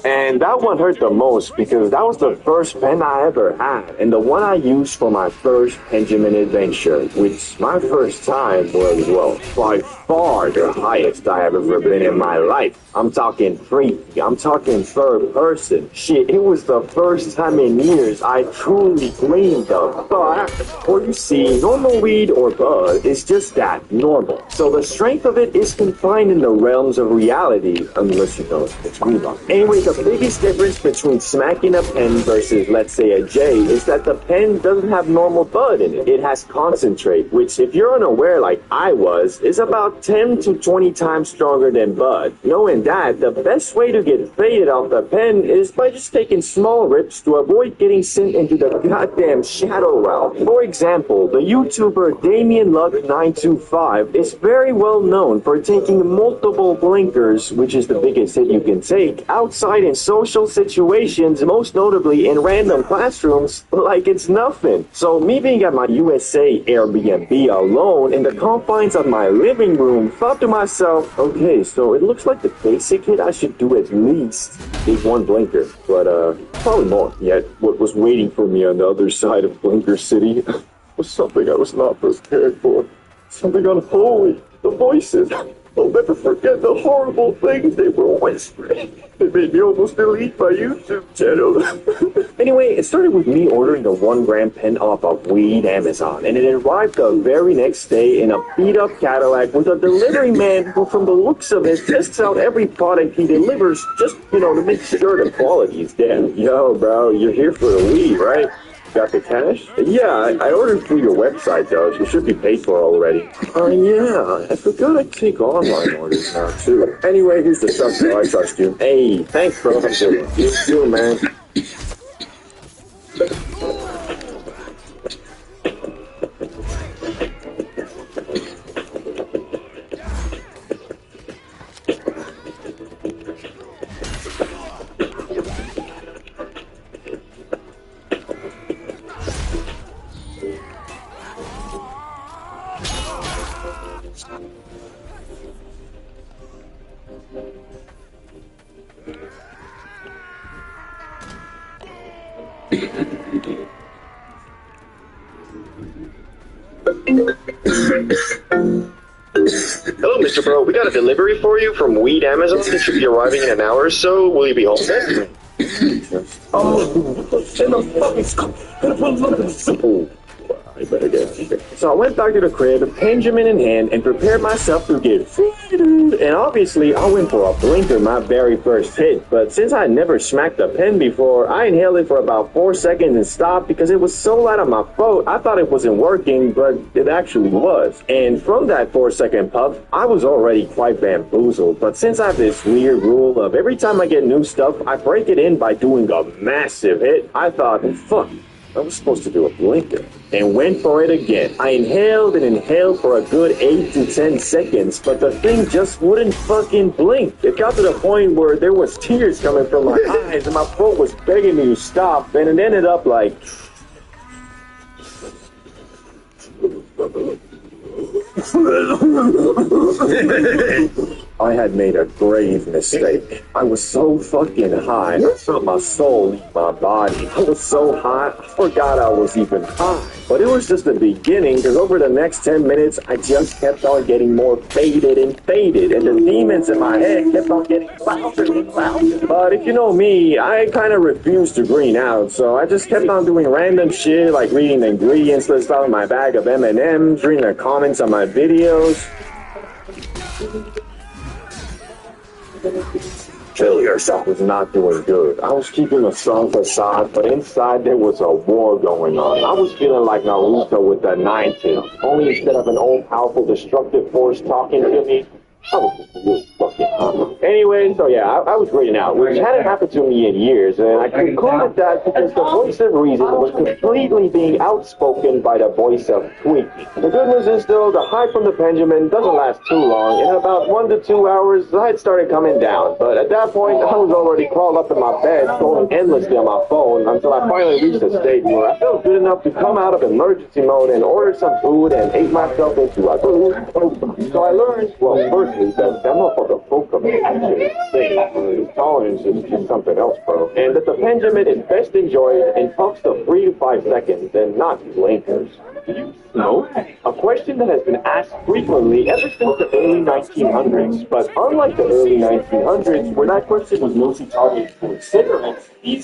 And that one hurt the most because that was the first pen I ever had, and the one I used for my first Benjamin adventure, which my first time was, well, by far the highest I have ever been in my life. I'm talking freaky. I'm talking third person. Shit, it was the first time in years I truly gleamed of bud. Or you see, normal weed or bud is just that, normal. So the strength of it is confined in the realms of reality, unless you know it's real. Anyway, the biggest difference between smacking a pen versus, let's say, a J is that the pen doesn't have normal bud in it. It has concentrate, which if you're unaware like I was, is about 10 to 20 times stronger than bud. Knowing that, the best way to get faded off the pen is by just taking small rips to avoid getting sent into the goddamn shadow realm. For example, the YouTuber Damien Luck 925 is very well known for taking multiple blinkers, which is the biggest hit you can take, outside in social situations, most notably in random classrooms, like it's nothing. So me being at my USA Airbnb alone in the confines of my living room, thought to myself, okay, so it looks like the basic hit I should do at least is one blinker, but probably more. Yet what was waiting for me on the other side of Blinker City was something I was not prepared for. Something unholy. The voices. I'll never forget the horrible things they were whispering. It made me almost delete my YouTube channel. Anyway, it started with me ordering the 1 gram pen off of Weed Amazon, and it arrived the very next day in a beat-up Cadillac with a delivery man who, from the looks of it, tests out every product he delivers just, to make sure the quality is there. Yo, bro, you're here for the weed, right? Got the cash? Yeah, I ordered through your website, though. You should be paid for already. Oh, yeah. I forgot I take online orders now, too. Anyway, here's the stuff, so I trust you. Hey, thanks, bro. You too, man. Hello, Mr. Bro. We got a delivery for you from Weed Amazon. It should be arriving in an hour or so. Will you be home then? I better get it. So I went back to the crib, Benjamin in hand, and prepared myself to get faded. And obviously, I went for a blinker, my very first hit. But since I had never smacked a pen before, I inhaled it for about 4 seconds and stopped because it was so light on my throat. I thought it wasn't working, but it actually was. And from that 4-second puff, I was already quite bamboozled. But since I have this weird rule of every time I get new stuff, I break it in by doing a massive hit, I thought, fuck, I was supposed to do a blinker, and went for it again. I inhaled and inhaled for a good 8 to 10 seconds, but the thing just wouldn't fucking blink. It got to the point where there was tears coming from my eyes, and my throat was begging me to stop, and it ended up like... I had made a grave mistake. I was so fucking high. I felt my soul leave my body. I was so high, I forgot I was even high. But it was just the beginning, because over the next 10 minutes, I just kept on getting more faded, and the demons in my head kept on getting louder and louder. But if you know me, I kind of refused to green out, so I just kept on doing random shit, like reading the ingredients list out of my bag of M&Ms, reading the comments on my videos. Kill yourself was not doing good. I was keeping a strong facade, but inside there was a war going on. I was feeling like Naruto with the 9-tails, only instead of an old, powerful, destructive force talking to me, I was just really fucking hot. Anyway, so yeah, I was greening out, which hadn't happened to me in years, and I concluded that because the voice of reason was completely being outspoken by the voice of tweak. The good news is, though, the high from the Benjamin doesn't last too long. In about 1 to 2 hours, the height started coming down, but at that point, I was already crawled up in my bed, scrolling endlessly on my phone, until I finally reached a state where I felt good enough to come out of emergency mode and order some food and ate myself into a groove. So I learned, well, first that motherfucker focus is insane. His tolerance is just something else, bro. And that the Benjamin is best enjoyed in talks of 3 to 5 seconds and not blinkers. Do you smoke? A question that has been asked frequently ever since the early 1900s. But unlike the early 1900s, where that question was mostly targeted towards cigarettes, these